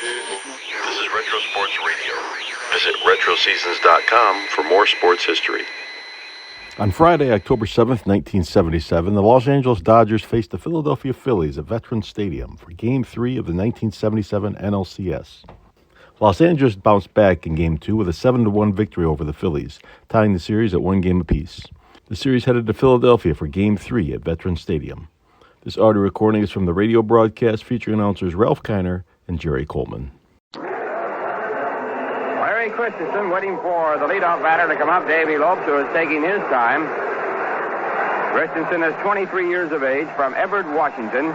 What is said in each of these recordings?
This is Retro Sports Radio. Visit RetroSeasons.com for more sports history. On Friday, October 7th, 1977, the Los Angeles Dodgers faced the Philadelphia Phillies at Veterans Stadium for Game 3 of the 1977 NLCS. Los Angeles bounced back in Game 2 with a 7-1 victory over the Phillies, tying the series at 1 game apiece. The series headed to Philadelphia for Game 3 at Veterans Stadium. This audio recording is from the radio broadcast featuring announcers Ralph Kiner and Jerry Coleman. Larry Christenson waiting for the leadoff batter to come up, Davey Lopes, who is taking his time. Christenson is 23 years of age, from Everett, Washington.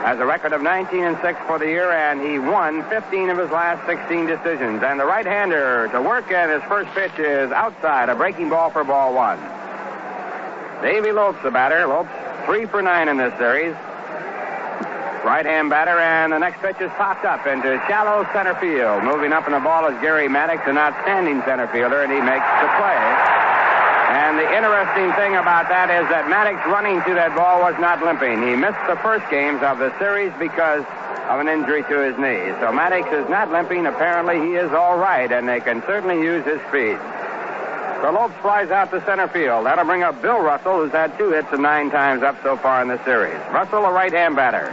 Has a record of 19-6 for the year, and he won 15 of his last 16 decisions. And the right-hander to work, and his first pitch is outside, a breaking ball for ball one. Davey Lopes, the batter. Lopes 3 for 9 in this series. Right-hand batter, and the next pitch is popped up into shallow center field. Moving up in the ball is Gary Maddox, an outstanding center fielder, and he makes the play. And the interesting thing about that is that Maddox running to that ball was not limping. He missed the first games of the series because of an injury to his knee. So Maddox is not limping. Apparently he is all right, and they can certainly use his speed. So Lopes flies out to center field. That'll bring up Bill Russell, who's had 2 hits and 9 times up so far in the series. Russell, a right-hand batter.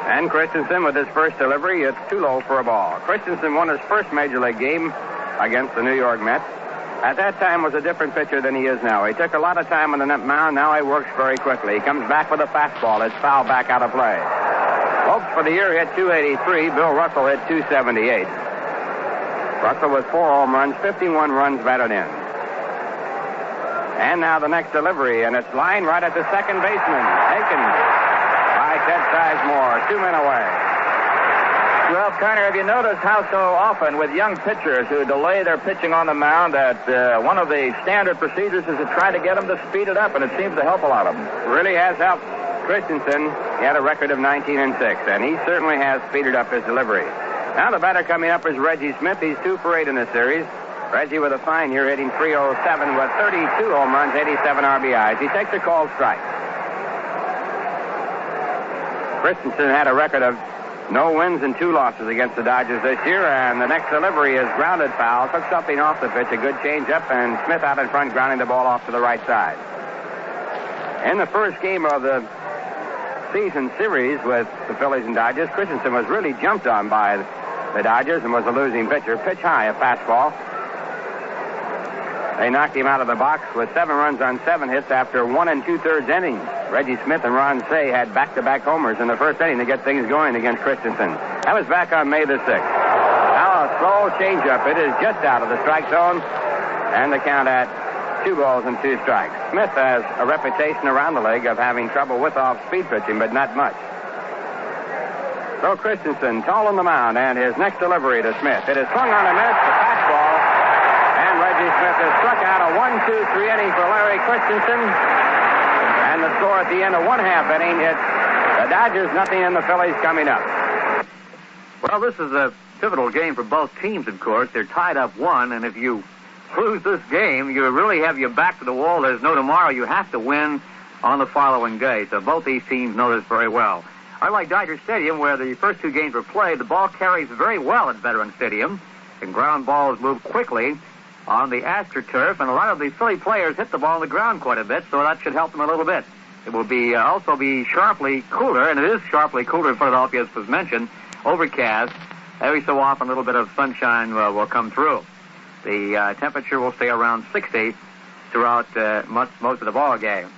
And Christenson with his first delivery, it's too low for a ball. Christenson won his first Major League game against the New York Mets. At that time was a different pitcher than he is now. He took a lot of time on the mound. Now he works very quickly. He comes back with a fastball. It's fouled back out of play. Lopes for the year hit 283. Bill Russell hit 278. Russell with 4 home runs, 51 runs batted in. And now the next delivery, and it's lined right at the second baseman. Taken by Ted Sizemore. 2 men away. Well, Kiner, have you noticed how so often with young pitchers who delay their pitching on the mound that one of the standard procedures is to try to get them to speed it up, and it seems to help a lot of them. Really has helped Christenson. He had a record of 19-6, and he certainly has speeded up his delivery. Now the batter coming up is Reggie Schmidt. He's 2 for 8 in this series. Reggie with a fine year, hitting .307 with 32 home runs, 87 RBIs. He takes a called strike. Christenson had a record of no wins and 2 losses against the Dodgers this year, and the next delivery is grounded foul. Took something off the pitch, a good changeup, and Smith out in front, grounding the ball off to the right side. In the first game of the season series with the Phillies and Dodgers, Christenson was really jumped on by the Dodgers and was a losing pitcher. Pitch high, a fastball. They knocked him out of the box with 7 runs on 7 hits after 1 2/3 innings. Reggie Smith and Ron Say had back-to-back homers in the first inning to get things going against Christenson. That was back on May the 6th. Now a slow changeup. It is just out of the strike zone, and the count at 2 balls and 2 strikes. Smith has a reputation around the league of having trouble with off-speed pitching, but not much. So Christenson, tall on the mound, and his next delivery to Smith. It is swung on a miss, the fastball, and Reggie Smith has struck out a 1-2-3 inning for Larry Christenson. And the score at the end of 1/2 inning, it's the Dodgers nothing and the Phillies coming up. Well, this is a pivotal game for both teams, of course. They're tied up 1, and if you lose this game, you really have your back to the wall. There's no tomorrow. You have to win on the following day. So both these teams know this very well. Unlike Dodger Stadium, where the first 2 games were played, the ball carries very well at Veterans Stadium, and ground balls move quickly on the AstroTurf, and a lot of the Philly players hit the ball on the ground quite a bit, so that should help them a little bit. It will be also be sharply cooler, and it is sharply cooler in Philadelphia, as was mentioned, overcast. Every so often, a little bit of sunshine will come through. The temperature will stay around 60 throughout most of the ball game.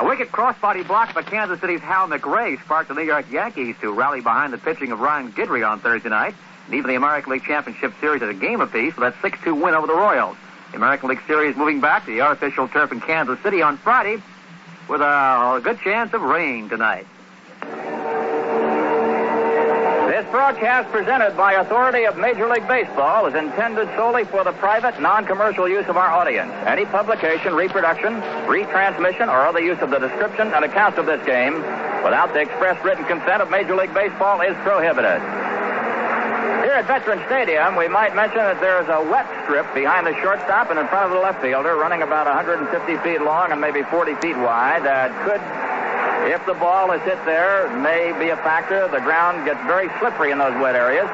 A wicked crossbody block by Kansas City's Hal McRae sparked the New York Yankees to rally behind the pitching of Ryan Guidry on Thursday night. And even the American League Championship Series at a game apiece with that 6-2 win over the Royals. The American League Series moving back to the artificial turf in Kansas City on Friday with a good chance of rain tonight. This broadcast presented by authority of Major League Baseball is intended solely for the private, non-commercial use of our audience. Any publication, reproduction, retransmission, or other use of the description and accounts of this game without the express written consent of Major League Baseball is prohibited. Here at Veterans Stadium, we might mention that there is a wet strip behind the shortstop and in front of the left fielder running about 150 feet long and maybe 40 feet wide that could If the ball is hit there, may be a factor. The ground gets very slippery in those wet areas.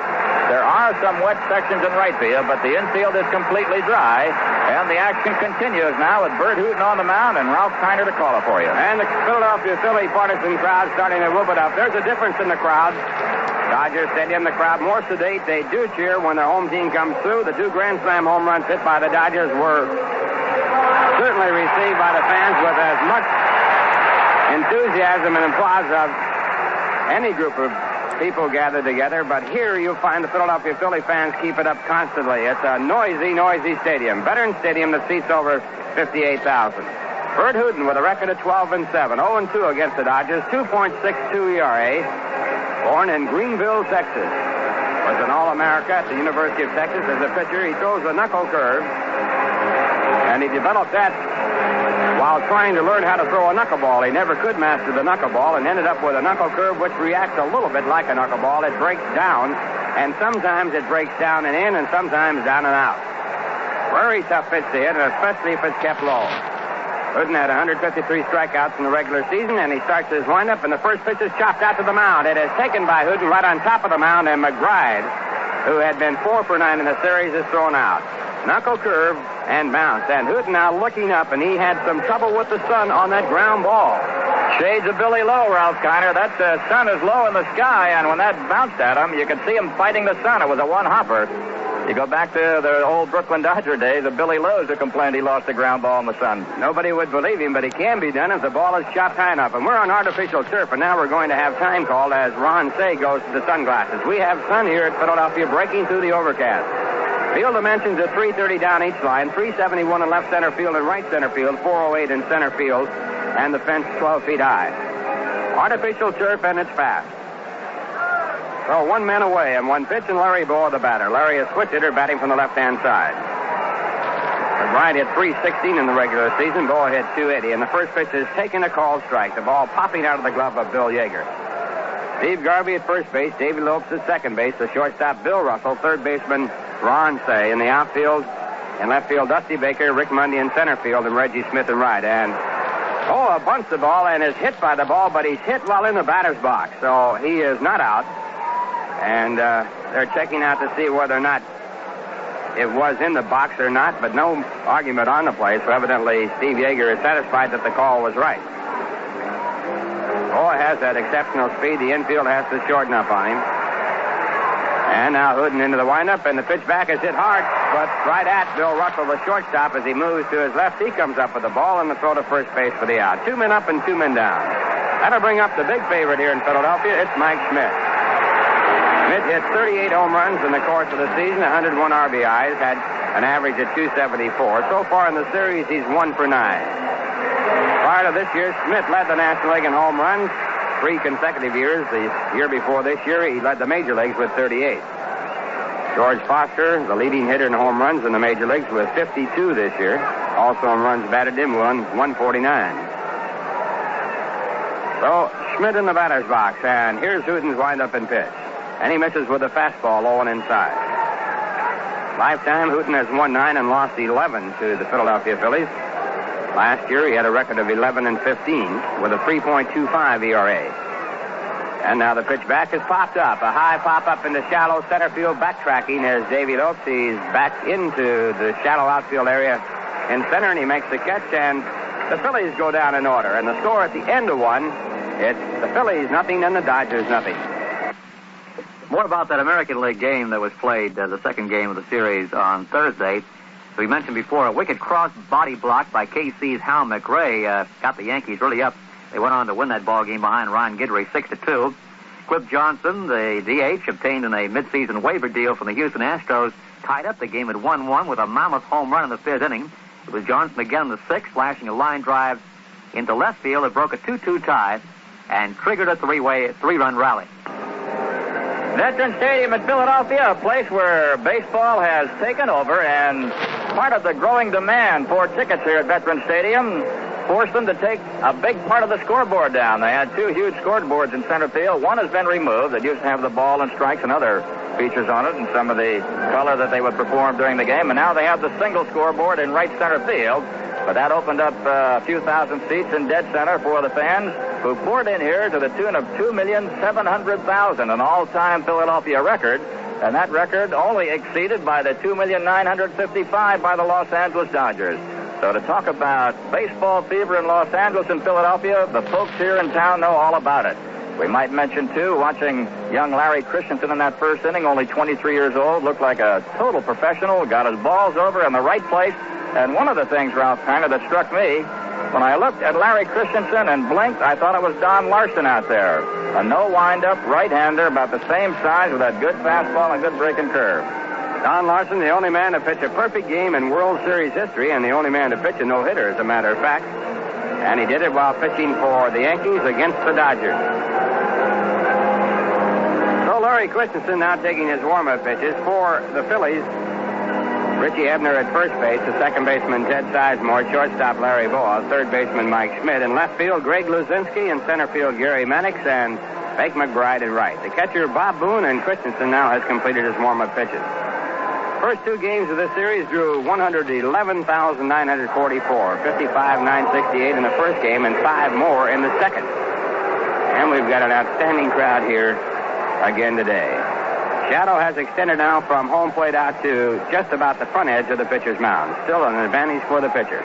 There are some wet sections in right field, but the infield is completely dry. And the action continues now with Burt Hooton on the mound and Ralph Kiner to call it for you. And the Philadelphia Philly partisan crowd starting to whoop it up. There's a difference in the crowd. Dodger Stadium, the crowd more sedate. They do cheer when their home team comes through. The two Grand Slam home runs hit by the Dodgers were certainly received by the fans with as much enthusiasm and applause of any group of people gathered together. But here you'll find the Philadelphia Philly fans keep it up constantly. It's a noisy, noisy stadium. Veterans Stadium that seats over 58,000. Burt Hooton with a record of 12-7, 0-2 against the Dodgers, 2.62 ERA. Born in Greenville, Texas. Was an All-America at the University of Texas as a pitcher. He throws a knuckle curve. And he developed that while trying to learn how to throw a knuckleball. He never could master the knuckleball and ended up with a knuckle curve which reacts a little bit like a knuckleball. It breaks down, and sometimes it breaks down and in, and sometimes down and out. Very tough pitch to hit, and especially if it's kept low. Hooton had 153 strikeouts in the regular season, and he starts his windup, and the first pitch is chopped out to the mound. It is taken by Hooton right on top of the mound, and McBride, who had been 4 for 9 in the series, is thrown out. Knuckle curve and bounce. And Hooton now looking up, and he had some trouble with the sun on that ground ball. Shades of Billy Lowe, Ralph Kiner. That sun is low in the sky, and when that bounced at him, you could see him fighting the sun. It was a one-hopper. You go back to the old Brooklyn Dodger days of Billy Lowe's who complained he lost the ground ball in the sun. Nobody would believe him, but it can be done if the ball is chopped high enough. And we're on artificial turf, and now we're going to have time called as Ron Say goes to the sunglasses. We have sun here at Philadelphia breaking through the overcast. Field dimensions are 330 down each line, 371 in left center field and right center field, 408 in center field, and the fence 12 feet high. Artificial turf, and it's fast. So 1 man away, and 1 pitch, and Larry Bowe, the batter. Larry is switch hitter, batting from the left-hand side. McBride hit 316 in the regular season. Bowe hit 280, and the first pitch is taken a called strike. The ball popping out of the glove of Bill Yeager. Steve Garvey at first base, Davey Lopes at second base, the shortstop Bill Russell, third baseman Ron Say, in the outfield and left field Dusty Baker, Rick Mundy in center field, and Reggie Smith in right. And bunts the ball and is hit by the ball, but he's hit while in the batter's box, so he is not out. And they're checking out to see whether or not it was in the box or not, but no argument on the play, so evidently Steve Yeager is satisfied that the call was right. Bowe has that exceptional speed. The infield has to shorten up on him. And now Hooton into the windup, and the pitch back is hit hard, but right at Bill Russell, the shortstop, as he moves to his left. He comes up with the ball and the throw to first base for the out. 2 men up and 2 men down. That'll bring up the big favorite here in Philadelphia. It's Mike Schmidt. Schmidt hit 38 home runs in the course of the season, 101 RBIs, had an average of 274. So far in the series, he's 1 for 9. Prior to this year, Schmidt led the National League in home runs 3 consecutive years. The year before this year, he led the major leagues with 38. George Foster, the leading hitter in home runs in the major leagues, with 52 this year. Also in runs batted in, 149. So, Schmidt in the batter's box, and here's Hooton's windup and pitch. And he misses with a fastball low and inside. Lifetime, Hooton has won 9 and lost 11 to the Philadelphia Phillies. Last year, he had a record of 11 and 15 with a 3.25 ERA. And now the pitch back is popped up. A high pop-up into shallow center field, backtracking as Davey Lopes. He's back into the shallow outfield area in center, and he makes the catch, and the Phillies go down in order. And the score at the end of one, it's the Phillies nothing and the Dodgers nothing. More about that American League game that was played, the second game of the series on Thursday. As we mentioned before, a wicked cross body block by KC's Hal McRae got the Yankees really up. They went on to win that ball game behind Ron Guidry 6-2. Quip Johnson, the DH, obtained in a midseason waiver deal from the Houston Astros, tied up the game at 1-1 with a mammoth home run in the 5th inning. It was Johnson again in the 6th, flashing a line drive into left field. It broke a 2-2 tie and triggered a 3-run rally. Veterans Stadium at Philadelphia, a place where baseball has taken over, and part of the growing demand for tickets here at Veterans Stadium forced them to take a big part of the scoreboard down. They had 2 huge scoreboards in center field. One has been removed. It used to have the ball and strikes and other features on it and some of the color that they would perform during the game, and now they have the single scoreboard in right center field. But that opened up a few thousand seats in dead center for the fans who poured in here to the tune of 2,700,000, an all-time Philadelphia record. And that record only exceeded by the 2,955,000 by the Los Angeles Dodgers. So to talk about baseball fever in Los Angeles and Philadelphia, the folks here in town know all about it. We might mention, too, watching young Larry Christenson in that first inning, only 23 years old, looked like a total professional, got his balls over in the right place. And one of the things, Ralph Kiner, that struck me, when I looked at Larry Christenson and blinked, I thought it was Don Larson out there. A no-wind-up right-hander about the same size with that good fastball and good breaking curve. Don Larson, the only man to pitch a perfect game in World Series history and the only man to pitch a no-hitter, as a matter of fact. And he did it while pitching for the Yankees against the Dodgers. So Larry Christenson now taking his warm-up pitches for the Phillies. Richie Ebner at first base, the second baseman Ted Sizemore, shortstop Larry Boas, third baseman Mike Schmidt, in left field Greg Luzinski, in center field Gary Mannix, and Fake McBride at right. The catcher Bob Boone, and Christenson now has completed his warm-up pitches. First two games of this series drew 111,944, 55,968 in the first game, and 5 more in the second. And we've got an outstanding crowd here again today. Shadow has extended now from home plate out to just about the front edge of the pitcher's mound. Still an advantage for the pitcher.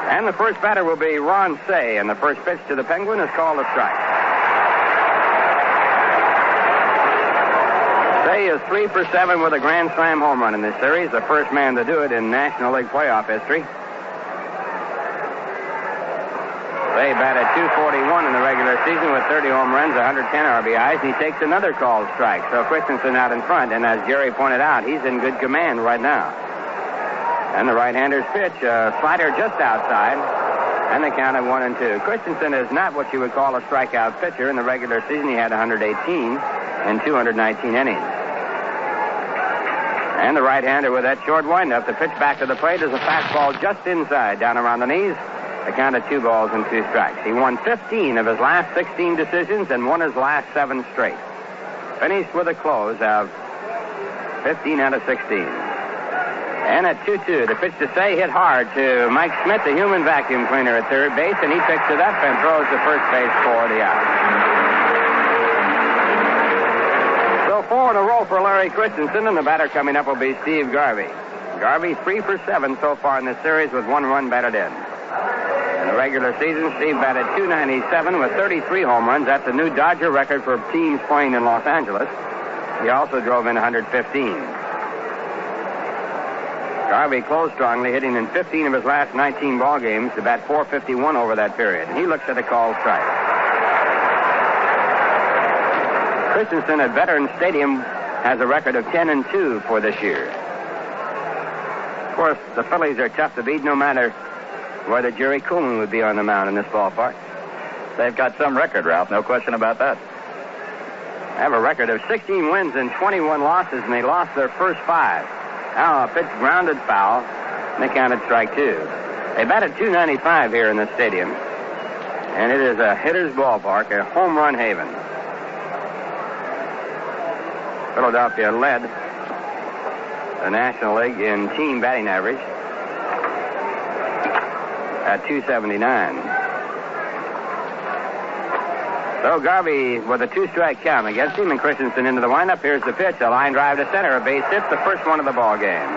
And the first batter will be Ron Say, and the first pitch to the Penguin is called a strike. Say is 3 for 7 with a grand slam home run in this series, the first man to do it in National League playoff history. Say batted .241 in the regular season with 30 home runs, 110 RBIs, and he takes another called strike. So Christenson out in front, and as Jerry pointed out, he's in good command right now. And the right-hander's pitch, slider just outside, and the count of 1-2. Christenson is not what you would call a strikeout pitcher. In the regular season, he had 118 in 219 innings. And the right-hander with that short windup, the pitch back to the plate is a fastball just inside, down around the knees. A count of 2 balls and 2 strikes. He won 15 of his last 16 decisions and won his last 7 straight. Finished with a close of 15 out of 16. And at 2-2, the pitch to Say hit hard to Mike Schmidt, the human vacuum cleaner at third base, and he picks it up and throws to first base for the out. So 4 in a row for Larry Christenson, and the batter coming up will be Steve Garvey. Garvey 3 for 7 so far in this series with 1 run batted in. In the regular season, Steve batted .297 with 33 home runs. That's a new Dodger record for teams playing in Los Angeles. He also drove in 115. Garvey closed strongly, hitting in 15 of his last 19 ball games to bat .451 over that period. He looks at a called strike. Christenson at Veterans Stadium has a record of 10-2 for this year. Of course, the Phillies are tough to beat no matter whether Jerry Koolman would be on the mound in this ballpark. They've got some record, Ralph, no question about that. They have a record of 16 wins and 21 losses, and they lost their first 5. Now a pitch grounded foul, and they counted strike 2. They batted .295 here in the stadium, and it is a hitter's ballpark, a home run haven. Philadelphia led the National League in team batting average at .279. So Garvey with a 2-strike count against him, and Christenson into the windup. Here's the pitch, a line drive to center, a base hit, the first one of the ball game.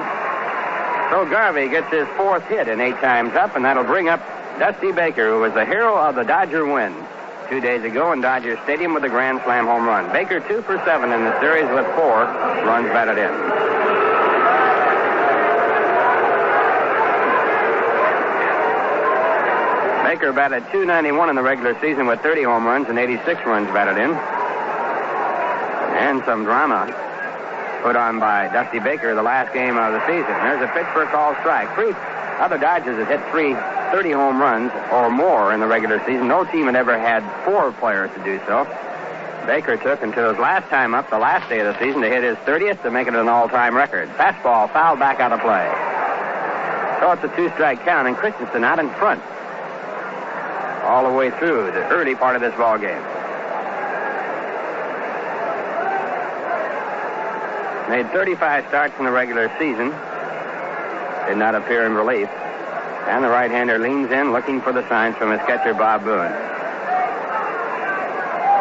So Garvey gets his 4th hit in 8 times up, and that'll bring up Dusty Baker, who was the hero of the Dodger win 2 days ago in Dodger Stadium with a grand slam home run. Baker 2 for 7 in the series with 4 runs batted in. Baker batted .291 in the regular season with 30 home runs and 86 runs batted in. And some drama put on by Dusty Baker the last game of the season. There's a pitch for a called strike. 3 other Dodgers have hit 30 home runs or more in the regular season. No team had ever had 4 players to do so. Baker took until his last time up, the last day of the season, to hit his 30th to make it an all-time record. Fastball fouled back out of play. So it's a 2-strike count, and Christenson out in front all the way through the early part of this ball game. Made 35 starts in the regular season. Did not appear in relief. And the right-hander leans in, looking for the signs from his catcher, Bob Boone.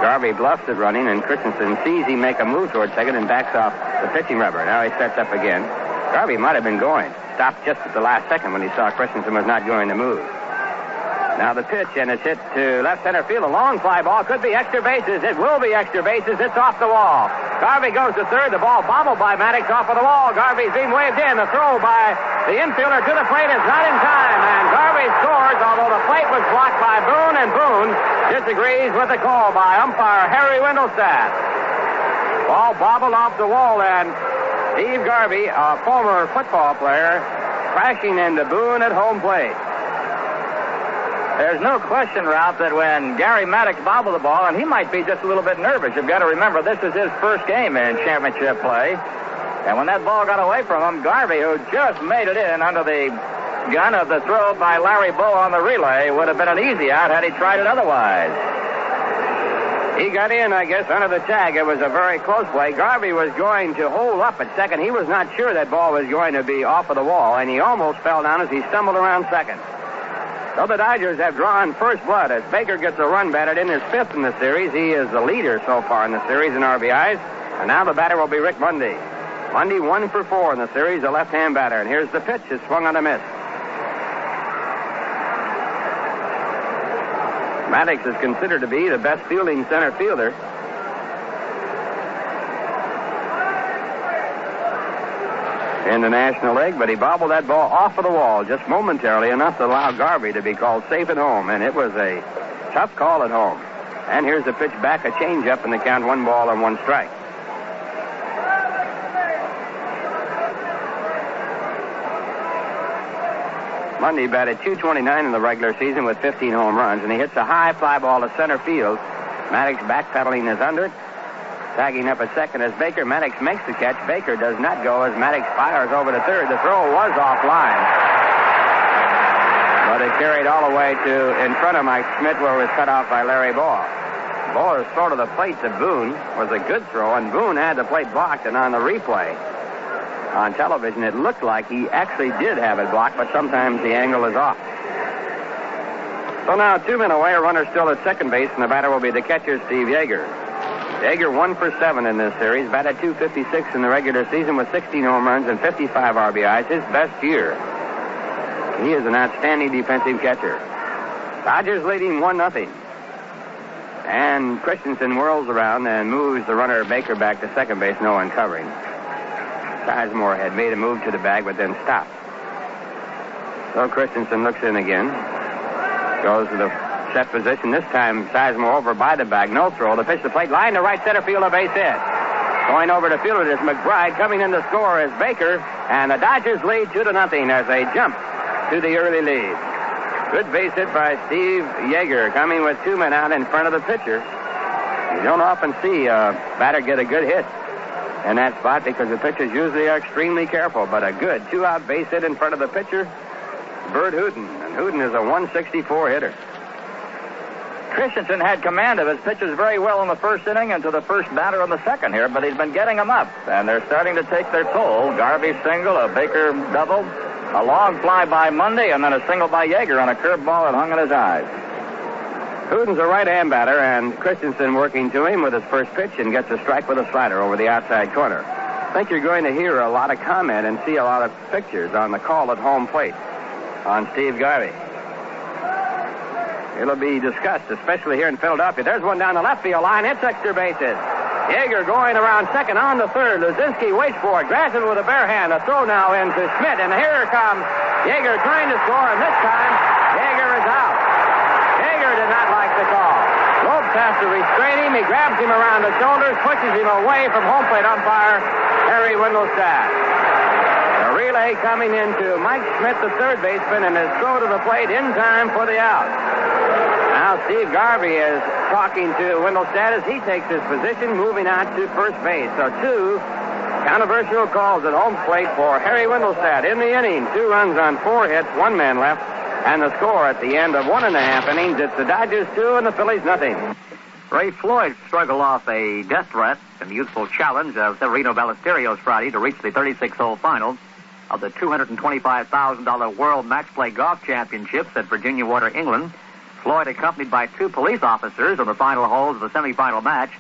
Garvey bluffs at running, and Christenson sees he make a move toward second and backs off the pitching rubber. Now he sets up again. Garvey might have been going. Stopped just at the last second when he saw Christenson was not going to move. Now the pitch, and it's hit to left center field. A long fly ball. Could be extra bases. It will be extra bases. It's off the wall. Garvey goes to third. The ball bobbled by Maddox off of the wall. Garvey's being waved in. The throw by the infielder to the plate is not in time. And Garvey scores, although the plate was blocked by Boone, and Boone disagrees with the call by umpire Harry Wendelstadt. Ball bobbled off the wall, and Steve Garvey, a former football player, crashing into Boone at home plate. There's no question, Ralph, that when Gary Maddox bobbled the ball, and he might be just a little bit nervous. You've got to remember, this is his first game in championship play. And when that ball got away from him, Garvey, who just made it in under the gun of the throw by Larry Bow on the relay, would have been an easy out had he tried it otherwise. He got in, I guess, under the tag. It was a very close play. Garvey was going to hold up at second. He was not sure that ball was going to be off of the wall, and he almost fell down as he stumbled around second. So the Dodgers have drawn first blood as Baker gets a run batted in his fifth in the series. He is the leader so far in the series in RBIs. And now the batter will be Rick Mundy. Mundy 1 for 4 in the series, a left-hand batter. And here's the pitch. It's swung on a miss. Maddox is considered to be the best fielding center fielder. In the National League, but he bobbled that ball off of the wall just momentarily, enough to allow Garvey to be called safe at home, and it was a tough call at home. And here's the pitch back, a changeup, and the count 1 ball and 1 strike. Mundy batted .229 in the regular season with 15 home runs, and he hits a high fly ball to center field. Maddox backpedaling is under it. Tagging up at second as Baker. Maddox makes the catch. Baker does not go as Maddox fires over to third. The throw was offline, but it carried all the way to in front of Mike Schmidt, where it was cut off by Larry Baugh. Baugh's throw to the plate to Boone was a good throw, and Boone had the plate blocked, and on the replay on television, it looked like he actually did have it blocked, but sometimes the angle is off. So now 2 men away, a runner still at second base, and the batter will be the catcher, Steve Yeager. Yeager 1 for 7 in this series, batted .256 in the regular season with 16 home runs and 55 RBIs, his best year. He is an outstanding defensive catcher. Dodgers leading 1-0. And Christenson whirls around and moves the runner Baker back to second base, no one covering. Sizemore had made a move to the bag, but then stopped. So Christenson looks in again, goes to the set position. This time, Sizemore over by the bag. No throw. The pitch to plate. Line to right center field. A base hit. Going over to field it is McBride. Coming in to score is Baker. And the Dodgers lead 2-0 as they jump to the early lead. Good base hit by Steve Yeager, coming with 2 men out in front of the pitcher. You don't often see a batter get a good hit in that spot because the pitchers usually are extremely careful. But a good 2-out base hit in front of the pitcher, Burt Hooton. And Hooton is a .164 hitter. Christenson had command of his pitches very well in the first inning and to the first batter in the second here, but he's been getting them up, and they're starting to take their toll. Garvey single, a Baker double, a long fly by Mundy, and then a single by Yeager on a curveball that hung in his eyes. Hooton's a right-hand batter, and Christenson working to him with his first pitch and gets a strike with a slider over the outside corner. I think you're going to hear a lot of comment and see a lot of pictures on the call at home plate on Steve Garvey. It'll be discussed, especially here in Philadelphia. There's one down the left field line. It's extra bases. Yeager going around second on to third. Luzinski waits for it. Grabs it with a bare hand. A throw now into Schmidt. And here comes Yeager trying to score. And this time, Yeager is out. Yeager did not like the call. Lopes has to restrain him. He grabs him around the shoulders, pushes him away from home plate umpire Harry Wendelstadt. The relay coming into Mike Schmidt, the third baseman, and his throw to the plate in time for the out. Now Steve Garvey is talking to Wendelstadt as he takes his position, moving out to first base. So 2 controversial calls at home plate for Harry Wendelstadt in the inning. 2 runs on 4 hits, 1 man left, and the score at the end of 1.5 innings. It's the Dodgers 2 and the Phillies nothing. Ray Floyd struggled off a death threat in the youthful challenge of Severino Ballesteros Friday to reach the 36-hole final. of the $225,000 World Match Play Golf Championships at Virginia Water, England. Floyd, accompanied by 2 police officers on the final holes of the semifinal match,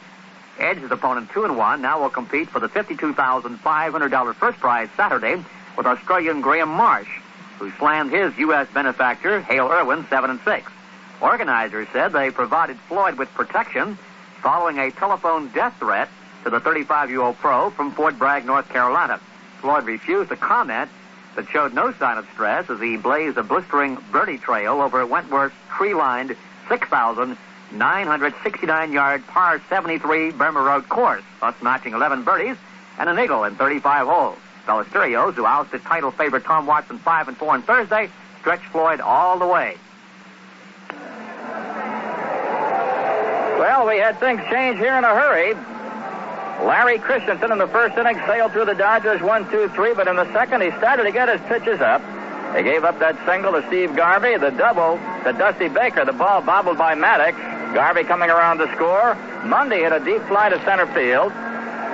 edged his opponent 2-1. Now will compete for the $52,500 first prize Saturday with Australian Graham Marsh, who slammed his U.S. benefactor, Hale Irwin, 7-6. Organizers said they provided Floyd with protection following a telephone death threat to the 35-year-old pro from Fort Bragg, North Carolina. Floyd refused to comment, but showed no sign of stress as he blazed a blistering birdie trail over Wentworth's tree-lined 6,969-yard par 73 Burma Road course, thus notching 11 birdies and an eagle in 35 holes. Ballesteros, who ousted title favorite Tom Watson 5-4 on Thursday, stretched Floyd all the way. Well, we had things change here in a hurry. Larry Christenson in the first inning sailed through the Dodgers 1-2-3, but in the second he started to get his pitches up. He gave up that single to Steve Garvey, the double to Dusty Baker. The ball bobbled by Maddox. Garvey coming around to score. Mundy hit a deep fly to center field.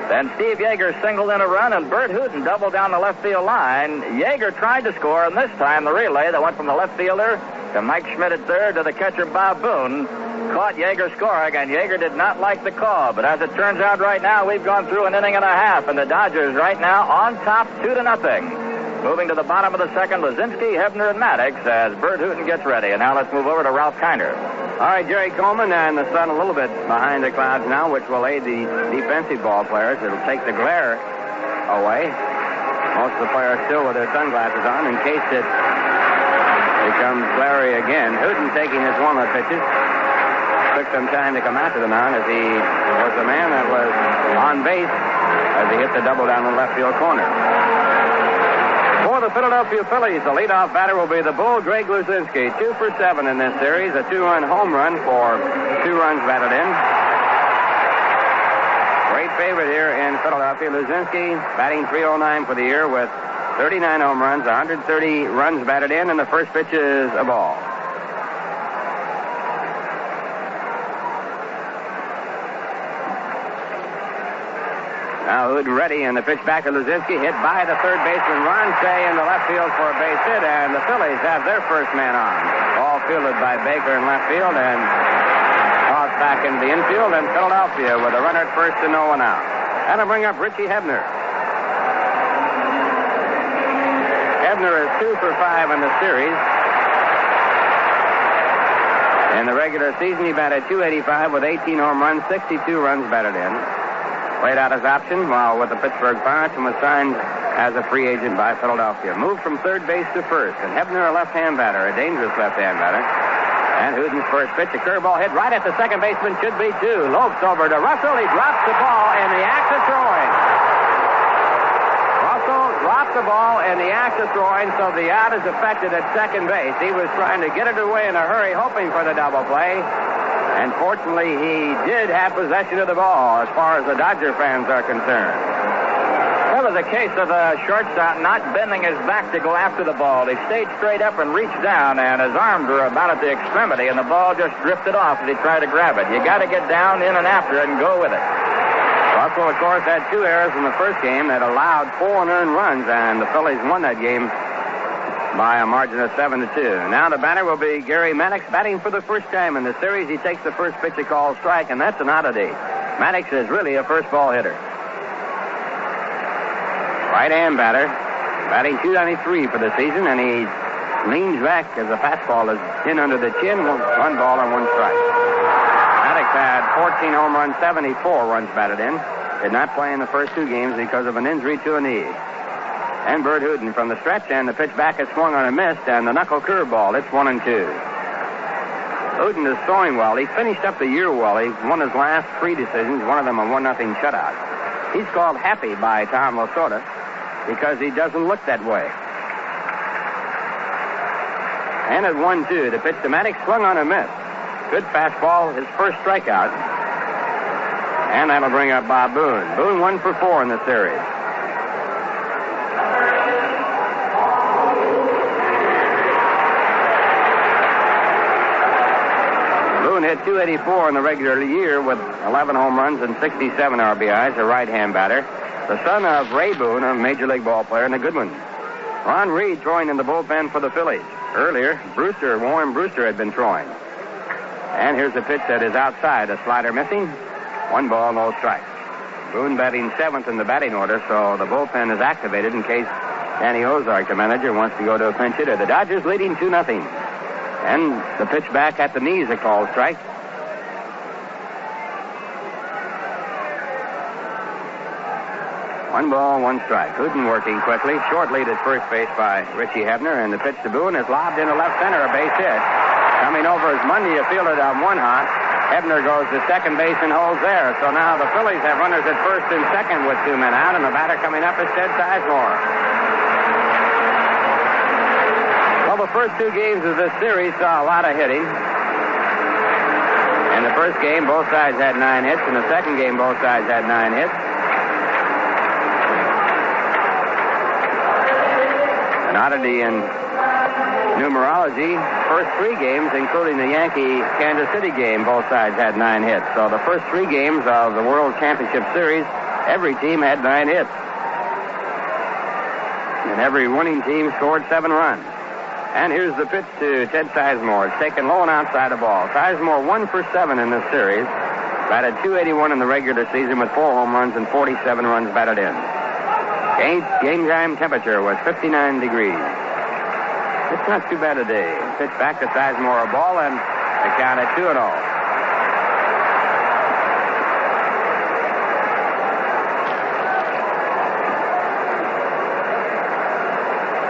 Then Steve Yeager singled in a run, and Burt Hooton doubled down the left field line. Yeager tried to score, and this time the relay that went from the left fielder to Mike Schmidt at third to the catcher Bob Boone caught Yeager scoring, and Yeager did not like the call. But as it turns out right now, we've gone through an inning and a half, and the Dodgers right now on top 2-0. Moving to the bottom of the second, Luzinski, Hebner, and Maddox as Burt Hooton gets ready. And now let's move over to Ralph Kiner. All right, Jerry Coleman and the sun a little bit behind the clouds now, which will aid the defensive ball players. It'll take the glare away. Most of the players still with their sunglasses on in case it becomes glary again. Hooton taking his warm-up pitches. Took some time to come out to the mound as he was the man that was on base as he hit the double down the left field corner. For the Philadelphia Phillies, the leadoff batter will be the Bull, Greg Luzinski. 2 for 7 in this series. A 2-run home run for 2 runs batted in. Great favorite here in Philadelphia. Luzinski batting .309 for the year with 39 home runs, 130 runs batted in, and the first pitch is a ball. Now Hooton ready, and the pitch back to Luzinski, hit by the third baseman Ronce in the left field for a base hit, and the Phillies have their first man on. Ball fielded by Baker in left field, and tossed back into the infield, and Philadelphia with a runner at first and no one out. That'll bring up Richie Hebner. Hebner is 2 for 5 in the series. In the regular season, he batted .285 with 18 home runs, 62 runs batted in. Played out his option while with the Pittsburgh Pirates and was signed as a free agent by Philadelphia. Moved from third base to first. And Hebner, a left-hand batter, a dangerous left-hand batter. And Hooton's first pitch, a curveball hit right at the second baseman, should be 2. Lopes over to Russell. He drops the ball in the act of throwing. Russell dropped the ball in the act of throwing, so the out is affected at second base. He was trying to get it away in a hurry, hoping for the double play. And fortunately, he did have possession of the ball as far as the Dodger fans are concerned. That was a case of a shortstop not bending his back to go after the ball. He stayed straight up and reached down, and his arms were about at the extremity, and the ball just drifted off as he tried to grab it. You got to get down, in and after it, and go with it. Russell, of course, had 2 errors in the first game that allowed 4 unearned runs, and the Phillies won that game by a margin of 7-2. Now the batter will be Gary Maddox, batting for the first time in the series. He takes the first pitch, a called strike, and that's an oddity. Maddox is really a first ball hitter. Right-hand batter, batting .293 for the season, and he leans back as the fastball is in under the chin. 1 ball and 1 strike. Maddox had 14 home runs, 74 runs batted in. Did not play in the first 2 games because of an injury to a knee. And Burt Hooton from the stretch, and the pitch back is swung on and missed, and the knuckle curveball. It's 1-2. Hooton is throwing well. He finished up the year well. He won his last 3 decisions, one of them a 1-0 shutout. He's called happy by Tom Lasorda because he doesn't look that way. And at 1-2, the pitch to Maddox swung on and missed. Good fastball, his first strikeout. And that'll bring up Bob Boone. Boone 1 for 4 in the series. Hit .284 in the regular year with 11 home runs and 67 RBIs, a right-hand batter. The son of Ray Boone, a Major League ball player, and a good one. Ron Reed throwing in the bullpen for the Phillies. Earlier, Warren Brewster had been throwing. And here's a pitch that is outside, a slider missing. 1 ball, no strikes. Boone batting 7th in the batting order, so the bullpen is activated in case Danny Ozark, the manager, wants to go to a pinch hitter. The Dodgers leading 2-0. And the pitch back at the knees, a called strike. 1 ball, 1 strike. Hooton working quickly. Short lead at first base by Richie Hebner, and the pitch to Boone is lobbed into left center, a base hit. Coming over is Mundy, a fielder down 1 hot. Hebner goes to second base and holds there. So now the Phillies have runners at first and second with 2 men out, and the batter coming up is Ted Sizemore. Well, the first 2 games of this series saw a lot of hitting. In the first game, both sides had 9 hits. In the second game, both sides had 9 hits. An oddity in numerology, first 3 games, including the Yankee-Kansas City game, both sides had 9 hits. So the first 3 games of the World Championship Series, every team had 9 hits. And every winning team scored 7 runs. And here's the pitch to Ted Sizemore. It's taken low and outside the ball. Sizemore 1 for 7 in this series. Batted .281 in the regular season with 4 home runs and 47 runs batted in. Game time temperature was 59 degrees. It's not too bad a day. Pitch back to Sizemore, a ball, and the count at 2-0.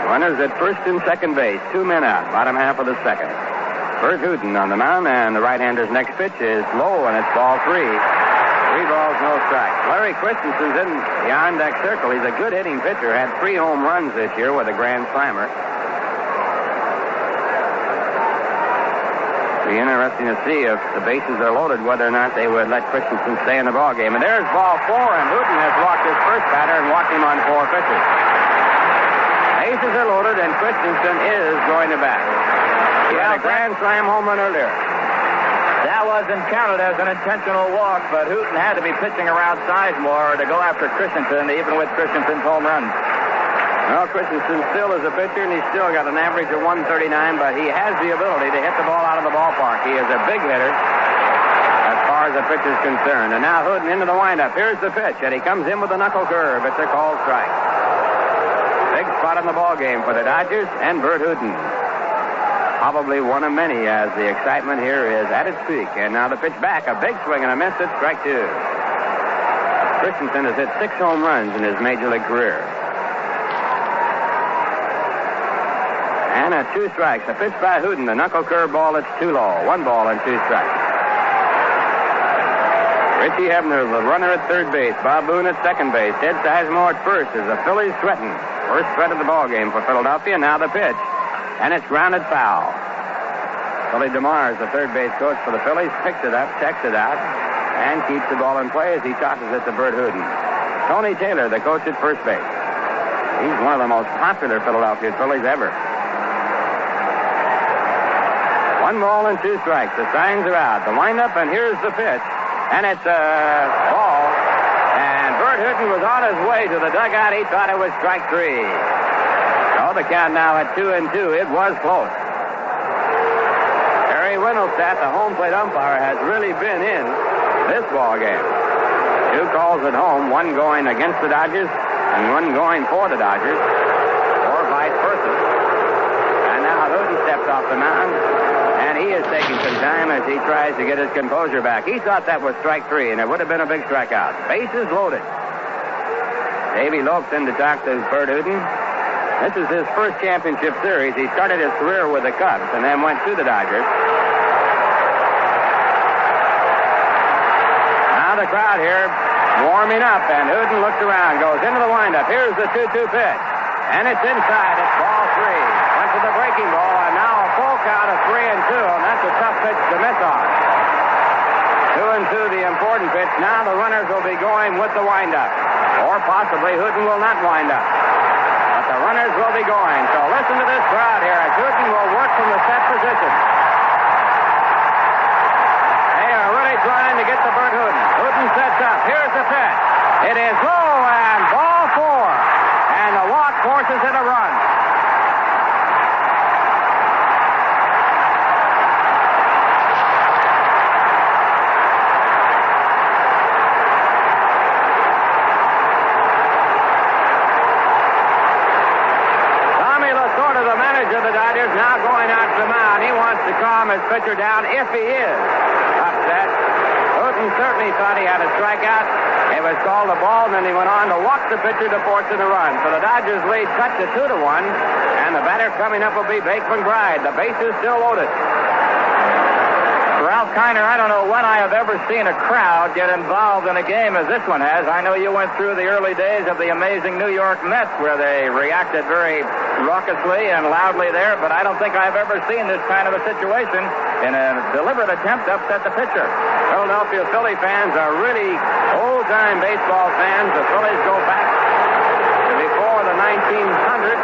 Runners at first and second base. 2 men out, bottom half of the second. Burt Hooton on the mound, and the right-hander's next pitch is low, and it's ball 3. 3 balls, no strikes. Larry Christenson's in the on-deck circle. He's a good hitting pitcher. Had 3 home runs this year with a grand slammer. It'll be interesting to see if the bases are loaded, whether or not they would let Christenson stay in the ballgame. And there's ball 4, and Hooton has walked his first batter and walked him on 4 pitches. Bases are loaded, and Christenson is going to bat. He had a grand slam home run earlier. That wasn't counted as an intentional walk, but Hooton had to be pitching around Sizemore to go after Christenson, even with Christenson's home run. Well, Christensen still is a pitcher, and he's still got an average of 139, but he has the ability to hit the ball out of the ballpark. He is a big hitter as far as the pitch is concerned. And now Hooton into the windup. Here's the pitch, and he comes in with a knuckle curve. It's a called strike. Big spot in the ballgame for the Dodgers and Burt Hooton. Probably one of many, as the excitement here is at its peak. And now the pitch back, a big swing and a miss at strike 2. Christensen has hit 6 home runs in his major league career. And at 2 strikes, a pitch by Hooton, the knuckle curve ball, it's too low. 1 ball and 2 strikes. Richie Hebner, the runner at third base. Bob Boone at second base. Ted Sizemore at first as the Phillies threaten. First threat of the ballgame for Philadelphia. Now the pitch. And it's grounded foul. Billy DeMars, the third base coach for the Phillies, picks it up, checks it out, and keeps the ball in play as he tosses it to Burt Hooton. Tony Taylor, the coach at first base. He's one of the most popular Philadelphia Phillies ever. 1 ball and 2 strikes. The signs are out. The windup, and here's the pitch. And it's a ball. And Burt Hooton was on his way to the dugout. He thought it was strike 3. So the count now at 2-2. It was close. Harry Windelstadt, the home plate umpire, has really been in this ball game. 2 calls at home, 1 going against the Dodgers and 1 going for the Dodgers, or vice versa. And now Hooton steps off the mound, and he is taking some time as he tries to get his composure back. He thought that was strike 3, and it would have been a big strikeout. Bases loaded. Davey Lopes in to talk to Burt Hooton. This is his first championship series. He started his career with the Cubs and then went to the Dodgers. Now the crowd here warming up, and Hooton looks around, goes into the windup. Here's the 2-2 pitch, and it's inside. It's ball 3. Went to the breaking ball, and now a full count of 3-2, and that's a tough pitch to miss on. 2-2, the important pitch. Now the runners will be going with the windup, or possibly Hooton will not wind up. The runners will be going. So listen to this crowd here as Hooton will work from the set position. They are really trying to get to Burt Hooton. Hooton sets up. Here's the pitch. It is low and ball 4. And the walk forces it a run. pitcher down if he is upset. Hooton certainly thought he had a strikeout. It was called a ball, and then he went on to walk the pitcher to fortune a run. So the Dodgers lead cut to 2-1, and the batter coming up will be Bake McBride. The base is still loaded. Ralph Kiner, I don't know when I have ever seen a crowd get involved in a game as this one has. I know you went through the early days of the amazing New York Mets where they reacted very raucously and loudly there, but I don't think I've ever seen this kind of a situation in a deliberate attempt to upset the pitcher. Philadelphia Philly fans are really old-time baseball fans. The Phillies go back to before the 1900s.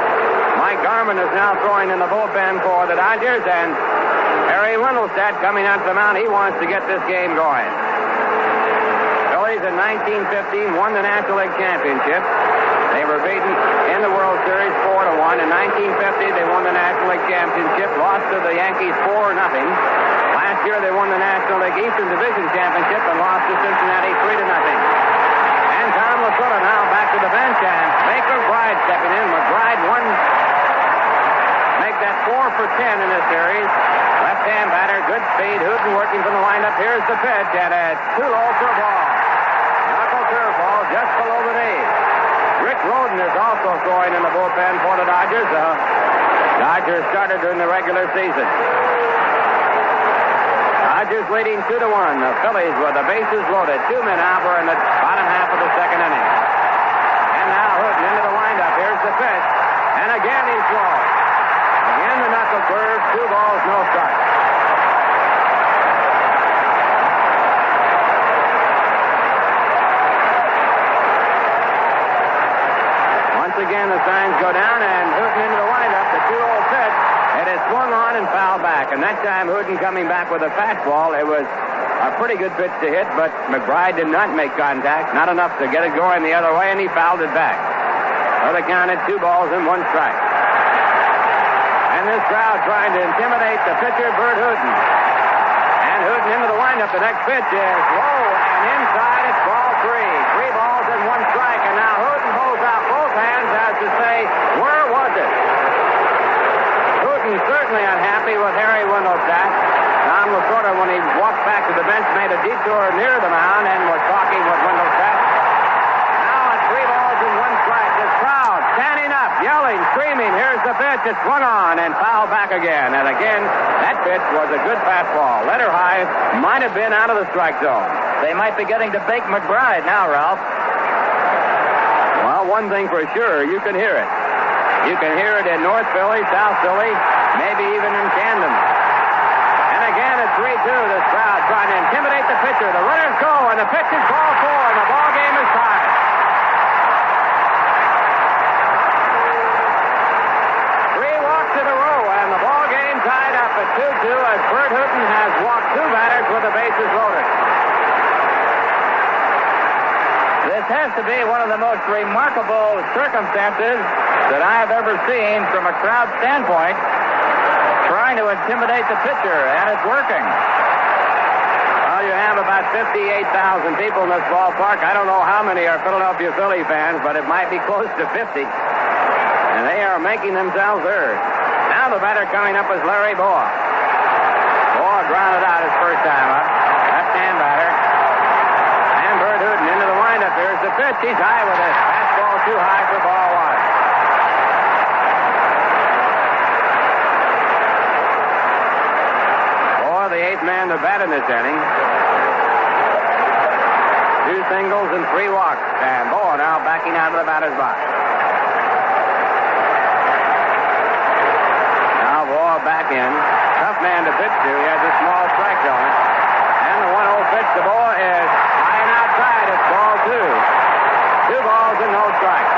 Mike Garvey is now throwing in the bullpen for the Dodgers, and Harry Wendelstedt coming out to the mound. He wants to get this game going. Phillies in 1915 won the National League Championship. They were beaten in the World Series 4-1. In 1950, they won the National League Championship, lost to the Yankees 4-0. Last year, they won the National League Eastern Division Championship and lost to Cincinnati 3-0. And Tom Lasorda now back to the bench, and Bake McBride stepping in. McBride won, make that 4 for 10 in this series. Left-hand batter, good speed. Hooton working from the windup. Here's the pitch, and it's too low for a ball. Knuckle curveball just below the knee. Rick Rhoden is also throwing in the bullpen for the Dodgers. Dodgers started during the regular season. Dodgers leading 2-1. The Phillies with the bases loaded. 2 men out. We're in the bottom half of the second inning. And now Hooton into the windup. Here's the pitch. And again he's low. Again the knuckle curve. 2 balls, no strikes. Once again the signs go down, and Hooton into the windup. The 2-0 pitch. It is swung on and fouled back. And that time Hooton coming back with a fastball. It was a pretty good pitch to hit, but McBride did not make contact. Not enough to get it going the other way, and he fouled it back. So they counted 2 balls and 1 strike. And this crowd trying to intimidate the pitcher, Burt Hooton. And Hooton into the windup. The next pitch is low and inside. It's ball 3. 3 balls and 1 strike. And now Hooton holds out both hands as to say, where was it? Hooton certainly unhappy with Harry Wendelstedt. Tom Lasorda, when he walked back to the bench, made a detour near the mound and was talking with Wendelstedt. Now at 3 balls and 1 strike. This crowd standing up, yelling, screaming. Here's the pitch. It's swung on and fouled back again. And again, that pitch was a good fastball. Letter high, might have been out of the strike zone. They might be getting to Bake McBride now, Ralph. Well, one thing for sure, you can hear it. You can hear it in North Philly, South Philly, maybe even in Camden. And again at 3-2, this crowd trying to intimidate the pitcher. The runners go, and the pitch is ball 4, and the ball game is tied. 3 walks in a row, and the ball game tied up at 2-2 as Burt Hooton has walked 2 batters with the bases loaded. This has to be one of the most remarkable circumstances that I have ever seen from a crowd standpoint, trying to intimidate the pitcher, and it's working. Well, you have about 58,000 people in this ballpark. I don't know how many are Philadelphia Philly fans, but it might be close to 50. And they are making themselves heard. Now the batter coming up is Larry Boa. Boa grounded out his first time up. Left-hand batter. And Burt Hooton into the windup. Here's the pitch. He's high with it. Fastball too high for ball 1. The 8th man to bat in this inning. 2 singles and 3 walks. And Boa now backing out of the batter's box. Now Boa back in. Tough man to pitch to. He has a small strike zone. And the 1-0 pitch to Boa is high and outside. It's ball 2. 2 balls and no strikes.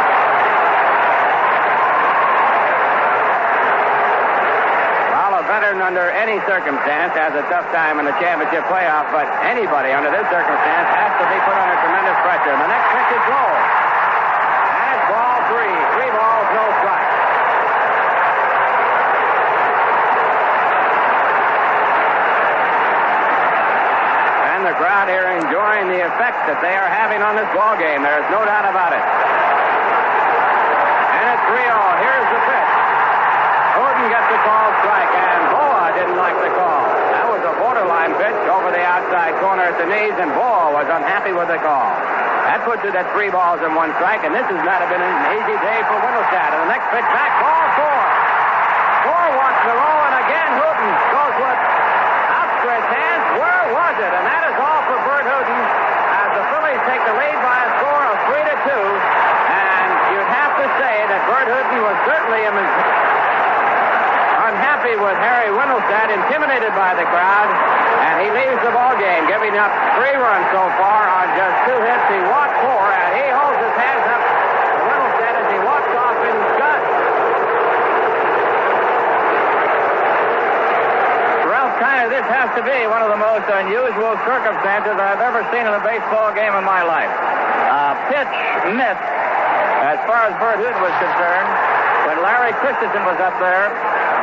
Veteran under any circumstance has a tough time in the championship playoff, but anybody under this circumstance has to be put under tremendous pressure. And the next pitch is low. And it's ball 3. 3 balls, no strikes. And the crowd here enjoying the effect that they are having on this ball game. There's no doubt about it. And it's 3-0. Here's the pitch. Hooton gets the call strike, and Boa didn't like the call. That was a borderline pitch over the outside corner at the knees, and Ball was unhappy with the call. That puts it at 3 balls and 1 strike, and this has not been an easy day for Windelstad. And the next pitch back, ball 4. 4 walks the roll, and again Hooton goes with outstretched hands. Where was it? And that is all for Burt Hooton as the Phillies take the lead by a score of 3-2. And you'd have to say that Burt Hooton was certainly unhappy with Harry Windelstad, intimidated by the crowd, and he leaves the ball game, giving up 3 runs so far on just 2 hits. He walked 4, and he holds his hands up to Windelstad as he walks off in disgust. Ralph Kiner, this has to be one of the most unusual circumstances I've ever seen in a baseball game in my life. Pitch missed, as far as Burt Hooton was concerned, when Larry Christenson was up there,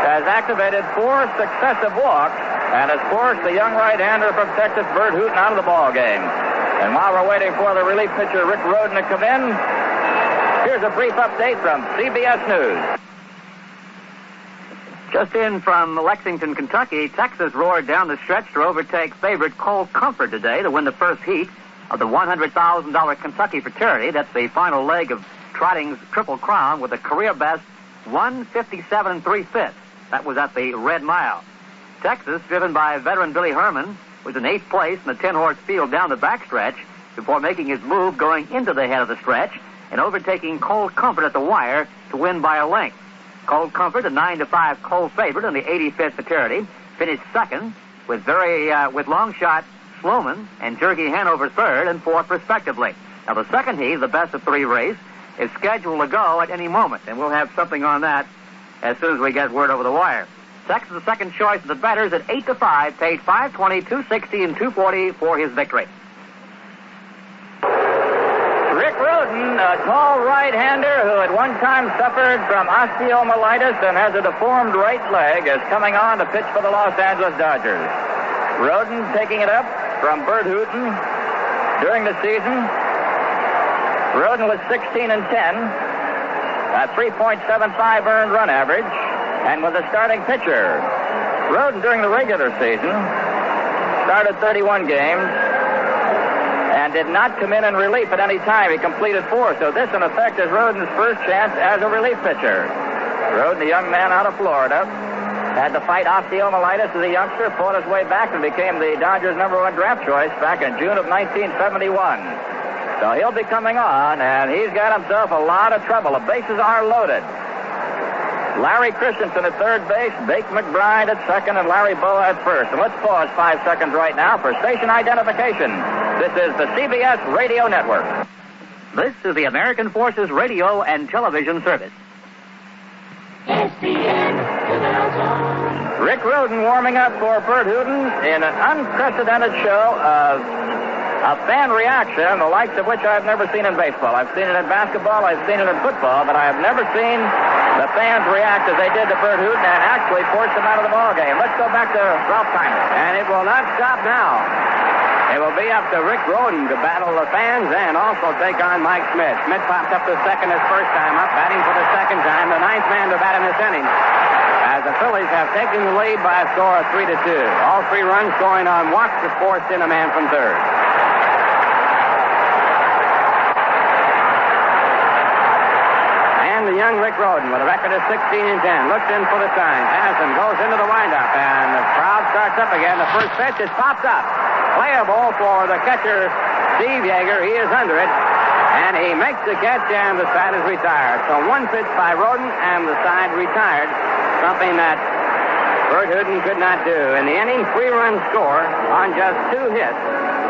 has activated 4 successive walks and has forced the young right-hander from Texas, Burt Hooton, out of the ball game. And while we're waiting for the relief pitcher, Rick Rhoden, to come in, here's a brief update from CBS News. Just in from Lexington, Kentucky, Texas roared down the stretch to overtake favorite Cole Comfort today to win the first heat of the $100,000 Kentucky Fraternity. That's the final leg of Trotting's Triple Crown with a career-best 157 3/5. That was at the Red Mile. Texas, driven by veteran Billy Herman, was in 8th place in the 10-horse field down the backstretch before making his move going into the head of the stretch and overtaking Cole Comfort at the wire to win by a length. Cole Comfort, a 9-5 Cole favorite in the 85th Fraternity, finished second with long shot Sloman and Jerky Hanover third and fourth respectively. Now the second heat, the best of 3 race, is scheduled to go at any moment, and we'll have something on that as soon as we get word over the wire. Texas, the second choice of the bettors at 8-5, paid $520, $260, and $240 for his victory. Rick Rhoden, a tall right-hander who at one time suffered from osteomyelitis and has a deformed right leg, is coming on to pitch for the Los Angeles Dodgers. Rhoden taking it up from Burt Hooton during the season. Rhoden was 16-10, a 3.75 earned run average, and was a starting pitcher. Rhoden, during the regular season, started 31 games and did not come in relief at any time. He completed 4, so this, in effect, is Rhoden's first chance as a relief pitcher. Rhoden, a young man out of Florida, had to fight osteomyelitis as a youngster, fought his way back, and became the Dodgers' #1 draft choice back in June of 1971. So he'll be coming on, and he's got himself a lot of trouble. The bases are loaded. Larry Christenson at third base, Bake McBride at second, and Larry Bowa at first. And let's pause 5 seconds right now for station identification. This is the CBS Radio Network. This is the American Forces Radio and Television Service. Rick Rhoden warming up for Burt Hooton in an unprecedented show of fan reaction, the likes of which I've never seen in baseball. I've seen it in basketball, I've seen it in football, but I have never seen the fans react as they did to Burt Hooton and actually forced him out of the ball game. Let's go back to Ralph Kiner. And it will not stop now. It will be up to Rick Rhoden to battle the fans and also take on Mike Schmidt. Schmidt popped up to second his first time up, batting for the second time, the 9th man to bat in this inning, as the Phillies have taken the lead by a score of 3-2. All 3 runs scoring on walks to forced in a man from third. The young Rick Rhoden with a record of 16-10 looks in for the sign. Addison goes into the windup, and the crowd starts up again. The first pitch is popped up. Playable for the catcher, Steve Yeager. He is under it, and he makes the catch, and the side is retired. So 1 pitch by Rhoden, and the side retired, something that Burt Hooton could not do. In the inning, 3-run score on just 2 hits.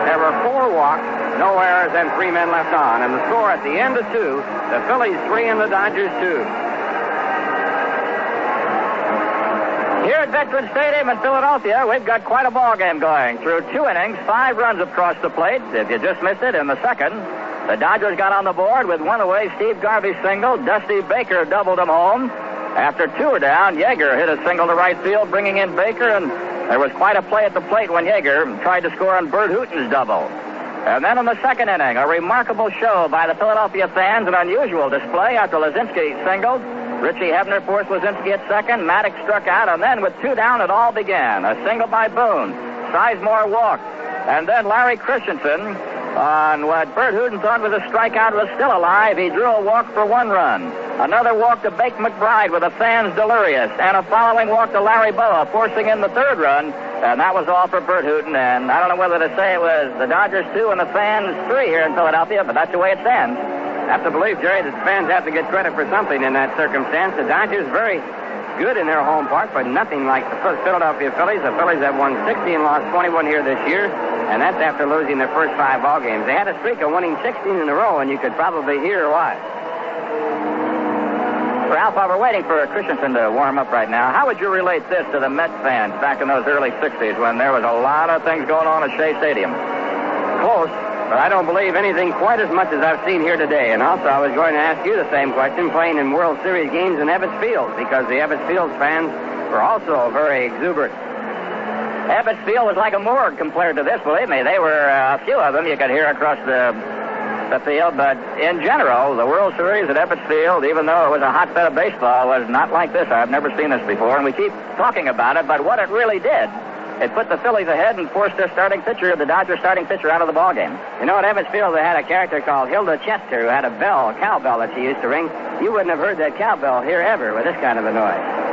There were 4 walks, no errors, and 3 men left on. And the score at the end of 2, the Phillies 3 and the Dodgers 2. Here at Veterans Stadium in Philadelphia, we've got quite a ball game going. Through 2 innings, 5 runs across the plate. If you just missed it, in the second, the Dodgers got on the board with 1 away. Steve Garvey single. Dusty Baker doubled him home. After 2 were down, Yeager hit a single to right field, bringing in Baker, and there was quite a play at the plate when Yeager tried to score on Burt Hooton's double. And then in the second inning, a remarkable show by the Philadelphia fans, an unusual display after Luzinski singled. Richie Hebner forced Luzinski at second. Maddox struck out, and then with 2 down, it all began. A single by Boone. Sizemore walked. And then Larry Christenson, on what Burt Hooton thought was a strikeout, was still alive. He drew a walk for 1 run. Another walk to Bake McBride with the fans delirious. And a following walk to Larry Boa, forcing in the 3rd run. And that was all for Burt Hooton. And I don't know whether to say it was the Dodgers 2 and the fans 3 here in Philadelphia, but that's the way it stands. I have to believe, Jerry, that the fans have to get credit for something in that circumstance. The Dodgers very good in their home park, but nothing like the Philadelphia Phillies. The Phillies have won 60 and lost 21 here this year, and that's after losing their first 5 ball games. They had a streak of winning 16 in a row, and you could probably hear why. Ralph, while we're waiting for Christensen to warm up right now, how would you relate this to the Mets fans back in those early 60s when there was a lot of things going on at Shea Stadium? Close, but I don't believe anything quite as much as I've seen here today. And also, I was going to ask you the same question, playing in World Series games in Ebbets Field, because the Ebbets Field fans were also very exuberant. Ebbets Field was like a morgue compared to this, believe me. They were a few of them you could hear across the field, but in general, the World Series at Ebbets Field, even though it was a hotbed of baseball, was not like this. I've never seen this before, and we keep talking about it, but what it really did, it put the Phillies ahead and forced their starting pitcher, the Dodgers starting pitcher, out of the ballgame. You know, at Ebbets Field, they had a character called Hilda Chester who had a bell, a cowbell that she used to ring. You wouldn't have heard that cowbell here ever with this kind of a noise.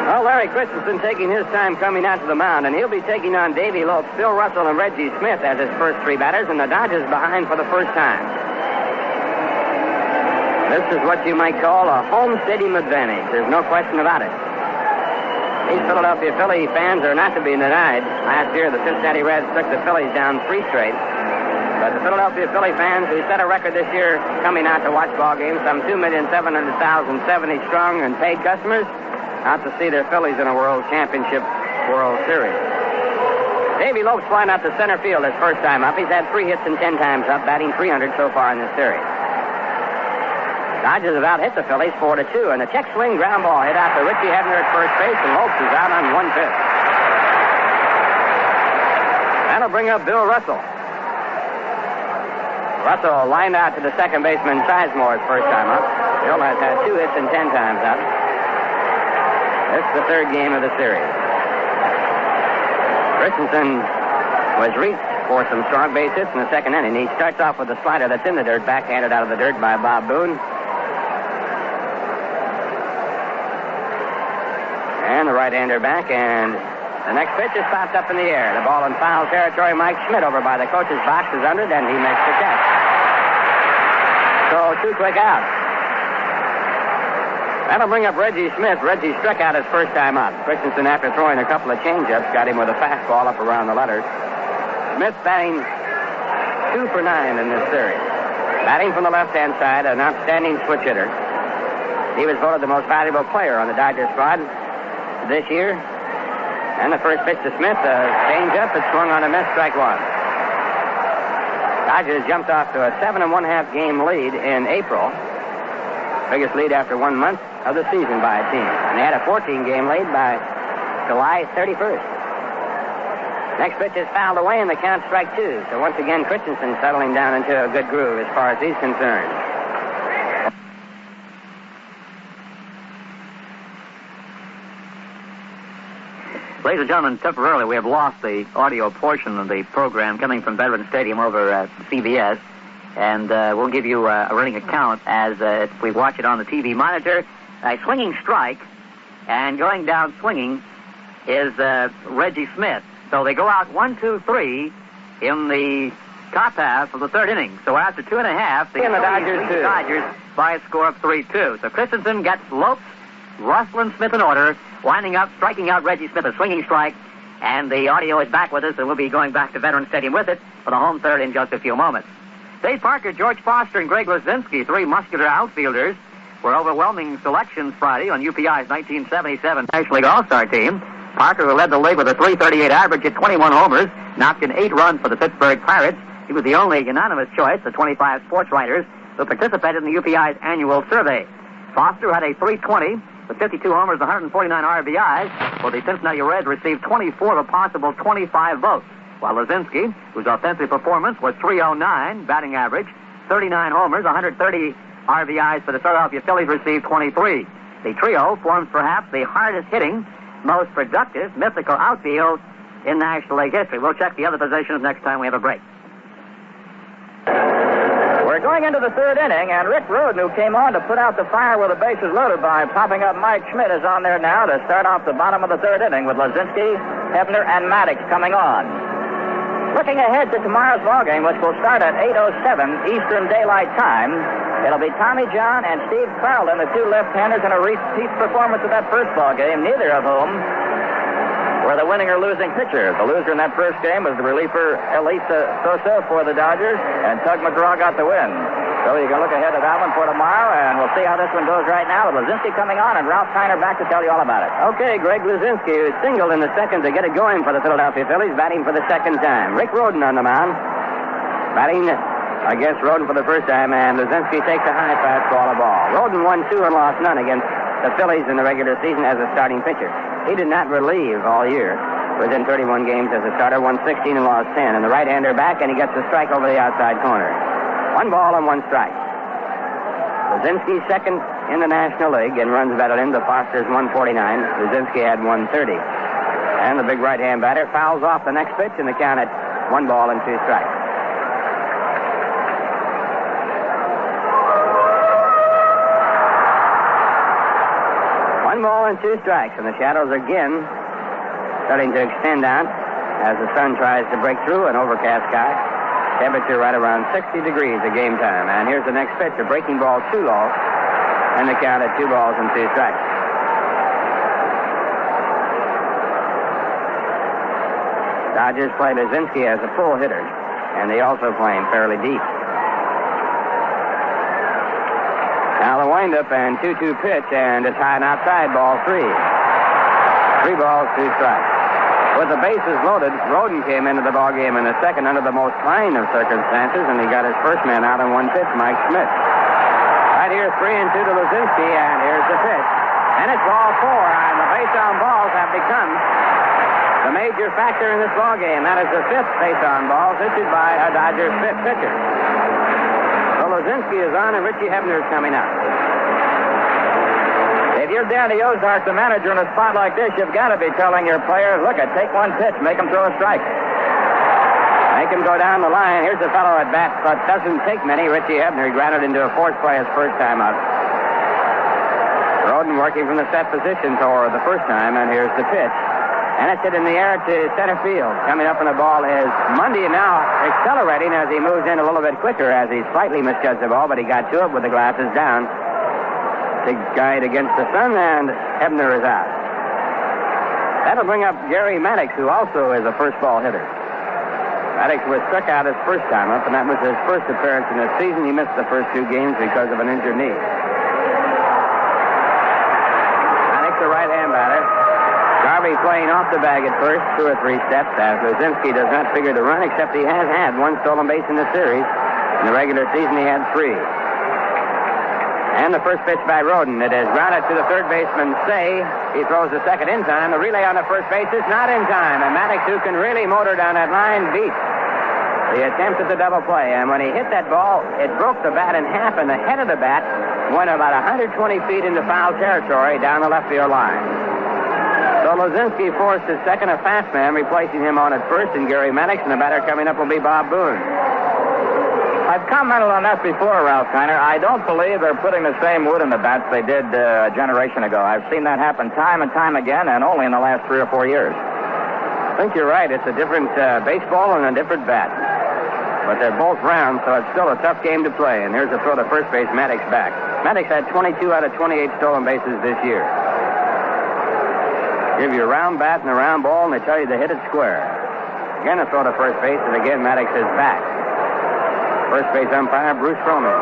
Well, Larry Christenson taking his time coming out to the mound, and he'll be taking on Davey Lopes, Bill Russell, and Reggie Schmidt as his first 3 batters, and the Dodgers behind for the first time. This is what you might call a home stadium advantage. There's no question about it. These Philadelphia Philly fans are not to be denied. Last year, the Cincinnati Reds took the Phillies down 3 straight. But the Philadelphia Philly fans, who set a record this year coming out to watch ball games, some 2,700,070 strong and paid customers, out to see their Phillies in a World Championship World Series. Davey Lopes flying out to center field his first time up. He's had 3 hits and 10 times up, batting 300 so far in this series. Dodgers have out-hit the Phillies 4-2, and a check swing ground ball hit out to Richie Hebner at first base, and Lopes is out on 1 pitch. That'll bring up Bill Russell. Russell lined out to the second baseman Sizemore his first time up. Bill has had 2 hits and 10 times up. This is the 3rd game of the series. Christenson was reached for some strong base hits in the 2nd inning. He starts off with a slider that's in the dirt, backhanded out of the dirt by Bob Boone. And the right-hander back, and the next pitch is popped up in the air. The ball in foul territory. Mike Schmidt over by the coach's box is under it, and he makes the catch. So 2 quick outs. That'll bring up Reggie Schmidt. Reggie struck out his first time up. Christenson, after throwing a couple of changeups, got him with a fastball up around the letters. Schmidt batting 2 for 9 in this series. Batting from the left-hand side, an outstanding switch hitter. He was voted the most valuable player on the Dodgers squad this year. And the first pitch to Smith, a changeup that swung on a miss, strike 1. Dodgers jumped off to a 7.5 game lead in April. Biggest lead after 1 month of the season by a team. And they had a 14-game lead by July 31st. Next pitch is fouled away, and the count strike 2. So once again, Christensen settling down into a good groove as far as he's concerned. Ladies and gentlemen, temporarily we have lost the audio portion of the program coming from Veterans Stadium over at CBS. And we'll give you a running account as if we watch it on the TV monitor. A swinging strike, and going down swinging is Reggie Smith. So they go out 1, 2, 3 in the top half of the 3rd inning. So after 2.5, the Dodgers by a score of 3-2. So Christensen gets Lopes, Russell, and Smith in order, winding up, striking out Reggie Smith, a swinging strike. And the audio is back with us, and we'll be going back to Veterans Stadium with it for the home 3rd in just a few moments. Dave Parker, George Foster, and Greg Luzinski, 3 muscular outfielders, were overwhelming selections Friday on UPI's 1977 National League All-Star team. Parker, who led the league with a .338 average, hit 21 homers, knocked in 8 runs for the Pittsburgh Pirates. He was the only unanimous choice of 25 sports writers who participated in the UPI's annual survey. Foster had a .320 with 52 homers, 149 RBIs, while the Cincinnati Reds received 24 of a possible 25 votes. While Luzinski, whose offensive performance was .309 batting average, 39 homers, 130 RBIs for the Philadelphia Phillies received 23. The trio forms perhaps the hardest hitting, most productive, mythical outfield in National League history. We'll check the other positions next time we have a break. We're going into the third inning, and Rick Rhoden, who came on to put out the fire with the bases loaded by popping up Mike Schmidt, is on there now to start off the bottom of the third inning with Luzinski, Hebner, and Maddox coming on. Looking ahead to tomorrow's ballgame, which will start at 8:07 Eastern Daylight Time, it'll be Tommy John and Steve Carlton, the two left-handers, in a repeat performance of that first ballgame, neither of whom were the winning or losing pitcher. The loser in that first game was the reliever Elisa Sosa for the Dodgers, and Tug McGraw got the win. So you can look ahead to that one for tomorrow, and we'll see how this one goes right now with Luzinski coming on and Ralph Kiner back to tell you all about it. Okay, Greg Luzinski, who singled in the second to get it going for the Philadelphia Phillies, batting for the second time. Rick Rhoden on the mound, batting against Rhoden for the first time, and Luzinski takes a high fastball, a ball. Rhoden won 2 and lost none against the Phillies in the regular season as a starting pitcher. He did not relieve all year. Was in 31 games as a starter, won 16 and lost 10. And the right-hander back, and he gets a strike over the outside corner. 1 ball and 1 strike. Luzinski second in the National League in runs batted in. The Foster's 149. Luzinski had 130. And the big right-hand batter fouls off the next pitch, and the count at 1 ball and 2 strikes. One ball and 2 strikes, and the shadows again starting to extend out as the sun tries to break through an overcast sky. Temperature right around 60 degrees at game time. And here's the next pitch, a breaking ball, 2 low, and the count at 2 balls and 2 strikes. Dodgers play Luzinski as a full hitter, and they also play him fairly deep. Now the windup and 2-2 pitch, and it's high and outside, ball 3. 3 balls, 2 strikes. With the bases loaded, Rhoden came into the ballgame in the second under the most trying of circumstances, and he got his first man out in 1 pitch, Mike Schmidt. Right here, 3-2 to Luzinski, and here's the pitch. And it's ball 4, and the base on balls have become the major factor in this ballgame. That is the 5th base on balls issued by a Dodgers 5th pitcher. So Luzinski is on, and Richie Hebner is coming up. If you're Danny Ozark, the manager, in a spot like this, you've got to be telling your players, look, take 1 pitch, make them throw a strike. Make him go down the line. Here's the fellow at bat, but doesn't take many. Richie Hebner grounded into a force play his first time out. Rhoden working from the set position for the first time, and here's the pitch. And it's hit in the air to center field. Coming up on the ball is Mundy, now accelerating as he moves in a little bit quicker as he slightly misjudged the ball, but he got to it with the glasses down. Big guide against the sun, and Hebner is out. That'll bring up Gary Maddox, who also is a first ball hitter. Maddox was struck out his first time up, and that was his first appearance in the season. He missed the first 2 games because of an injured knee. Maddox, the right-hand batter. Garvey playing off the bag at first, 2 or 3 steps, as Luzinski does not figure to run, except he has had 1 stolen base in the series. In the regular season, he had 3. And the first pitch by Rhoden. It is grounded to the third baseman, Say. He throws the second in time. The relay on the first base is not in time. And Maddox, who can really motor down that line, beats the attempt at the double play. And when he hit that ball, it broke the bat in half, and the head of the bat went about 120 feet into foul territory down the left field line. So Luzinski forced his second, a fast man, replacing him on at first, and Gary Maddox, and the batter coming up will be Bob Boone. I've commented on that before, Ralph Kiner. I don't believe they're putting the same wood in the bats they did a generation ago. I've seen that happen time and time again, and only in the last 3 or 4 years. I think you're right. It's a different baseball and a different bat. But they're both round, so it's still a tough game to play. And here's a throw to first base, Maddox back. Maddox had 22 out of 28 stolen bases this year. Give you a round bat and a round ball, and they tell you to hit it square. Again, a throw to first base, and again, Maddox is back. First base umpire, Bruce Froman.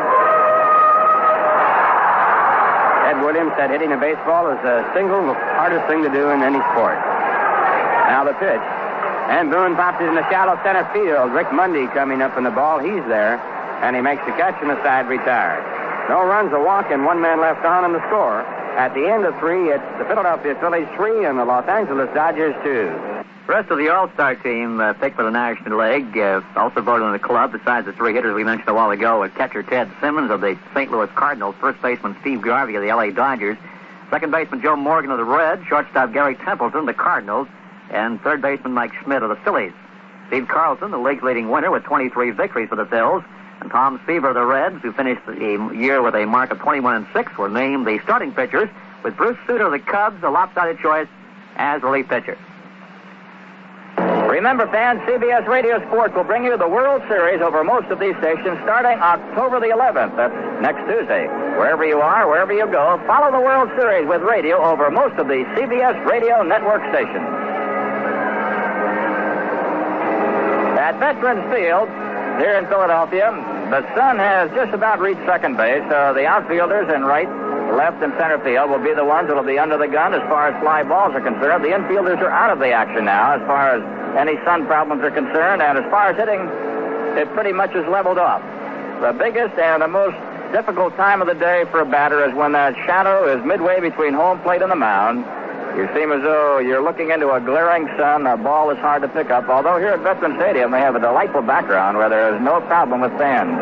Ed Williams said hitting a baseball is the single hardest thing to do in any sport. Now the pitch. And Boone pops it in the shallow center field. Rick Mundy coming up in the ball. He's there. And he makes the catch, and the side retired. No runs, a walk, and 1 man left on in the score. At the end of 3, it's the Philadelphia Phillies 3 and the Los Angeles Dodgers 2. The rest of the All-Star team picked for the National League, also voted in the club, besides the 3 hitters we mentioned a while ago, with catcher Ted Simmons of the St. Louis Cardinals, first baseman Steve Garvey of the L.A. Dodgers, second baseman Joe Morgan of the Reds, shortstop Gary Templeton, the Cardinals, and third baseman Mike Schmidt of the Phillies. Steve Carlson, the league's leading winner with 23 victories for the Phils, and Tom Seaver of the Reds, who finished the year with a mark of 21-6, were named the starting pitchers, with Bruce Sutter of the Cubs, a lopsided choice, as relief pitcher. Remember, fans, CBS Radio Sports will bring you the World Series over most of these stations starting October the 11th. That's next Tuesday. Wherever you are, wherever you go, follow the World Series with radio over most of the CBS Radio Network stations. At Veterans Field, here in Philadelphia, the sun has just about reached second base, so the outfielders in right, left, and center field will be the ones that will be under the gun as far as fly balls are concerned. The infielders are out of the action now as far as any sun problems are concerned, and as far as hitting, it pretty much is leveled off. The biggest and the most difficult time of the day for a batter is when that shadow is midway between home plate and the mound. You seem as though you're looking into a glaring sun. The ball is hard to pick up, although here at Veterans Stadium they have a delightful background where there is no problem with fans.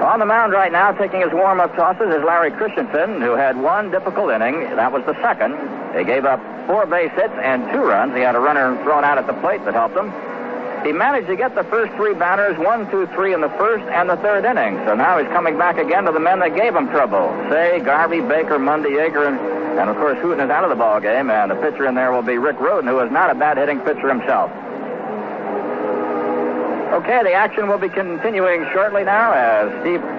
On the mound right now, taking his warm-up tosses, is Larry Christenson, who had one difficult inning. That was the second. He gave up 4 base hits and 2 runs. He had a runner thrown out at the plate that helped him. He managed to get the first 3 batters, 1, 2, 3 in the first and the third inning. So now he's coming back again to the men that gave him trouble. Say, Garvey, Baker, Mundy, Yeager, and of course Hooton is out of the ball game. And the pitcher in there will be Rick Rhoden, who is not a bad hitting pitcher himself. Okay, the action will be continuing shortly now as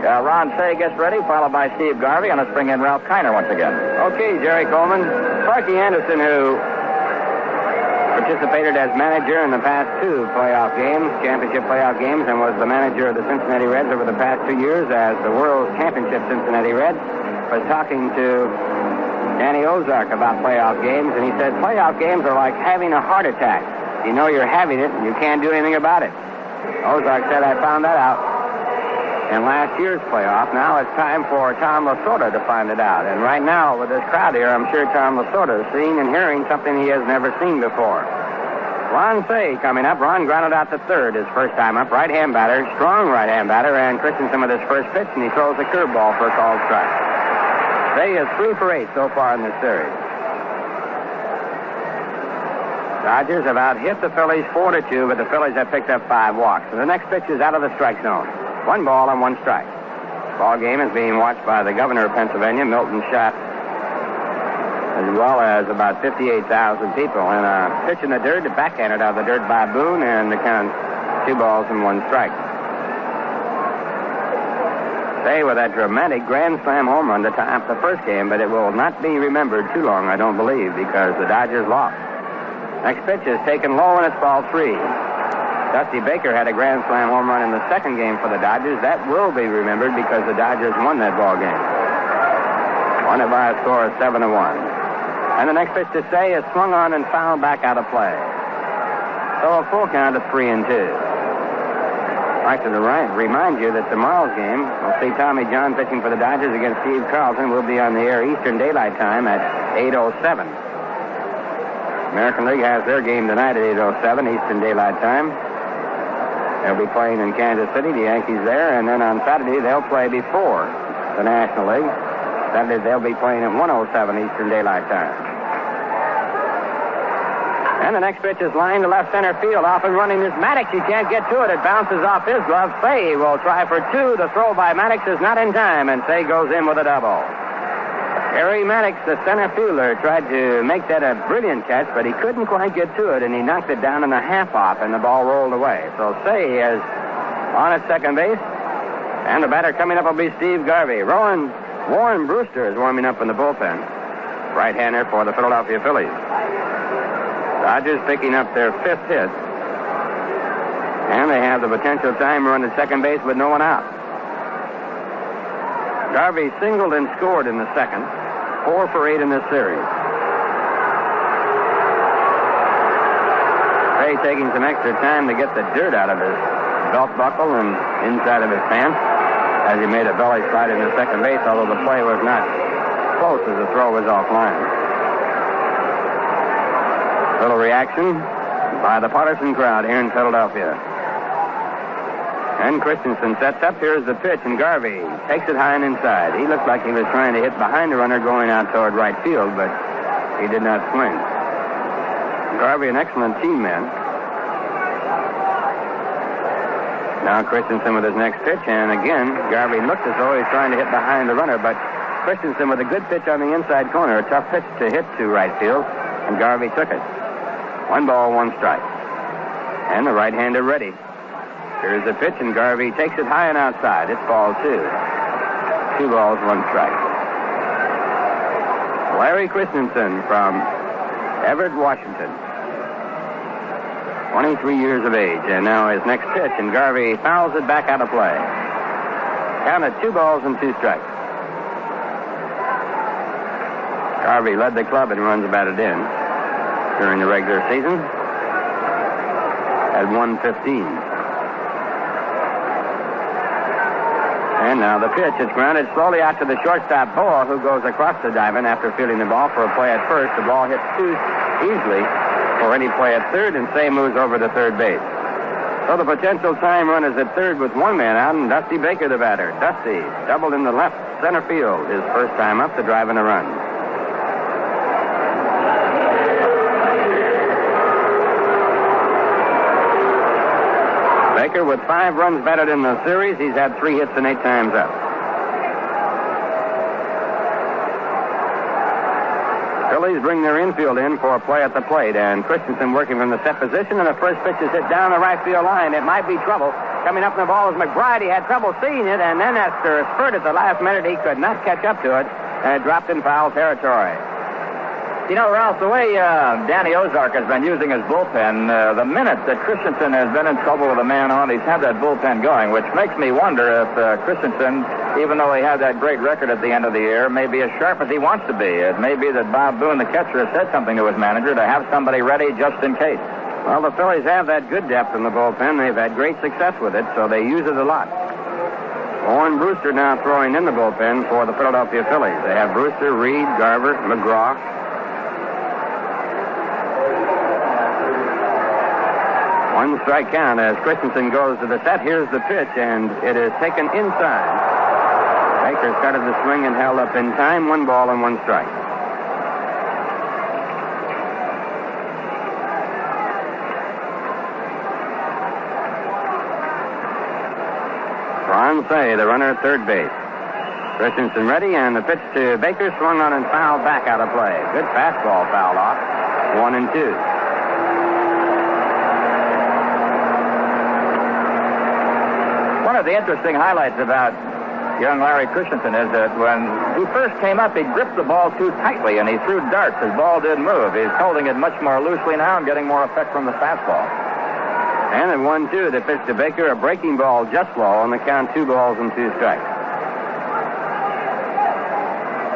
Ron Say gets ready, followed by Steve Garvey, and let's bring in Ralph Kiner once again. Okay, Jerry Coleman. Sparky Anderson, who participated as manager in the past 2 playoff games, championship playoff games, and was the manager of the Cincinnati Reds over the past 2 years as the World Championship Cincinnati Reds, was talking to Danny Ozark about playoff games, and he said playoff games are like having a heart attack. You know you're having it, and you can't do anything about it. Ozark said, I found that out in last year's playoff. Now it's time for Tom Lasorda to find it out. And right now, with this crowd here, I'm sure Tom Lasorda is seeing and hearing something he has never seen before. Ron Say coming up. Ron grounded out to third his first time up. Right-hand batter, strong right-hand batter, and Christenson with his first pitch, and he throws a curveball for a called strike. Say is 3 for 8 so far in this series. Dodgers have out-hit the Phillies 4-2, but the Phillies have picked up 5 walks. So the next pitch is out of the strike zone. 1 ball and 1 strike. Ball game is being watched by the governor of Pennsylvania, Milton Scott, as well as about 58,000 people. And a pitch in the dirt, backhanded out of the dirt by Boone, and the count 2 balls and 1 strike. Say with that dramatic grand slam home run to tie up the first game, but it will not be remembered too long, I don't believe, because the Dodgers lost. Next pitch is taken low, and it's ball 3. Dusty Baker had a grand slam home run in the second game for the Dodgers. That will be remembered because the Dodgers won that ball game. Won it by a score of 7-1. And the next pitch to Say is swung on and fouled back out of play. So a full count of 3-2. I'd like to remind you that tomorrow's game, we'll see Tommy John pitching for the Dodgers against Steve Carlson. We'll be on the air Eastern Daylight Time at 8:07. American League has their game tonight at 8:07 Eastern Daylight Time. They'll be playing in Kansas City, the Yankees there, and then on Saturday they'll play before the National League. Saturday they'll be playing at 1:07 Eastern Daylight Time. And the next pitch is lined to left center field. Off and running is Maddox. He can't get to it. It bounces off his glove. Say will try for 2. The throw by Maddox is not in time, and Say goes in with a double. Harry Maddox, the center fielder, tried to make that a brilliant catch, but he couldn't quite get to it, and he knocked it down in the half hop, and the ball rolled away. So Say is on at second base, and the batter coming up will be Steve Garvey. Warren Brewster is warming up in the bullpen. Right-hander for the Philadelphia Phillies. Dodgers picking up their 5th hit, and they have the potential time run at second base with no one out. Garvey singled and scored in the second. 4 for 8 in this series. Ray taking some extra time to get the dirt out of his belt buckle and inside of his pants as he made a belly slide in the second base, although the play was not close as the throw was offline. Little reaction by the partisan crowd here in Philadelphia. And Christenson sets up. Here's the pitch, and Garvey takes it high and inside. He looked like he was trying to hit behind the runner going out toward right field, but he did not swing. Garvey, an excellent team man. Now Christenson with his next pitch, and again, Garvey looked as though he was trying to hit behind the runner, but Christenson with a good pitch on the inside corner, a tough pitch to hit to right field, and Garvey took it. 1 ball, 1 strike. And the right-hander ready. Here's the pitch, and Garvey takes it high and outside. It's ball 2. 2 balls, 1 strike. Larry Christenson from Everett, Washington. 23 years of age, and now his next pitch, and Garvey fouls it back out of play. Count at 2 balls and 2 strikes. Garvey led the club in runs batted in during the regular season at 115. And now the pitch is grounded slowly out to the shortstop, Boa, who goes across the diamond after fielding the ball for a play at first. The ball hits too easily for any play at third, and Say moves over to third base. So the potential time run is at third with 1 man out, and Dusty Baker, the batter. Dusty doubled in the left center field his first time up to drive in a run. Baker with 5 runs batted in the series. He's had 3 hits and 8 times up. Phillies bring their infield in for a play at the plate, and Christenson working from the set position, and the first pitch is hit down the right field line. It might be trouble. Coming up in the ball is McBride. He had trouble seeing it, and then after a spurt at the last minute, he could not catch up to it, and it dropped in foul territory. You know, Ralph, the way Danny Ozark has been using his bullpen, the minute that Christenson has been in trouble with a man on, he's had that bullpen going, which makes me wonder if Christenson, even though he had that great record at the end of the year, may be as sharp as he wants to be. It may be that Bob Boone, the catcher, has said something to his manager to have somebody ready just in case. Well, the Phillies have that good depth in the bullpen. They've had great success with it, so they use it a lot. Owen Brewster now throwing in the bullpen for the Philadelphia Phillies. They have Brewster, Reed, Garver, McGraw. 1 strike count as Christenson goes to the set. Here's the pitch, and it is taken inside. Baker started the swing and held up in time. 1 ball and 1 strike. Say, the runner at third base. Christenson ready, and the pitch to Baker swung on and fouled back out of play. Good fastball fouled off. 1-2. One of the interesting highlights about young Larry Christenson is that when he first came up, he gripped the ball too tightly, and he threw darts. His ball did move. He's holding it much more loosely now and getting more effect from the fastball. And at 1-2, the pitch to Baker, a breaking ball just low, on the count 2 balls and 2 strikes.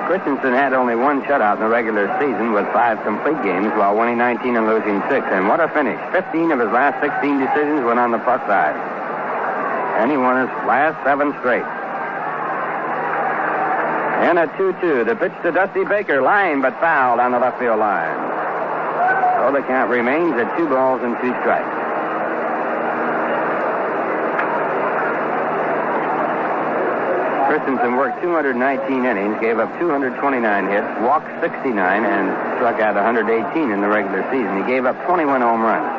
Christenson had only 1 shutout in the regular season with 5 complete games while winning 19 and losing 6. And what a finish. 15 of his last 16 decisions went on the plus side. And he won his last 7 straight. And at 2-2, the pitch to Dusty Baker, line but fouled on the left field line. So the count remains at 2 balls and 2 strikes. Christenson worked 219 innings, gave up 229 hits, walked 69, and struck out 118 in the regular season. He gave up 21 home runs.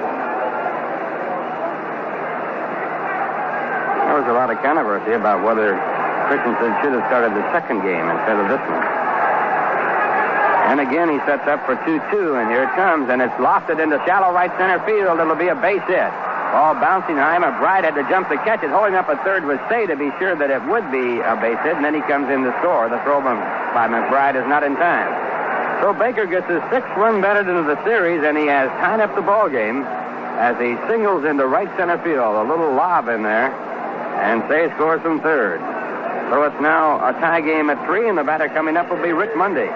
There was a lot of controversy about whether Christenson should have started the second game instead of this one. And again, he sets up for 2-2, and here it comes, and it's lofted into shallow right center field. It'll be a base hit. Ball bouncing high. McBride had to jump to catch it. Holding up at third was Say to be sure that it would be a base hit, and then he comes in to score. The throw by McBride is not in time. So Baker gets his 6th run batted into the series, and he has tied up the ball game as he singles into right center field. A little lob in there, and Say scores from third. So it's now a tie game at 3, and the batter coming up will be Rick Mundy.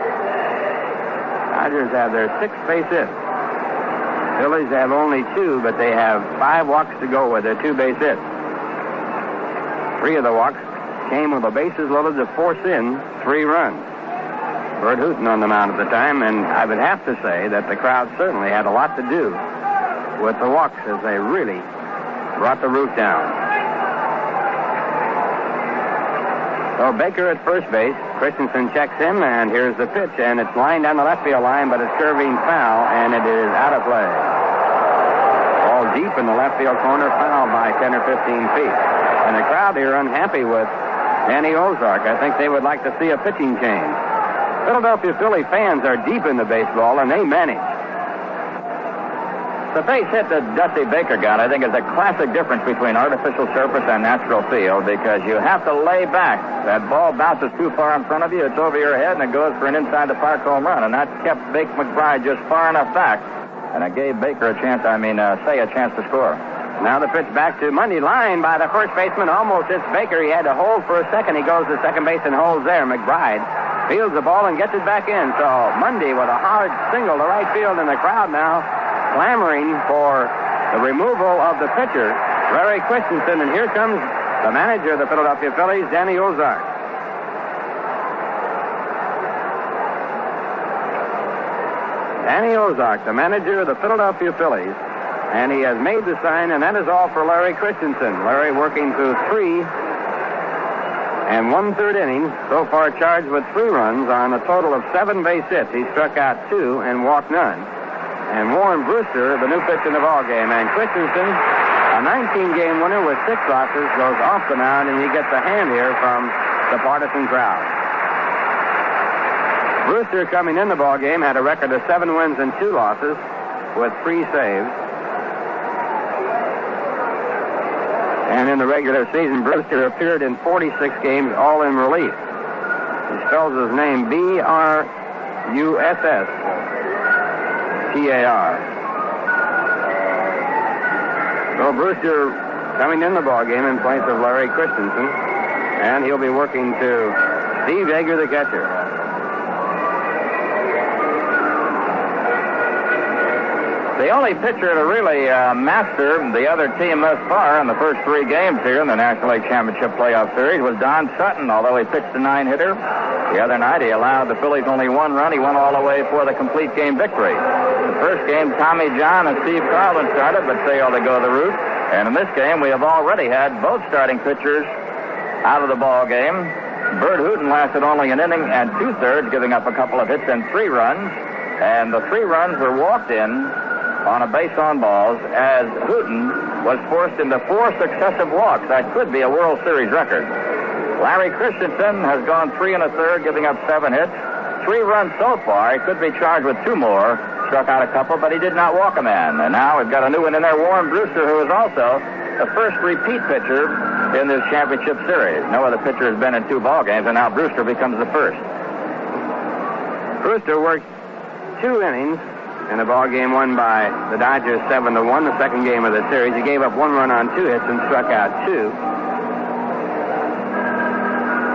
Dodgers have their 6th base hit. Phillies have only 2, but they have 5 walks to go with their 2 base hits. 3 of the walks came with the bases loaded to force in 3 runs. Burt Hooton on the mound at the time, and I would have to say that the crowd certainly had a lot to do with the walks as they really brought the roof down. So Baker at first base. Christenson checks him, and here's the pitch, and it's lined down the left field line, but it's curving foul, and it is out of play. Ball deep in the left field corner, foul by 10 or 15 feet. And the crowd here unhappy with Danny Ozark. I think they would like to see a pitching change. Philadelphia Philly fans are deep into baseball, and they manage. The base hit that Dusty Baker got, I think, is a classic difference between artificial surface and natural field, because you have to lay back. That ball bounces too far in front of you, it's over your head, and it goes for an inside-the-park home run. And that kept Bake McBride just far enough back, and it gave Baker a chance to score. Now the pitch back to Mundy, line by the first baseman, almost hits Baker. He had to hold for a second. He goes to second base and holds there. McBride fields the ball and gets it back in. So Mundy with a hard single to right field, in the crowd now clamoring for the removal of the pitcher, Larry Christenson. And here comes the manager of the Philadelphia Phillies, Danny Ozark. Danny Ozark, the manager of the Philadelphia Phillies. And he has made the sign, and that is all for Larry Christenson. Larry working through 3 1/3 innings, so far charged with 3 runs on a total of 7 base hits. He struck out 2 and walked none. And Warren Brewster, the new pitcher in the ballgame. And Christenson, a 19-game winner with 6 losses, goes off the mound, and he gets a hand here from the partisan crowd. Brewster, coming in the ballgame, had a record of 7 wins and 2 losses with 3 saves. And in the regular season, Brewster appeared in 46 games, all in relief. He spells his name B-R-U-S-S-T-A-R. So Brewster coming in the ballgame in place of Larry Christenson, and he'll be working to Steve Yeager, the catcher. The only pitcher to really master the other team thus far in the first 3 games here in the National League Championship Playoff Series was Don Sutton, although he pitched a 9-hitter. The other night he allowed the Phillies only 1 run. He went all the way for the complete game victory. The first game, Tommy John and Steve Carlin started, but failed to go the route. And in this game, we have already had both starting pitchers out of the ball game. Burt Hooton lasted only an inning and 2/3, giving up a couple of hits and 3 runs. And the 3 runs were walked in on a base on balls, as Hooton was forced into 4 successive walks. That could be a World Series record. Larry Christenson has gone 3 1/3, giving up 7 hits. 3 runs so far. He could be charged with 2 more. Struck out a couple, but he did not walk a man. And now we've got a new one in there, Warren Brewster, who is also the first repeat pitcher in this championship series. No other pitcher has been in 2 ball games, and now Brewster becomes the first. Brewster worked 2 innings in a ball game won by the Dodgers 7-1, the second game of the series. He gave up 1 run on 2 hits and struck out 2.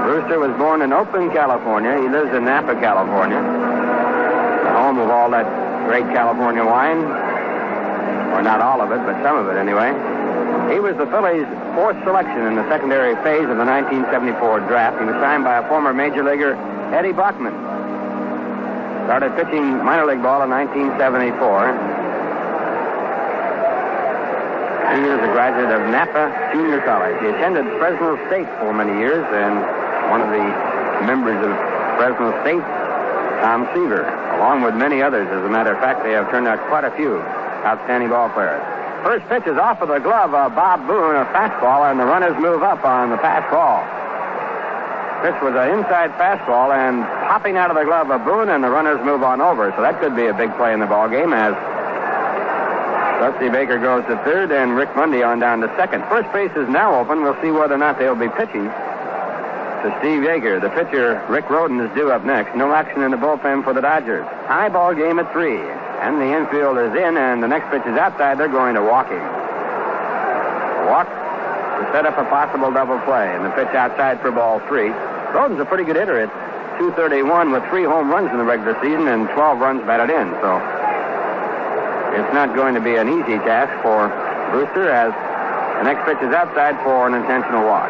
Brewster was born in Oakland, California. He lives in Napa, California, the home of all that great California wine, or not all of it, but some of it anyway. He was the Phillies' 4th selection in the secondary phase of the 1974 draft. He was signed by a former major leaguer, Eddie Buckman. Started pitching minor league ball in 1974. He was a graduate of Napa Junior College. He attended Fresno State for many years, and one of the members of Fresno State, Tom Seaver, along with many others. As a matter of fact, they have turned out quite a few outstanding ball players. First pitch is off of the glove of Bob Boone, a fastball, and the runners move up on the pass ball. This was an inside fastball, and popping out of the glove of Boone, and the runners move on over. So that could be a big play in the ball game, as Dusty Baker goes to third, and Rick Mundy on down to second. First base is now open. We'll see whether or not they'll be pitching to Steve Yeager. The pitcher, Rick Roden, is due up next. No action in the bullpen for the Dodgers. High ball game at 3. And the infield is in, and the next pitch is outside. They're going to walk him. Walk to set up a possible double play, and the pitch outside for ball 3. Roden's a pretty good hitter at .231 with 3 home runs in the regular season and 12 runs batted in. So it's not going to be an easy task for Brewster, as the next pitch is outside for an intentional walk.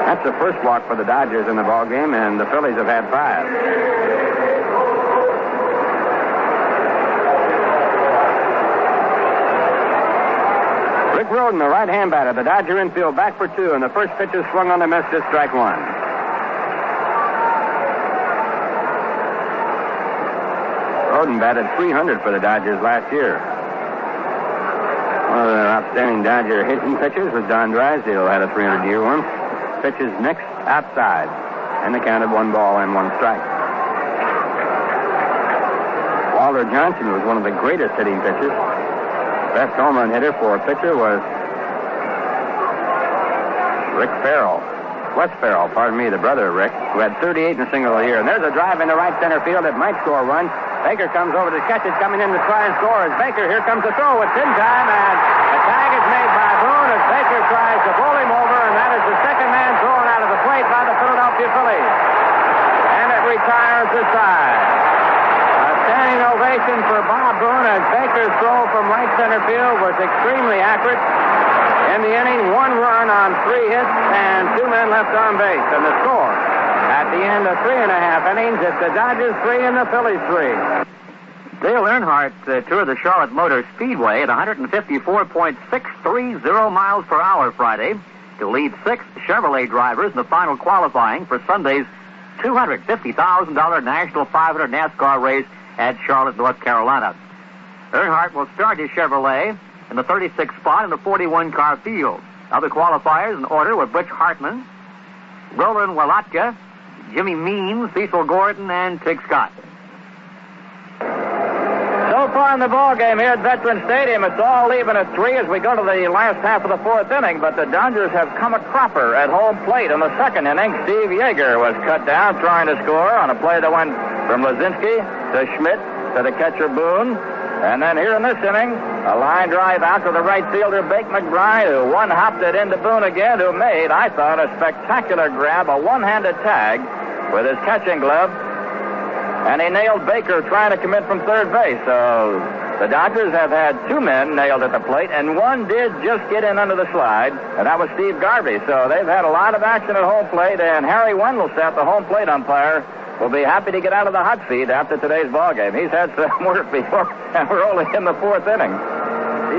That's the first walk for the Dodgers in the ball game, and the Phillies have had 5. Rick Rhoden, the right-hand batter, the Dodger infield back for 2, and the first pitch is swung on the miss, just strike 1. Rhoden batted .300 for the Dodgers last year. One of the outstanding Dodger hitting pitchers was Don Drysdale, had a 300-year one. Pitches next outside, and they counted 1 ball and 1 strike. Walter Johnson was one of the greatest hitting pitchers. Best home run hitter for a pitcher was Wes Farrell, the brother of Rick, who had 38 in a single year. And there's a drive into right center field that might score a run. Baker comes over to catch it, coming in to try and score. As Baker, here comes the throw. It's in time, and the tag is made by Boone as Baker tries to bowl him over, and that is the second man thrown out of the plate by the Philadelphia Phillies. And it retires the side. A standing ovation for Bob Boone as Baker's throw from right center field was extremely accurate. In the inning, 1 run on 3 hits and 2 men left on base. And the score at the end of 3.5 innings, it's the Dodgers 3 and the Phillies 3. Dale Earnhardt toured the Charlotte Motor Speedway at 154.630 miles per hour Friday to lead 6 Chevrolet drivers in the final qualifying for Sunday's $250,000 National 500 NASCAR race at Charlotte, North Carolina. Earnhardt will start his Chevrolet in the 36th spot in the 41-car field. Other qualifiers in order were Butch Hartman, Roland Walatka, Jimmy Means, Cecil Gordon, and Tig Scott. So far in the ball game here at Veterans Stadium, it's all even at 3 as we go to the last half of the 4th inning. But the Dodgers have come a cropper at home plate in the 2nd inning. Steve Yeager was cut down trying to score on a play that went from Luzinski to Schmidt to the catcher Boone. And then here in this inning, a line drive out to the right fielder, Bake McBride, who one-hopped it into Boone again, who made, I thought, a spectacular grab, a one-handed tag with his catching glove. And he nailed Baker trying to commit from third base. So the Dodgers have had 2 men nailed at the plate, and one did just get in under the slide, and that was Steve Garvey. So they've had a lot of action at home plate, and Harry Wendelstedt, the home plate umpire, will be happy to get out of the hot seat after today's ball game. He's had some work before, and we're only in the 4th inning.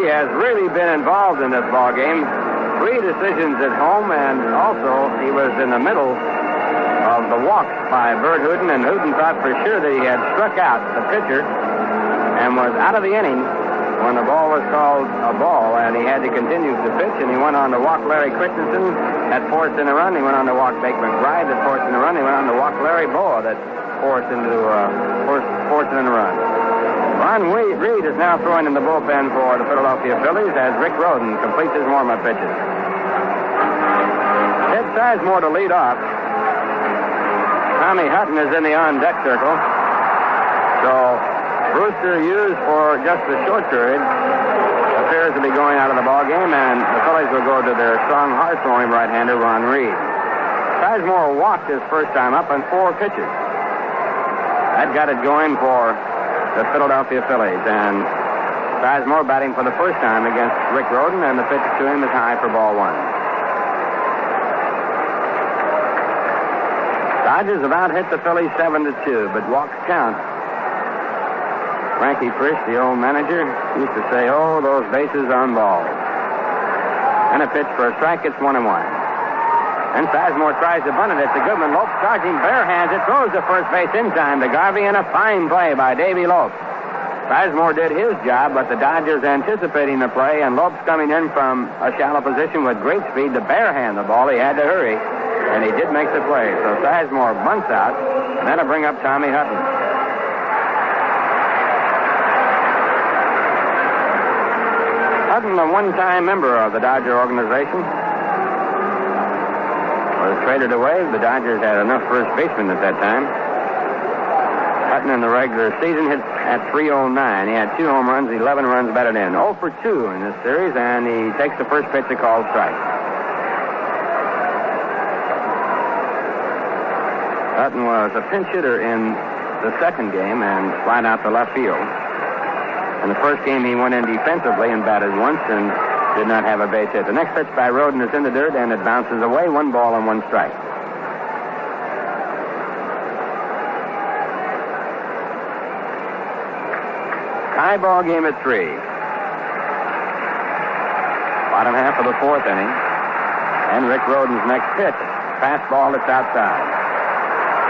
He has really been involved in this ball game. 3 decisions at home, and also he was in the middle of the walks by Burt Hooton, and Hooton thought for sure that he had struck out the pitcher and was out of the inning when the ball was called a ball, and he had to continue to pitch, and he went on to walk Larry Christenson, that forced in a run. He went on to walk Bake McBride, that forced in a run. He went on to walk Larry Boa, that forced in a run. Ron Reed is now throwing in the bullpen for the Philadelphia Phillies as Rick Rhoden completes his warm-up pitches. Ted Sizemore to lead off. Tommy Hutton is in the on-deck circle. So Brewster, used for just the short period, appears to be going out of the ball game, and the Phillies will go to their strong, hard-throwing right-hander, Ron Reed. Sizemore walked his first time up on 4 pitches. That got it going for the Philadelphia Phillies, and Sizemore batting for the first time against Rick Rhoden, and the pitch to him is high for ball 1. Dodgers have out-hit the Phillies 7-2, but walks count. Frankie Frisch, the old manager, used to say, "Oh, those bases on balls." And a pitch for a strike, it's 1-1. And Sizemore tries to bunt it. It's a Goodman. Lopes charging, bare hands. It throws to first base in time to Garvey, and a fine play by Davy Lopes. Sizemore did his job, but the Dodgers anticipating the play, and Lopes coming in from a shallow position with great speed to bare hand the ball. He had to hurry, and he did make the play. So Sizemore bunts out, and that'll bring up Tommy Hutton. Hutton, a one-time member of the Dodger organization, was traded away. The Dodgers had enough first basemen at that time. Hutton in the regular season hit at .309. He had 2 home runs, 11 runs batted in. 0 for 2 in this series, and he takes the first pitch, a called strike. Hutton was a pinch hitter in the second game and flied out to left field. In the first game, he went in defensively and batted once, and did not have a base hit. The next pitch by Hooton is in the dirt, and it bounces away. 1 ball and 1 strike. Tie ball game at 3. Bottom half of the 4th inning. And Rick Hooton's next pitch. Fastball that's outside.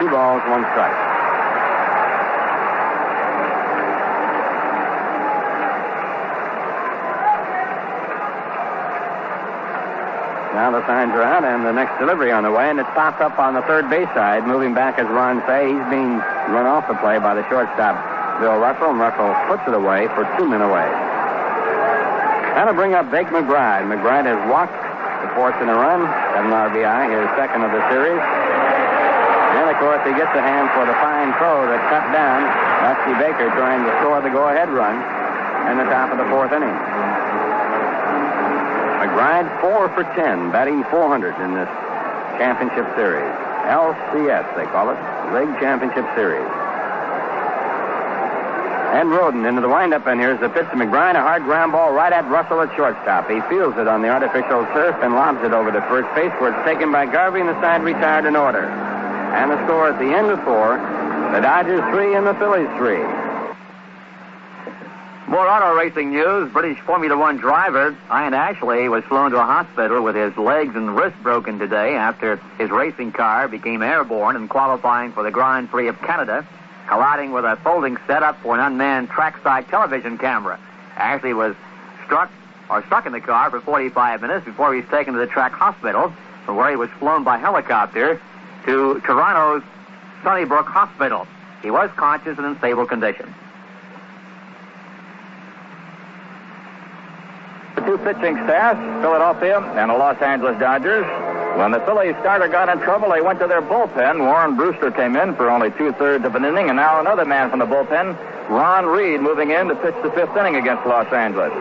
2 balls, 1 strike. Now the signs are out, and the next delivery on the way, and it stops up on the third base side, moving back as Ron say. He's being run off the play by the shortstop, Bill Russell, and Russell puts it away for 2 men away. That'll bring up Blake McBride. McBride has walked the 4th in a run, 7 RBI, his second of the series. And, of course, he gets a hand for the fine throw that cut down Rusty Baker trying to score the go-ahead run in the top of the 4th inning. McBride 4 for 10, batting .400 in this championship series. LCS, they call it, League Championship Series. And Hooton into the windup, and here's the pitch to McBride, a hard ground ball right at Russell at shortstop. He fields it on the artificial turf and lobs it over to first base, where it's taken by Garvey, and the side retired in order. And the score at the end of 4, the Dodgers 3 and the Phillies 3. More auto racing news. British Formula One driver Ian Ashley was flown to a hospital with his legs and wrist broken today after his racing car became airborne in qualifying for the Grand Prix of Canada, colliding with a folding setup for an unmanned trackside television camera. Ashley was stuck in the car for 45 minutes before he was taken to the track hospital, from where he was flown by helicopter to Toronto's Sunnybrook Hospital. He was conscious and in stable condition. The 2 pitching staffs, Philadelphia and the Los Angeles Dodgers. When the Phillies starter got in trouble, they went to their bullpen. Warren Brewster came in for only 2/3 of an inning, and now another man from the bullpen, Ron Reed, moving in to pitch the 5th inning against Los Angeles.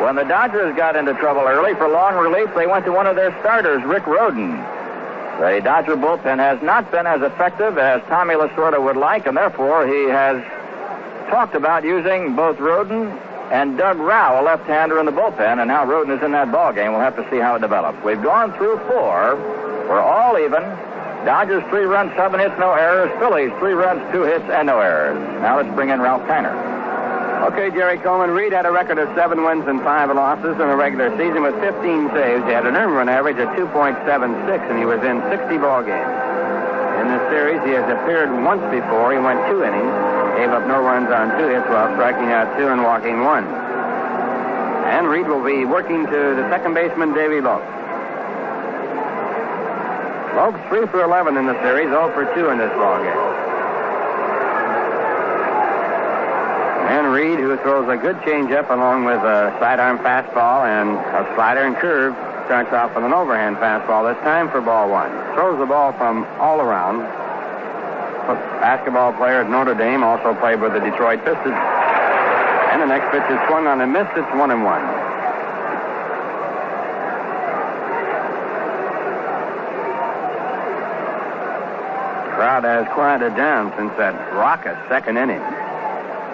When the Dodgers got into trouble early for long relief, they went to one of their starters, Rick Hooton. The Dodger bullpen has not been as effective as Tommy Lasorda would like, and therefore he has talked about using both Hooton and Doug Rao, a left-hander, in the bullpen, and now Hooton is in that ball game. We'll have to see how it develops. We've gone through 4. We're all even. Dodgers 3 runs, 7 hits, no errors. Phillies 3 runs, 2 hits, and no errors. Now let's bring in Ralph Kiner. Okay, Jerry Coleman. Reed had a record of 7 wins and 5 losses in the regular season with 15 saves. He had an earned run average of 2.76, and he was in 60 ball games. In this series, he has appeared once before. He went 2 innings, gave up no runs on 2 hits while striking out 2 and walking 1. And Reed will be working to the second baseman, Davy Lopes. Lopes 3 for 11 in the series, 0 for 2 in this ball game. And Reed, who throws a good changeup along with a sidearm fastball and a slider and curve, starts off with an overhand fastball this time for ball 1. Throws the ball from all around. Basketball player at Notre Dame, also played with the Detroit Pistons. And the next pitch is swung on and missed. It's 1-1. The crowd has quieted down since that raucous second inning.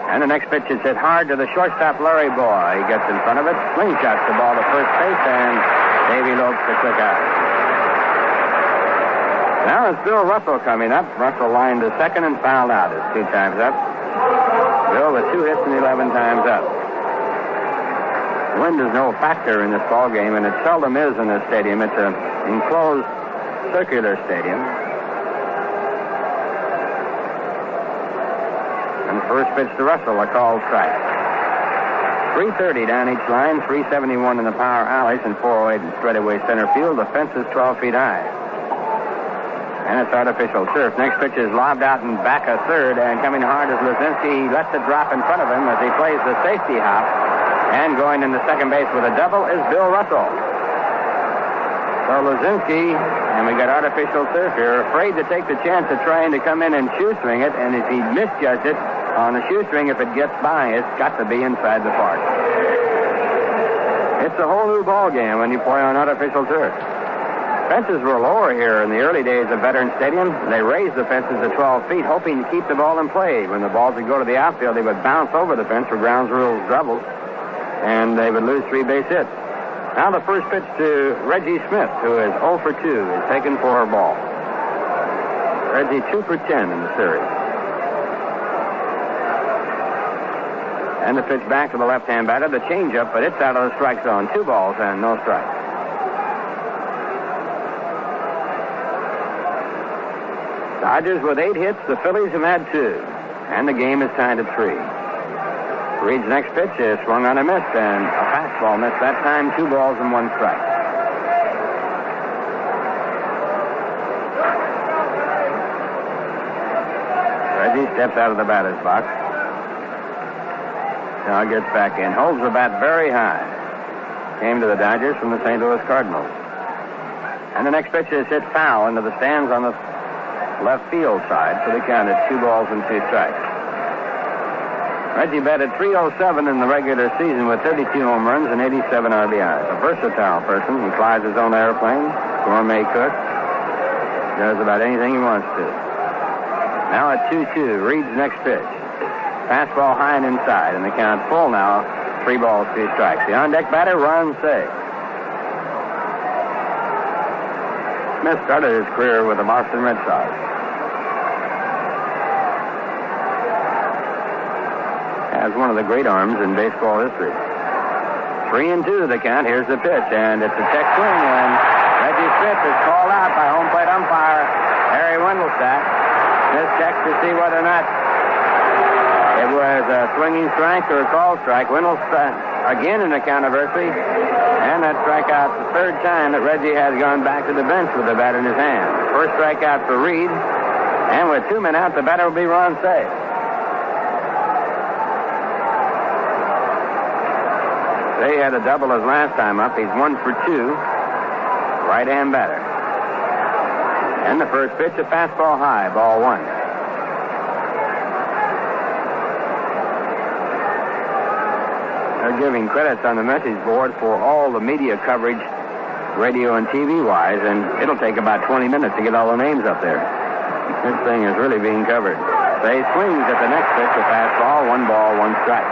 And the next pitch is hit hard to the shortstop, Larry Boy. He gets in front of it, slingshots the ball to first base, and Davy Lopes to quick out. Now it's Bill Russell coming up. Russell lined to second and fouled out. It's 2 times up. Bill with 2 hits and 11 times up. Wind is no factor in this ball game, and it seldom is in this stadium. It's an enclosed circular stadium. And the first pitch to Russell, a called strike. 330 down each line, 371 in the power alleys, and 408 in straightaway center field. The fence is 12 feet high. And it's artificial turf. Next pitch is lobbed out and back a third, and coming hard is Luzinski. He lets it drop in front of him as he plays the safety hop. And going into second base with a double is Bill Russell. So Luzinski, and we got artificial turf here, afraid to take the chance of trying to come in and shoestring it, and if he misjudged it on the shoestring, if it gets by, it's got to be inside the park. It's a whole new ball game when you play on artificial turf. Fences were lower here in the early days of Veterans Stadium. They raised the fences to 12 feet, hoping to keep the ball in play. When the balls would go to the outfield, they would bounce over the fence for ground rule doubles, and they would lose 3 base hits. Now the first pitch to Reggie Schmidt, who is 0 for 2, is taken for a ball. Reggie 2 for 10 in the series. And the pitch back to the left-hand batter, the changeup, but it's out of the strike zone. 2 balls and no strikes. Dodgers with 8 hits. The Phillies have had 2. And the game is tied at 3. Reed's next pitch is swung on a miss, and a fastball missed that time. 2 balls and 1 strike. Reggie steps out of the batter's box. Now gets back in. Holds the bat very high. Came to the Dodgers from the St. Louis Cardinals. And the next pitch is hit foul into the stands on the left field side for the count at 2 balls and 2 strikes. Reggie batted .307 in the regular season with 32 home runs and 87 RBIs. A versatile person. He flies his own airplane, gourmet cook, does about anything he wants to. Now at 2-2, Reed's next pitch. Fastball high and inside, and the count full now. 3 balls, 2 strikes. The on-deck batter, Ron Cey. Smith started his career with the Boston Red Sox. Has one of the great arms in baseball history. 3-2 the count. Here's the pitch, and it's a check swing, and Reggie Smith is called out by home plate umpire Harry Wendelstadt. Smith checks to see whether or not it was a swinging strike or a called strike. Wendelstadt again in the controversy, and that strikeout the 3rd time that Reggie has gone back to the bench with the bat in his hand. First strikeout for Reed, and with 2 men out, the batter will be Ron Cey. Cey had a double his last time up. He's 1 for 2. Right-hand batter. And the first pitch, a fastball high, ball 1. They're giving credits on the message board for all the media coverage, radio and TV-wise, and it'll take about 20 minutes to get all the names up there. This thing is really being covered. Cey swings at the next pitch, a fastball, 1 ball, 1 strike.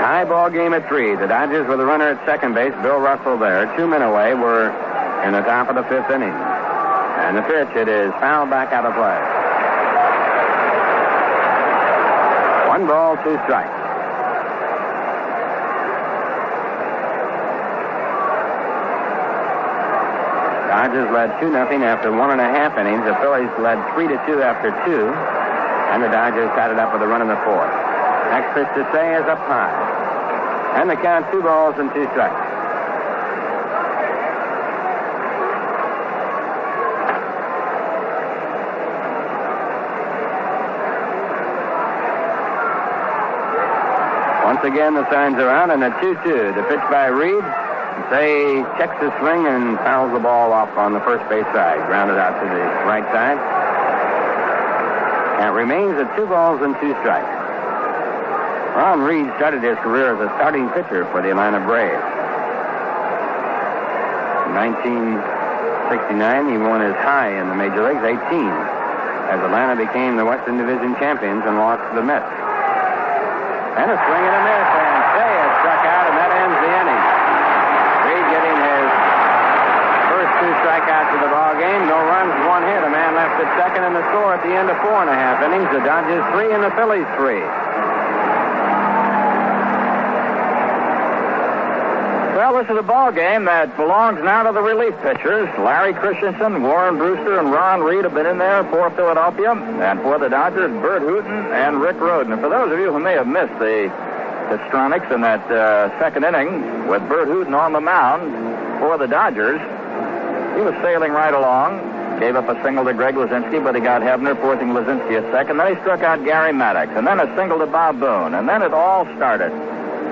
High ball game at 3. The Dodgers with a runner at second base, Bill Russell there. 2 men away. We're in the top of the 5th inning. And the pitch, it is fouled back out of play. 1 ball, 2 strikes. Dodgers led 2-0 after 1.5 innings. The Phillies led 3-2 after 2. And the Dodgers tied it up with a run in the 4th. Next pitch to Cey is up high. And the count 2 balls and 2 strikes. Once again, the signs are out, and a 2-2. The pitch by Reed. Cey checks the swing and fouls the ball off on the first base side. Grounded out to the right side. And it remains at 2 balls and 2 strikes. Ron Reed started his career as a starting pitcher for the Atlanta Braves. In 1969, he won his high in the Major Leagues, 18, as Atlanta became the Western Division champions and lost to the Mets. And a swing and a miss, and Cey is struck out, and that ends the inning. Reed getting his first 2 strikeouts of the ball game. No runs, 1 hit. A man left at second, and the score at the end of 4.5 innings. The Dodgers 3 and the Phillies 3. Well, this is a ball game that belongs now to the relief pitchers. Larry Christenson, Warren Brewster, and Ron Reed have been in there for Philadelphia. And for the Dodgers, Burt Hooton and Rick Rhoden. And for those of you who may have missed the histrionics in that second inning with Burt Hooton on the mound for the Dodgers, he was sailing right along. Gave up a single to Greg Luzinski, but he got Hebner, forcing Luzinski at second. Then he struck out Gary Maddox, and then a single to Bob Boone. And then it all started.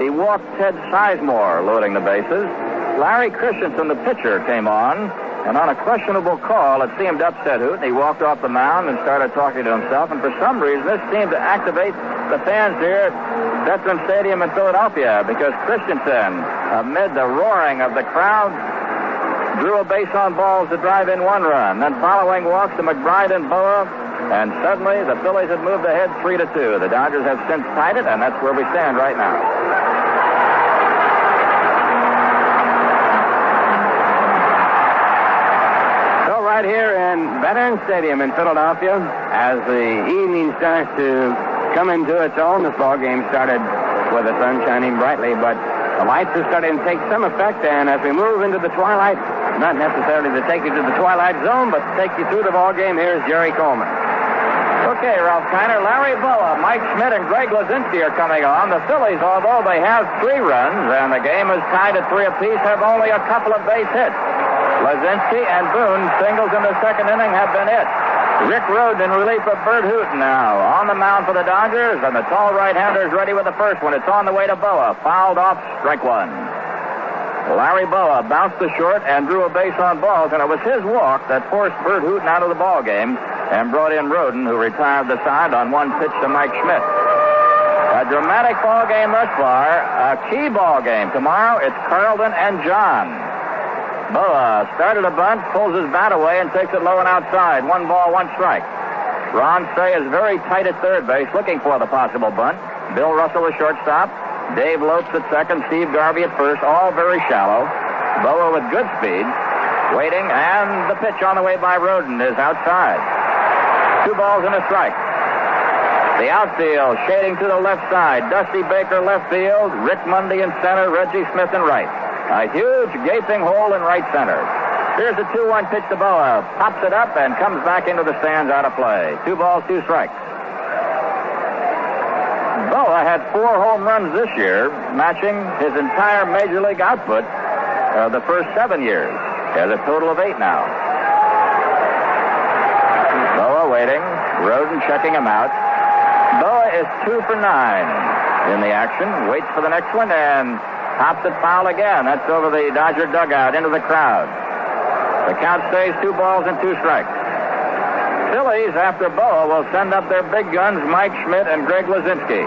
He walked Ted Sizemore, loading the bases. Larry Christenson, the pitcher, came on, and on a questionable call, it seemed to upset Hooton. He walked off the mound and started talking to himself, and for some reason, this seemed to activate the fans here at Veterans Stadium in Philadelphia, because Christenson, amid the roaring of the crowd, drew a base on balls to drive in 1 run. Then following walks to McBride and Boa, and suddenly the Phillies had moved ahead 3-2. The Dodgers have since tied it, and that's where we stand right now. So right here in Veterans Stadium in Philadelphia, as the evening starts to come into its own, this ball game started with the sun shining brightly, but the lights are starting to take some effect, and as we move into the twilight, not necessarily to take you to the twilight zone, but to take you through the ball game, here's Jerry Coleman. Okay, Ralph Kiner, Larry Boa, Mike Schmidt, and Greg Luzinski are coming on. The Phillies, although they have 3 runs and the game is tied at 3 apiece, have only a couple of base hits. Luzinski and Boone, singles in the second inning, have been hit. Rick Rhoden in relief of Burt Hooton now on the mound for the Dodgers, and the tall right-hander is ready with the first one. It's on the way to Boa. Fouled off, strike one. Larry Boa bounced to short and drew a base on balls, and it was his walk that forced Burt Hooton out of the ball game and brought in Rhoden, who retired the side on one pitch to Mike Schmidt. A dramatic ball game thus far. A key ball game. Tomorrow it's Carlton and John. Boa started a bunt, pulls his bat away, and takes it low and outside. 1 ball, 1 strike. Ron Say is very tight at third base, looking for the possible bunt. Bill Russell, the shortstop. Dave Lopes at second. Steve Garvey at first. All very shallow. Boa with good speed. Waiting, and the pitch on the way by Rhoden is outside. 2 balls and a strike. The outfield shading to the left side. Dusty Baker left field. Rick Mundy in center. Reggie Smith in right. A huge gaping hole in right center. Here's a 2-1 pitch to Boa. Pops it up and comes back into the stands out of play. 2 balls, 2 strikes. Boa had 4 home runs this year, matching his entire major league output the first 7 years. He has a total of 8 now. Boa waiting. Rhoden checking him out. Boa is 2 for 9 in the action. Waits for the next one and pops it foul again. That's over the Dodger dugout into the crowd. The count stays 2 balls and 2 strikes. Phillies, after Boa, will send up their big guns, Mike Schmidt and Greg Luzinski.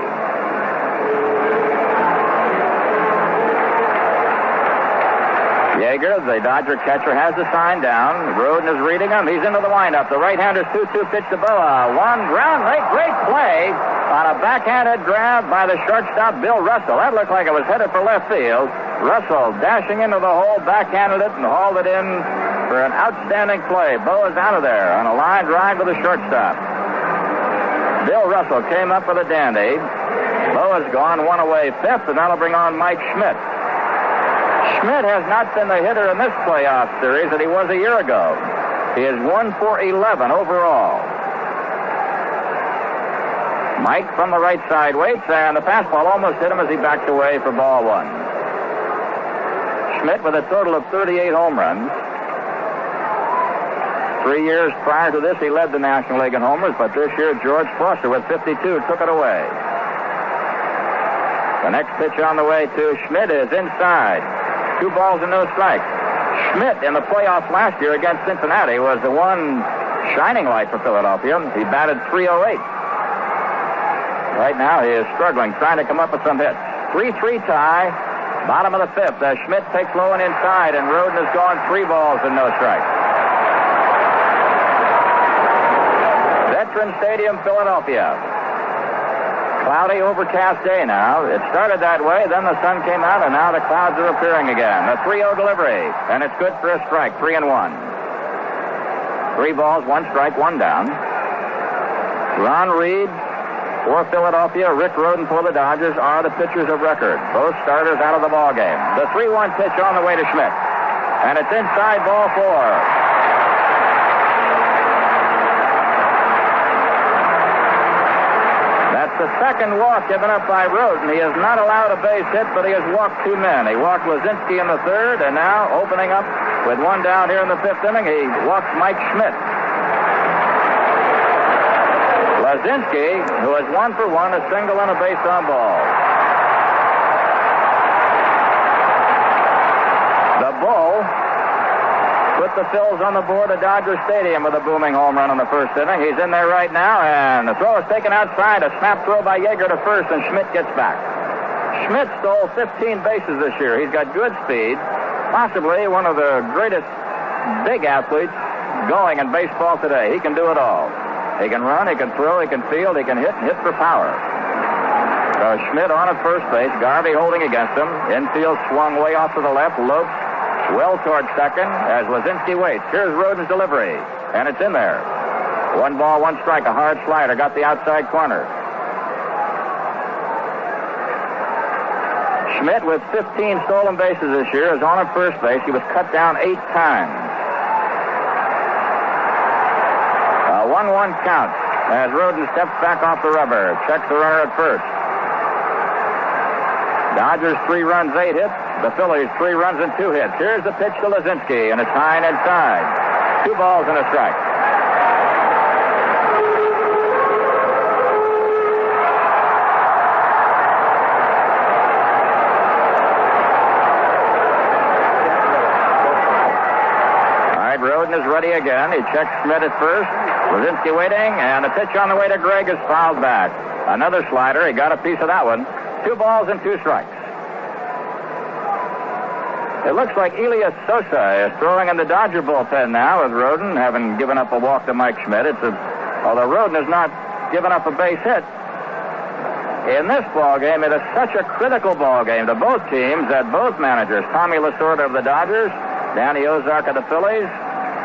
Yeager, the Dodger catcher, has the sign down. Rhoden is reading him. He's into the windup. The right-hander's 2-2 pitch to Boa. 1 ground, great play on a backhanded grab by the shortstop, Bill Russell. That looked like it was headed for left field. Russell dashing into the hole, backhanded it, and hauled it in for an outstanding play. Boa's out of there on a line drive to the shortstop. Bill Russell came up with a dandy. Boa's gone 1 away, 5th, and that'll bring on Mike Schmidt. Schmidt has not been the hitter in this playoff series that he was a year ago. He is 1 for 11 overall. Mike from the right side waits, and the fastball almost hit him as he backed away for ball 1. Schmidt with a total of 38 home runs. 3 years prior to this, he led the National League in homers, but this year, George Foster with 52 took it away. The next pitch on the way to Schmidt is inside. 2 balls and no strikes. Schmidt in the playoffs last year against Cincinnati was the one shining light for Philadelphia. He batted .308. Right now he is struggling, trying to come up with some hits. 3-3 tie, bottom of the 5th. As Schmidt takes low and inside, and Rhoden has gone 3 balls and no strikes. Veterans Stadium, Philadelphia. Cloudy, overcast day now. It started that way, then the sun came out, and now the clouds are appearing again. A 3-0 delivery, and it's good for a strike, 3-1. 3 balls, 1 strike, 1 down. Ron Reed for Philadelphia, Rick Rhoden for the Dodgers are the pitchers of record. Both starters out of the ball game. The 3-1 pitch on the way to Schmidt, and it's inside, ball 4. The second walk given up by Rhoden. He has not allowed a base hit, but he has walked 2 men. He walked Luzinski in the 3rd, and now opening up with 1 down here in the 5th inning, he walks Mike Schmidt. Luzinski, who has 1 for 1, a single and a base on ball. The Bull put the Phils on the board at Dodger Stadium with a booming home run in the 1st inning. He's in there right now, and the throw is taken outside. A snap throw by Yeager to first, and Schmidt gets back. Schmidt stole 15 bases this year. He's got good speed, possibly one of the greatest big athletes going in baseball today. He can do it all. He can run, he can throw, he can field, he can hit, and hit for power. So Schmidt on at first base, Garvey holding against him. Infield swung way off to the left, loped well toward second as Luzinski waits. Here's Rhoden's delivery, and it's in there. 1 ball, 1 strike, a hard slider, got the outside corner. Schmidt with 15 stolen bases this year is on at first base. He was cut down 8 times. A 1-1 count as Roden steps back off the rubber, checks the runner at first. Dodgers 3 runs, 8 hits. The Phillies 3 runs and 2 hits. Here's the pitch to Luzinski, and it's high and inside. 2 balls and a strike. Roden is ready again. He checks Schmidt at first. Luzinski waiting, and the pitch on the way to Gregg is fouled back. Another slider. He got a piece of that one. 2 balls and 2 strikes. It looks like Elias Sosa is throwing in the Dodger bullpen now with Roden, having given up a walk to Mike Schmidt. Although Roden has not given up a base hit. In this ball game, it is such a critical ball game to both teams that both managers, Tommy Lasorda of the Dodgers, Danny Ozark of the Phillies,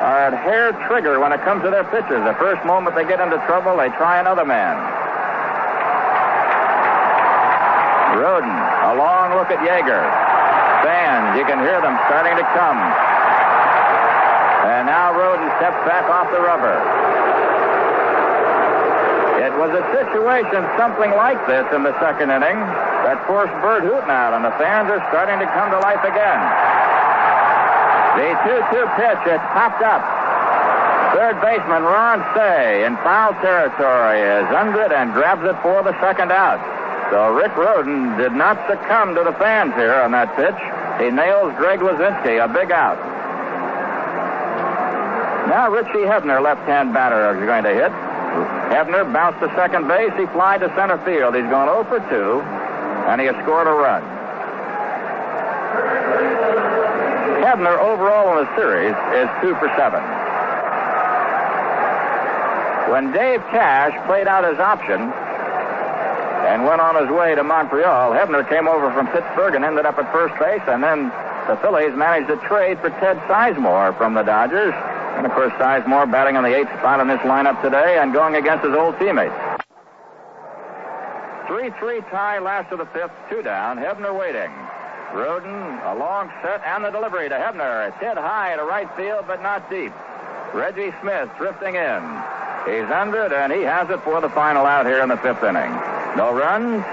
are at hair trigger when it comes to their pitchers. The first moment they get into trouble, they try another man. Roden, a long look at Yeager. Fans, you can hear them starting to come. And now Roden steps back off the rubber. It was a situation something like this in the second inning that forced Burt Hooton out, and the fans are starting to come to life again. The 2-2 pitch, it's popped up. Third baseman Ron Say in foul territory is under it and grabs it for the second out. So Rick Roden did not succumb to the fans here on that pitch. He nails Greg Luzinski, a big out. Now Richie Hebner, left-hand batter, is going to hit. Hebner bounced to second base. He flied to center field. He's gone 0 for 2, and he has scored a run. Hebner overall in the series is 2 for 7. When Dave Cash played out his option and went on his way to Montreal, Hebner came over from Pittsburgh and ended up at first base, and then the Phillies managed to trade for Ted Sizemore from the Dodgers. And, of course, Sizemore batting on the 8th spot in this lineup today and going against his old teammates. 3-3 tie, last of the 5th, 2 down. Hebner waiting. Roden, a long set, and the delivery to Hebner. It's hit high to right field, but not deep. Reggie Smith drifting in. He's under it, and he has it for the final out here in the 5th inning. No runs,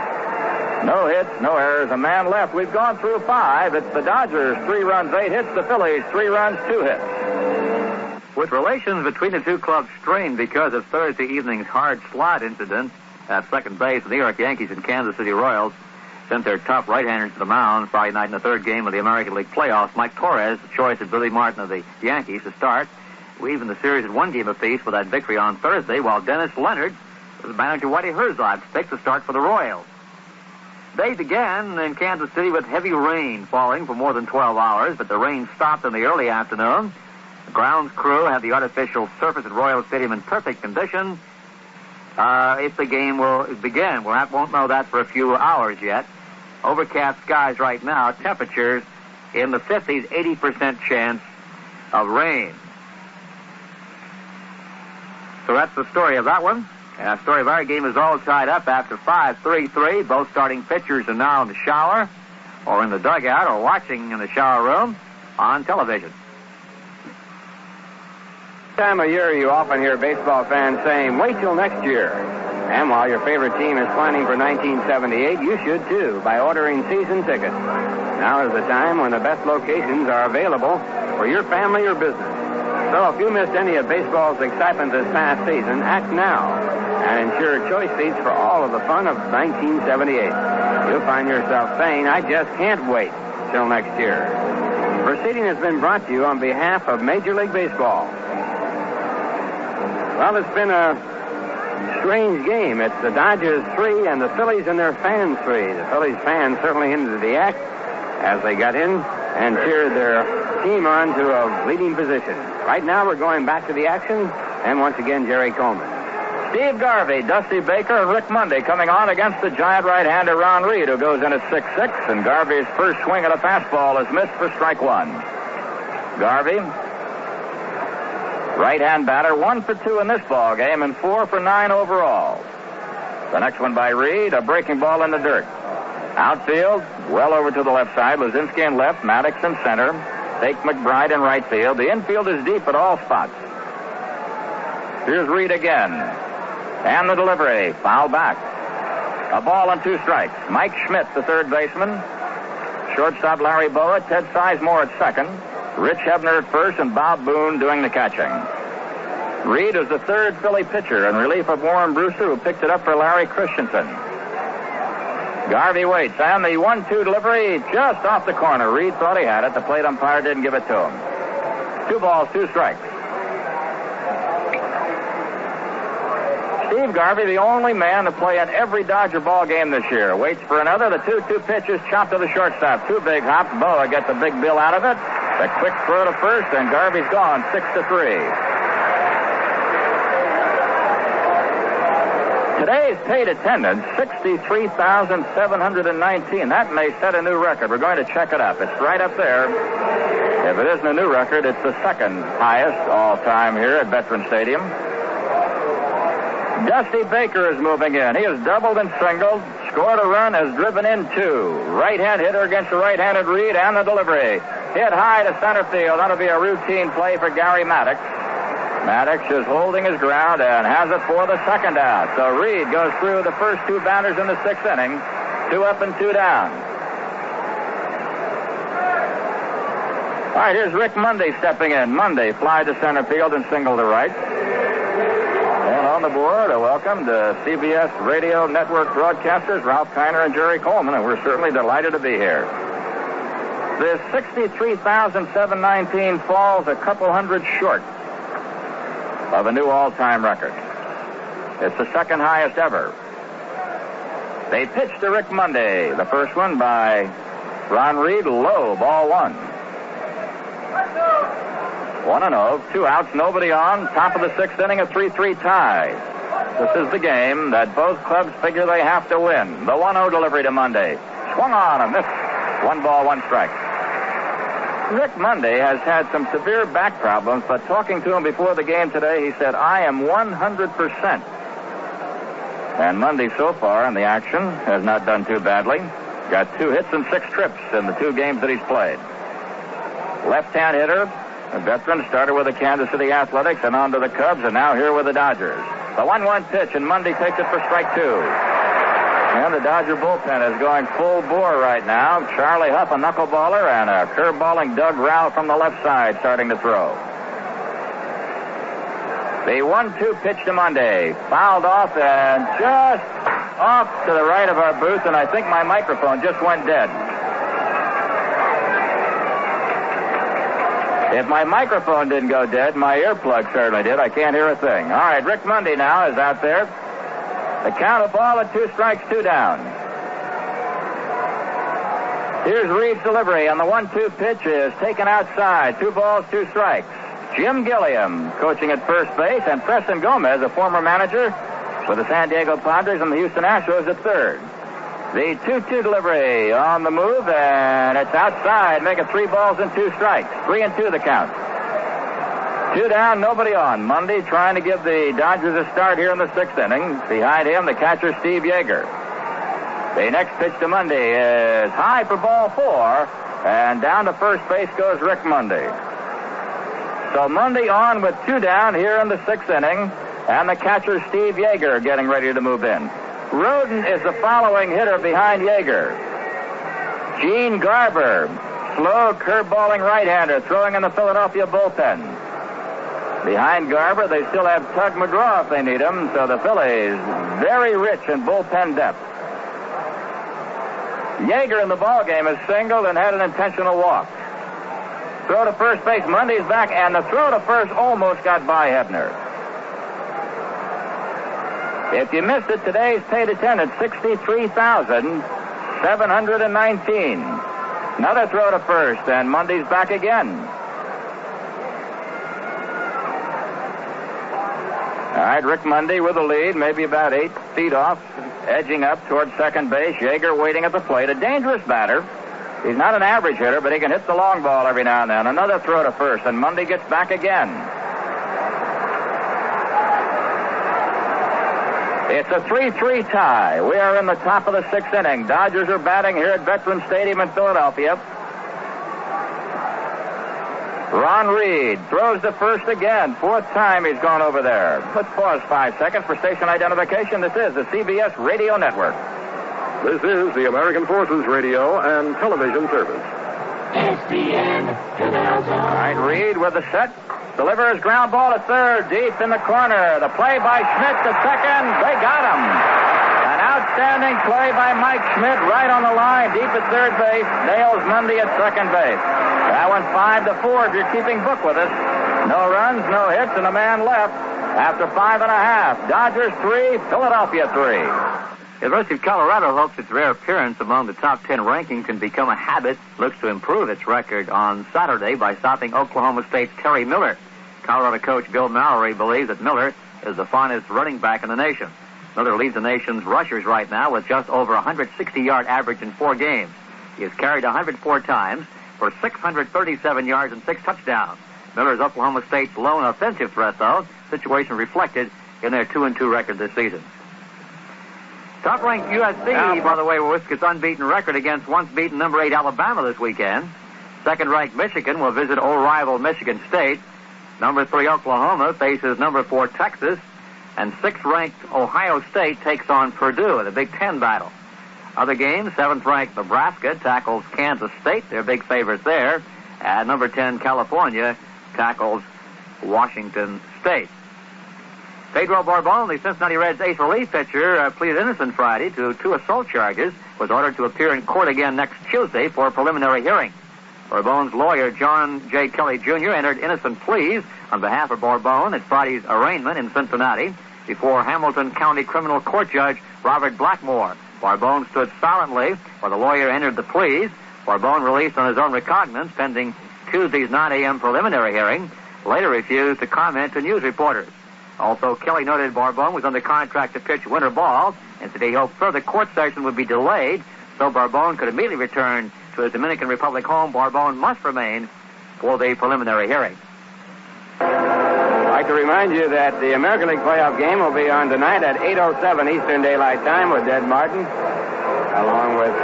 no hits, no errors. A man left. We've gone through 5. It's the Dodgers, 3 runs, 8 hits. The Phillies, 3 runs, 2 hits. With relations between the two clubs strained because of Thursday evening's hard slot incident at second base, the New York Yankees and Kansas City Royals sent their top right-handers to the mound Friday night in the 3rd game of the American League playoffs. Mike Torres, the choice of Billy Martin of the Yankees to start. We even the series at 1 game apiece with that victory on Thursday, while Dennis Leonard was manager Whitey Herzog's pick to start for the Royals. They began in Kansas City with heavy rain falling for more than 12 hours, but the rain stopped in the early afternoon. The grounds crew had the artificial surface at Royal Stadium in perfect condition. If the game will begin, we won't know that for a few hours yet. Overcast skies right now, temperatures in the 50s, 80% chance of rain. So that's the story of that one. And the story of our game is all tied up after 5, 3-3. Both starting pitchers are now in the shower or in the dugout or watching in the shower room on television. Time of year you often hear baseball fans saying, wait till next year. And while your favorite team is planning for 1978, you should too by ordering season tickets. Now is the time when the best locations are available for your family or business. So if you missed any of baseball's excitement this past season, act now and ensure choice seats for all of the fun of 1978. You'll find yourself saying, I just can't wait till next year. Proceeding has been brought to you on behalf of Major League Baseball. Well, it's been a strange game. It's the Dodgers 3 and the Phillies and their fans 3. The Phillies fans certainly into the act as they got in and cheered their team on to a leading position. Right now we're going back to the action, and once again, Jerry Coleman. Steve Garvey, Dusty Baker, and Rick Monday coming on against the giant right-hander Ron Reed, who goes in at 6-6, and Garvey's first swing at a fastball is missed for strike one. Garvey, right-hand batter, 1 for 2 in this ball game and 4 for 9 overall. The next one by Reed, a breaking ball in the dirt. Outfield, well over to the left side. Luzinski in left, Maddox in center. Fake McBride in right field. The infield is deep at all spots. Here's Reed again. And the delivery. Foul back. A ball and 2 strikes. Mike Schmidt, the third baseman. Shortstop Larry Boa. Ted Sizemore at second. Rich Hebner at first, and Bob Boone doing the catching. Reed is the third Philly pitcher in relief of Warren Brewster, who picked it up for Larry Christenson. Garvey waits, and the 1-2 delivery just off the corner. Reed thought he had it. The plate umpire didn't give it to him. 2 balls, 2 strikes. Steve Garvey, the only man to play in every Dodger ball game this year. Waits for another. The 2-2 pitch is chopped to the shortstop. 2 big hops. Boa gets a big bill out of it. The quick throw to first, and Garvey's gone 6-3. Today's paid attendance, 63,719. That may set a new record. We're going to check it up. It's right up there. If it isn't a new record, it's the second highest all-time here at Veterans Stadium. Dusty Baker is moving in. He has doubled and singled, scored a run, has driven in 2. Right-hand hitter against the right-handed Reed, and the delivery. Hit high to center field. That'll be a routine play for Gary Maddox. Maddox is holding his ground and has it for the second out. So Reed goes through the first 2 batters in the 6th inning. 2 up and 2 down. All right, here's Rick Monday stepping in. Monday fly to center field and single to right. And on the board, a welcome to CBS Radio Network broadcasters Ralph Kiner and Jerry Coleman, and we're certainly delighted to be here. This 63,719 falls a couple hundred short of a new all-time record. It's the second highest ever. They pitch to Rick Monday. The first one by Ron Reed, low, ball 1. 1-0, 2 outs, nobody on. Top of the 6th inning, a 3-3 tie. This is the game that both clubs figure they have to win. The 1-0 delivery to Monday. Swung on and missed. 1 ball, 1 strike. Rick Monday has had some severe back problems, but talking to him before the game today, he said, I am 100%. And Monday so far in the action has not done too badly. Got 2 hits and 6 trips in the 2 games that he's played. Left-hand hitter, a veteran, started with the Kansas City Athletics and on to the Cubs, and now here with the Dodgers. The 1-1 pitch, and Monday takes it for strike 2. And the Dodger bullpen is going full bore right now. Charlie Huff, a knuckleballer, and a curveballing Doug Rao from the left side starting to throw. The 1-2 pitch to Monday. Fouled off and just off to the right of our booth, and I think my microphone just went dead. If my microphone didn't go dead, my earplug certainly did. I can't hear a thing. All right, Rick Monday now is out there. The count of ball at 2 strikes, 2 down. Here's Reed's delivery, and the 1-2 pitch is taken outside. 2 balls, 2 strikes. Jim Gilliam coaching at first base, and Preston Gomez, a former manager with the San Diego Padres and the Houston Astros, at third. The 2-2 delivery on the move, and it's outside. Make it 3 balls and 2 strikes. 3-2 the count. 2 down, nobody on. Monday trying to give the Dodgers a start here in the 6th inning. Behind him, the catcher, Steve Yeager. The next pitch to Monday is high for ball 4, and down to first base goes Rick Monday. So Monday on with 2 down here in the 6th inning, and the catcher, Steve Yeager, getting ready to move in. Roden is the following hitter behind Yeager. Gene Garber, slow curveballing right-hander, throwing in the Philadelphia bullpen. Behind Garber, they still have Tug McGraw if they need him, so the Phillies very rich in bullpen depth. Yeager in the ballgame has singled and had an intentional walk. Throw to first base, Monday's back, and the throw to first almost got by Hebner. If you missed it, today's paid attendance, 63,719. Another throw to first, and Monday's back again. All right, Rick Mundy with the lead, maybe about 8 feet off, edging up towards second base. Yeager waiting at the plate. A dangerous batter. He's not an average hitter, but he can hit the long ball every now and then. Another throw to first, and Mundy gets back again. It's a 3-3 tie. We are in the top of the 6th inning. Dodgers are batting here at Veterans Stadium in Philadelphia. Ron Reed throws to first again. 4th time he's gone over there. Let's pause 5 seconds for station identification. This is the CBS Radio Network. This is the American Forces Radio and Television Service. All right, Reed with the set. Delivers ground ball to third, deep in the corner. The play by Schmidt to second. They got him. An outstanding play by Mike Schmidt right on the line, deep at third base. Nails Mundy at second base. That went 5-4 if you're keeping book with us. No runs, no hits, and a man left after 5.5. Dodgers 3, Philadelphia 3. The University of Colorado hopes its rare appearance among the top 10 ranking can become a habit. Looks to improve its record on Saturday by stopping Oklahoma State's Terry Miller. Colorado coach Bill Mallory believes that Miller is the finest running back in the nation. Miller leads the nation's rushers right now with just over 160-yard average in 4 games. He has carried 104 times for 637 yards and 6 touchdowns. Miller is Oklahoma State's lone offensive threat, though, situation reflected in their 2-2 record this season. Top-ranked USC, by the way, will risk its unbeaten record against once-beaten number 8 Alabama this weekend. Second-ranked Michigan will visit old rival Michigan State. Number 3 Oklahoma faces number 4 Texas. And 6th-ranked Ohio State takes on Purdue in the Big Ten battle. Other games, 7th-ranked Nebraska tackles Kansas State. They're big favorites there. And number 10 California tackles Washington State. Pedro Barbon, the Cincinnati Reds ace relief pitcher, pleaded innocent Friday to 2 assault charges, was ordered to appear in court again next Tuesday for a preliminary hearing. Barbon's lawyer, John J. Kelly Jr., entered innocent pleas on behalf of Barbon at Friday's arraignment in Cincinnati before Hamilton County Criminal Court Judge Robert Blackmore. Barbon stood silently while the lawyer entered the pleas. Barbon released on his own recognizance pending Tuesday's 9 a.m. preliminary hearing, later refused to comment to news reporters. Also, Kelly noted Barbon was under contract to pitch winter ball, and said he hoped further court session would be delayed so Barbon could immediately return to his Dominican Republic home. Barbon must remain for the preliminary hearing. I'd like to remind you that the American League playoff game will be on tonight at 8:07 Eastern Daylight Time with Ed Martin, along with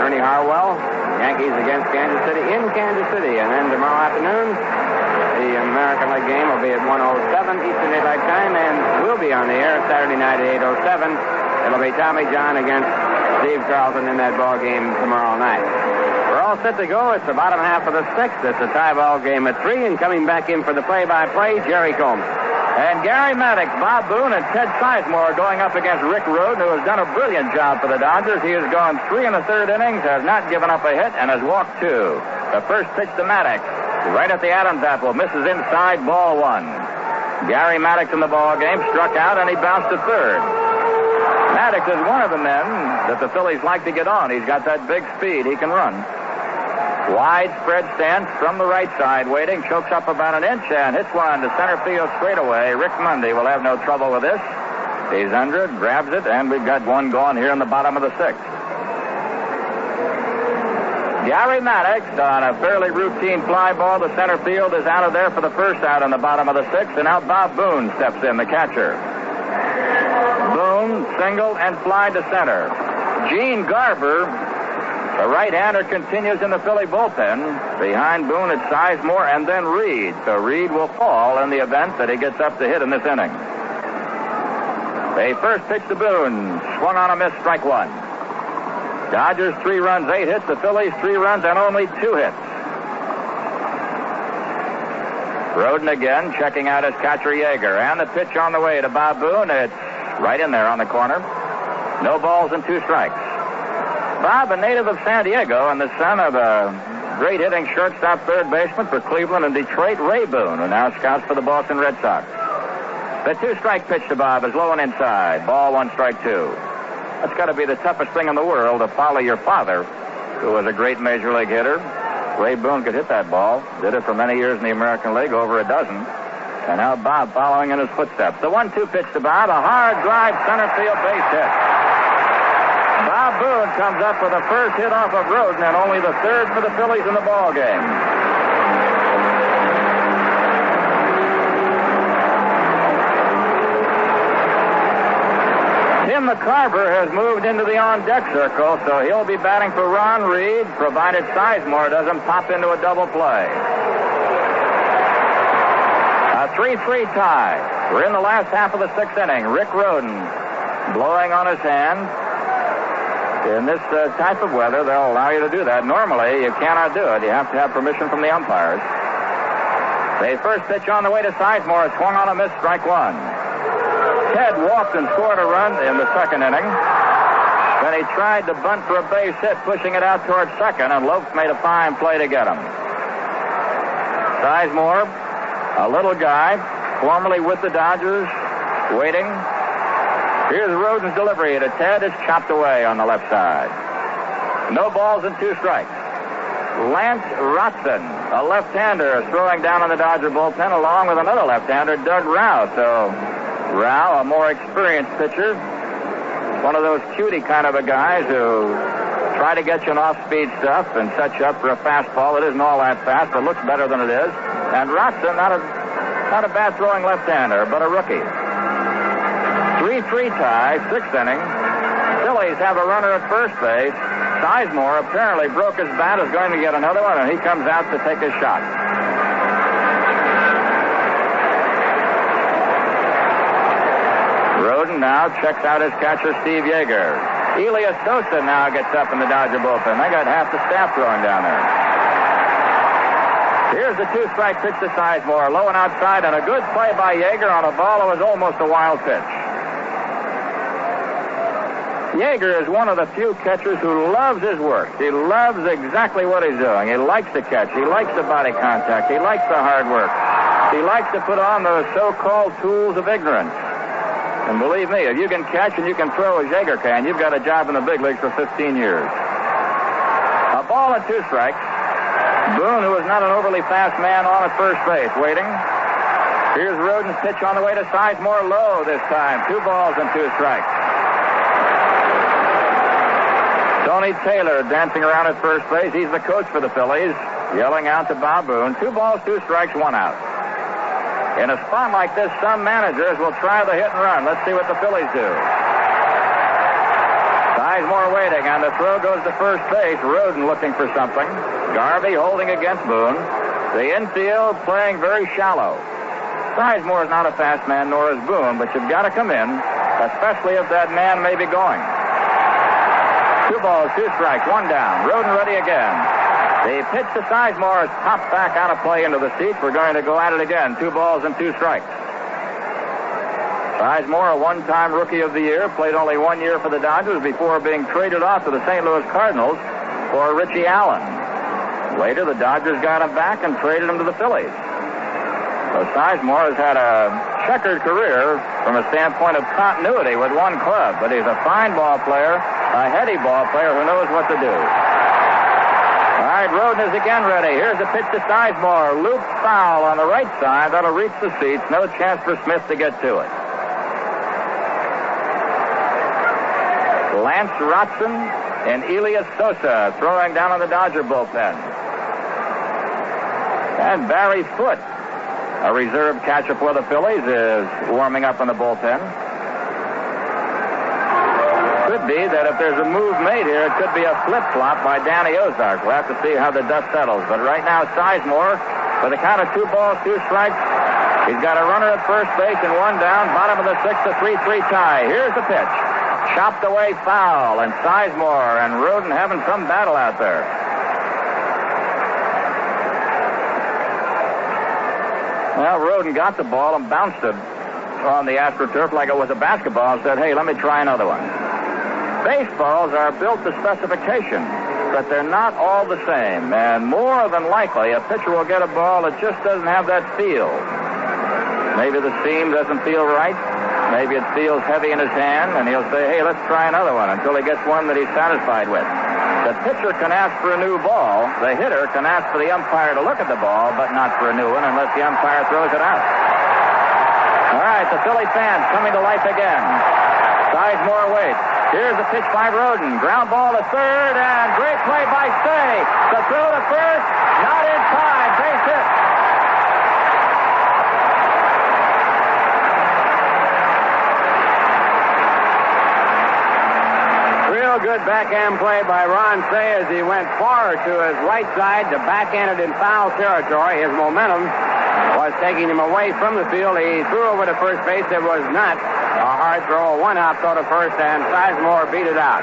Ernie Harwell. Yankees against Kansas City in Kansas City. And then tomorrow afternoon, the American League game will be at 1:07 Eastern Daylight Time and will be on the air Saturday night at 8:07. It'll be Tommy John against Steve Carlton in that ball game tomorrow night. We're all set to go. It's the bottom half of the 6th. It's a tie ball game at 3, and coming back in for the play-by-play, Jerry Coleman. And Gary Maddox, Bob Boone, and Ted Sizemore going up against Rick Rhoden, who has done a brilliant job for the Dodgers. He has gone 3 in the 3rd innings, has not given up a hit, and has walked 2. The first pitch to Maddox, right at the Adams apple, misses inside, ball 1. Gary Maddox in the ball game struck out, and he bounced to 3rd. Maddox is one of the men that the Phillies like to get on. He's got that big speed. He can run. Widespread stance from the right side, waiting, chokes up about an inch and hits one to center field straightaway. Rick Mundy will have no trouble with this. He's under it, grabs it, and we've got one gone here in the bottom of the 6th. Gary Maddox on a fairly routine fly ball to center field is out of there for the first out in the bottom of the 6th, and now Bob Boone steps in, the catcher. Boone, single, and fly to center. Gene Garver, the right-hander, continues in the Philly bullpen. Behind Boone, it's Sizemore and then Reed. So Reed will fall in the event that he gets up to hit in this inning. The first pitch to Boone, swung on a miss, strike 1. Dodgers 3 runs, 8 hits. The Phillies 3 runs and only 2 hits. Rhoden again, checking out his catcher Yeager. And the pitch on the way to Bob Boone. It's right in there on the corner. No balls and 2 strikes. Bob, a native of San Diego and the son of a great hitting shortstop third baseman for Cleveland and Detroit, Ray Boone, who now scouts for the Boston Red Sox. The 2-strike pitch to Bob is low and inside. Ball 1, strike 2. That's got to be the toughest thing in the world to follow your father, who was a great Major League hitter. Ray Boone could hit that ball. Did it for many years in the American League, over a dozen. And now Bob following in his footsteps. The 1-2 pitch to Bob, a hard drive center field base hit. Bob Boone comes up with a first hit off of Roden and only the third for the Phillies in the ball game. Tim McCarver has moved into the on-deck circle, so he'll be batting for Ron Reed, provided Sizemore doesn't pop into a double play. A 3-3 tie. We're in the last half of the sixth inning. Rick Roden blowing on his hand. In this type of weather, they'll allow you to do that. Normally, you cannot do it. You have to have permission from the umpires. The first pitch on the way to Sizemore, swung on a miss, strike one. Ted walked and scored a run in the second inning. Then he tried to bunt for a base hit, pushing it out towards second, and Lopes made a fine play to get him. Sizemore, a little guy, formerly with the Dodgers, waiting. Here's Roden's delivery to Ted. It's chopped away on the left side. No balls and 2 strikes. Lance Rotson, a left-hander, is throwing down on the Dodger bullpen along with another left-hander, Doug Rao. So Rao, a more experienced pitcher, one of those cutie kind of a guys who try to get you an off-speed stuff and set you up for a fastball that isn't all that fast, but looks better than it is. And Rotson, not a bad throwing left-hander, but a rookie. 3-3 tie, sixth inning. Phillies have a runner at first base. Sizemore apparently broke his bat, is going to get another one, and he comes out to take his shot. Roden now checks out his catcher, Steve Yeager. Elias Sosa now gets up in the Dodger bullpen. They got half the staff throwing down there. Here's the 2-strike pitch to Sizemore, low and outside, and a good play by Yeager on a ball that was almost a wild pitch. Yeager is one of the few catchers who loves his work. He loves exactly what he's doing. He likes to catch. He likes the body contact. He likes the hard work. He likes to put on those so-called tools of ignorance. And believe me, if you can catch and you can throw as Yeager can, you've got a job in the big leagues for 15 years. A ball and 2 strikes. Boone, who is not an overly fast man, on at first base, waiting. Here's Roden's pitch on the way to Sizemore, low this time. 2 balls and 2 strikes. Tony Taylor dancing around at first base. He's the coach for the Phillies, yelling out to Bob Boone. 2 balls, 2 strikes, 1 out. In a spot like this, some managers will try the hit and run. Let's see what the Phillies do. Sizemore waiting, and the throw goes to first base. Roden looking for something. Garvey holding against Boone. The infield playing very shallow. Sizemore is not a fast man, nor is Boone, but you've got to come in, especially if that man may be going. 2 balls, 2 strikes, 1 down. Roden ready again. The pitch to Sizemore is popped back out of play into the seats. We're going to go at it again. 2 balls and 2 strikes. Sizemore, a one-time Rookie of the Year, played only 1 year for the Dodgers before being traded off to the St. Louis Cardinals for Richie Allen. Later, the Dodgers got him back and traded him to the Phillies. So Sizemore has had a checkered career from a standpoint of continuity with one club, but he's a fine ball player, a heady ball player who knows what to do. All right, Roden is again ready. Here's the pitch to Sizemore. Loop foul on the right side. That'll reach the seats. No chance for Smith to get to it. Lance Rotson and Elias Sosa throwing down on the Dodger bullpen. And Barry Foote, a reserve catcher for the Phillies, is warming up in the bullpen. Could be that if there's a move made here, it could be a flip-flop by Danny Ozark. We'll have to see how the dust settles. But right now, Sizemore, with a count of 2 balls, 2 strikes, he's got a runner at first base and 1 down. Bottom of the 6th, a 3-3 tie. Here's the pitch. Chopped away foul, and Sizemore and Roden having some battle out there. Well, Roden got the ball and bounced it on the AstroTurf like it was a basketball and said, hey, let me try another one. Baseballs are built to specification, but they're not all the same. And more than likely, a pitcher will get a ball that just doesn't have that feel. Maybe the seam doesn't feel right. Maybe it feels heavy in his hand, and he'll say, hey, let's try another one until he gets one that he's satisfied with. The pitcher can ask for a new ball. The hitter can ask for the umpire to look at the ball, but not for a new one unless the umpire throws it out. All right, the Philly fans coming to life again. Sizemore waits. Here's the pitch by Roden. Ground ball to third, and great play by Stay. The throw to first, not in time. Base hit. Real good backhand play by Ron Say as he went far to his right side to backhand it in foul territory. His momentum was taking him away from the field. He threw over to first base. It was not a hard throw, a one-hop throw to first, and Sizemore beat it out.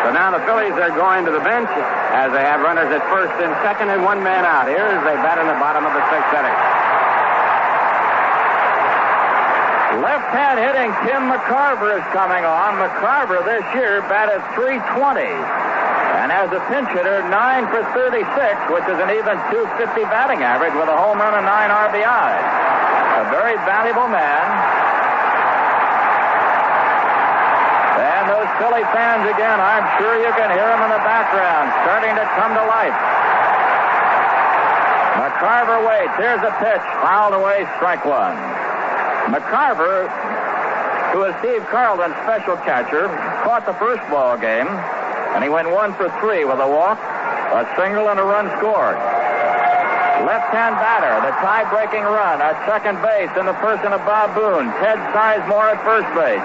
So now the Phillies are going to the bench as they have runners at first and second and one man out. Here as they bat in the bottom of the sixth inning. Left-hand hitting Tim McCarver is coming on. McCarver this year batted .320 and has a pinch hitter 9 for 36, which is an even .250 batting average with a home run and 9 RBIs. A very valuable man. And those Philly fans again, I'm sure you can hear them in the background, starting to come to life. McCarver waits. Here's a pitch. Fouled away, strike one. McCarver, who is Steve Carlton's special catcher, caught the first ball game, and he went 1 for 3 with a walk, a single, and a run scored. Left-hand batter, the tie-breaking run at second base in the person of Bob Boone. Ted Sizemore at first base.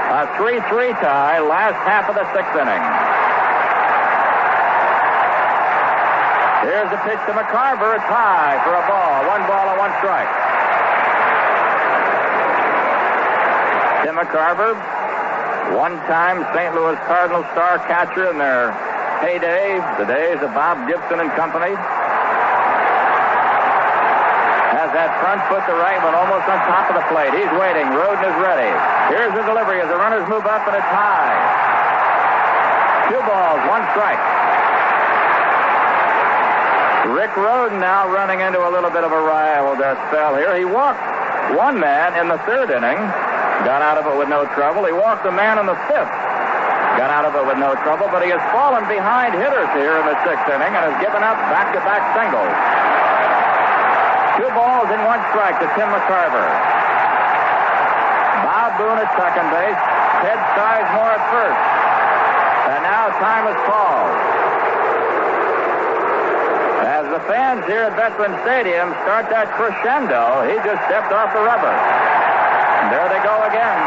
A 3-3 tie, last half of the sixth inning. Here's the pitch to McCarver, a tie for a ball. 1 ball and 1 strike. Tim McCarver, one-time St. Louis Cardinal star catcher in their heyday, the days of Bob Gibson and company. Has that front foot to right one almost on top of the plate. He's waiting. Roden is ready. Here's the delivery as the runners move up and a tie. 2 balls, 1 strike. Rick Roden now running into a little bit of a rival death spell here. He walked one man in the third inning. Got out of it with no trouble. He walked a man in the fifth. Got out of it with no trouble, but he has fallen behind hitters here in the sixth inning and has given up back-to-back singles. 2 balls and 1 strike to Tim McCarver. Bob Boone at second base. Ted Sizemore at first. And now time is called. As the fans here at Veterans Stadium start that crescendo, he just stepped off the rubber. There they go again.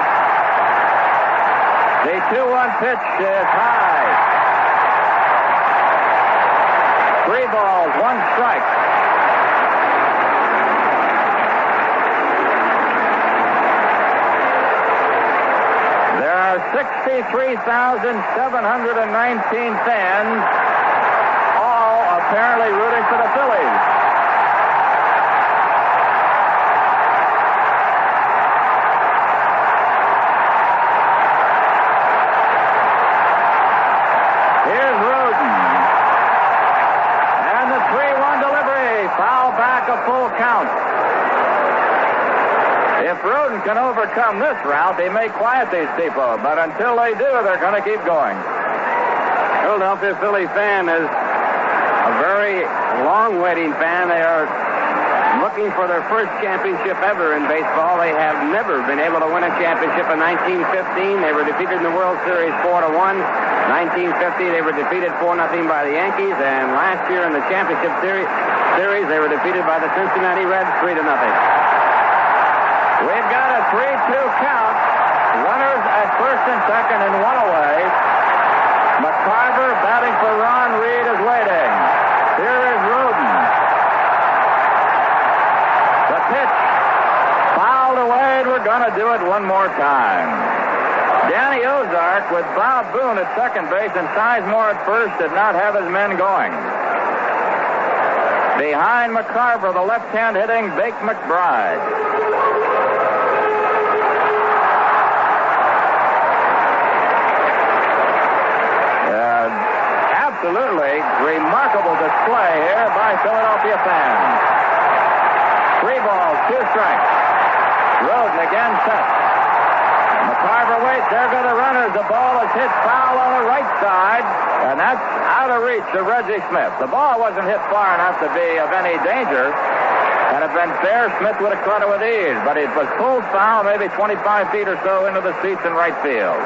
The 2-1 pitch is high. 3 balls, 1 strike. There are 63,719 fans, all apparently rooting for the Phillies. A full count. If Roden can overcome this route, he may quiet these people, but until they do, they're going to keep going. Philadelphia Philly fan is a very long-waiting fan. They are looking for their first championship ever in baseball. They have never been able to win a championship in 1915. They were defeated in the World Series 4-1. 1950, they were defeated 4-0 by the Yankees, and last year in the championship series, they were defeated by the Cincinnati Reds 3-0. We've got a 3-2 count. Runners at first and second and 1 away. McCarver batting for Ron Reed is waiting. Here is Roden. The pitch fouled away, and we're going to do it one more time. Danny Ozark with Bob Boone at second base and Sizemore at first did not have his men going. Behind McCarver, the left-hand hitting Bake McBride. Absolutely remarkable display here by Philadelphia fans. 3 balls, 2 strikes. Roden again set. McCarver waits. There go the runners. The ball is hit foul on the right side, and that's out of reach of Reggie Schmidt. The ball wasn't hit far enough to be of any danger, Had it been fair, Schmidt would have caught it with ease, but it was pulled foul, maybe 25 feet or so into the seats in right field.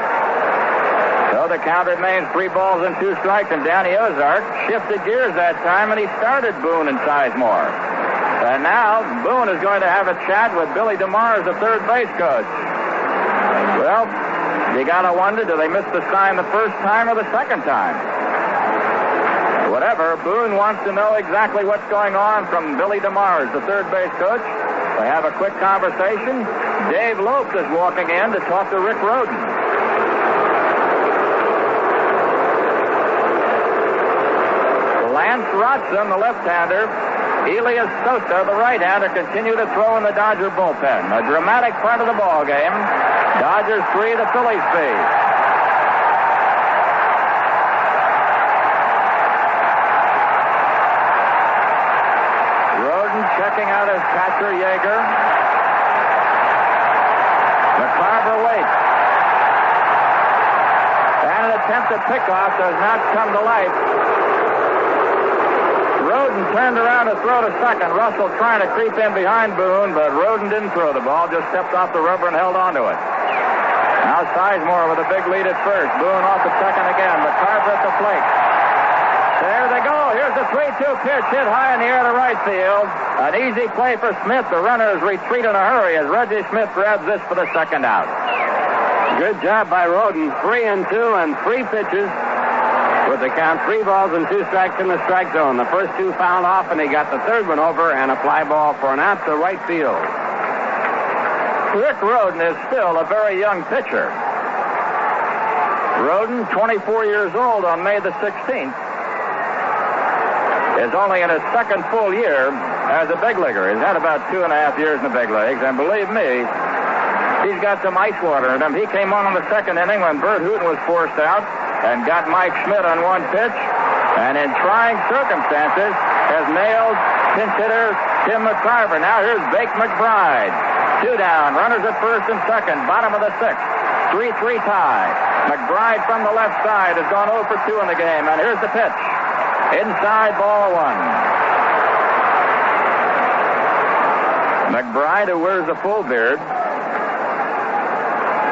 So the count remains 3 balls and 2 strikes, and Danny Ozark shifted gears that time, and he started Boone and Sizemore. And now Boone is going to have a chat with Billy DeMars, the third base coach. Well, you got to wonder, do they miss the sign the first time or the second time? Whatever, Boone wants to know exactly what's going on from Billy DeMars, the third base coach. They have a quick conversation. Dave Lopes is walking in to talk to Rick Rhoden. Lance Rotson, the left-hander, Elias Sosa, the right-hander, continue to throw in the Dodger bullpen. A dramatic part of the ball game. Dodgers 3, the Phillies 3. Checking out his catcher, Yeager. McCarver waits. And an attempted pickoff does not come to life. Rhoden turned around to throw to second. Russell trying to creep in behind Boone, but Rhoden didn't throw the ball, just stepped off the rubber and held onto it. Now Sizemore with a big lead at first. Boone off at second again. McCarver at the plate. There they go. Here's the 3-2 pitch hit high in the air to right field. An easy play for Smith. The runners retreat in a hurry as Reggie Smith grabs this for the second out. Good job by Rhoden. 3-2 and 3 pitches with the count. 3 balls and 2 strikes in the strike zone. The first 2 fouled off, and he got the third one over and a fly ball for an out to right field. Rick Rhoden is still a very young pitcher. Rhoden, 24 years old on May the 16th. Is only in his second full year as a big leaguer. He's had about 2.5 years in the big leagues, and believe me, he's got some ice water in him. He came on the second inning when Burt Hooton was forced out and got Mike Schmidt on 1 pitch, and in trying circumstances has nailed pinch hitter Tim McCarver. Now here's Bake McBride. 2 down, runners at first and second, bottom of the 6th. 3-3 tie. McBride from the left side has gone 0 for 2 in the game, and here's the pitch. Inside, ball 1. McBride, who wears a full beard,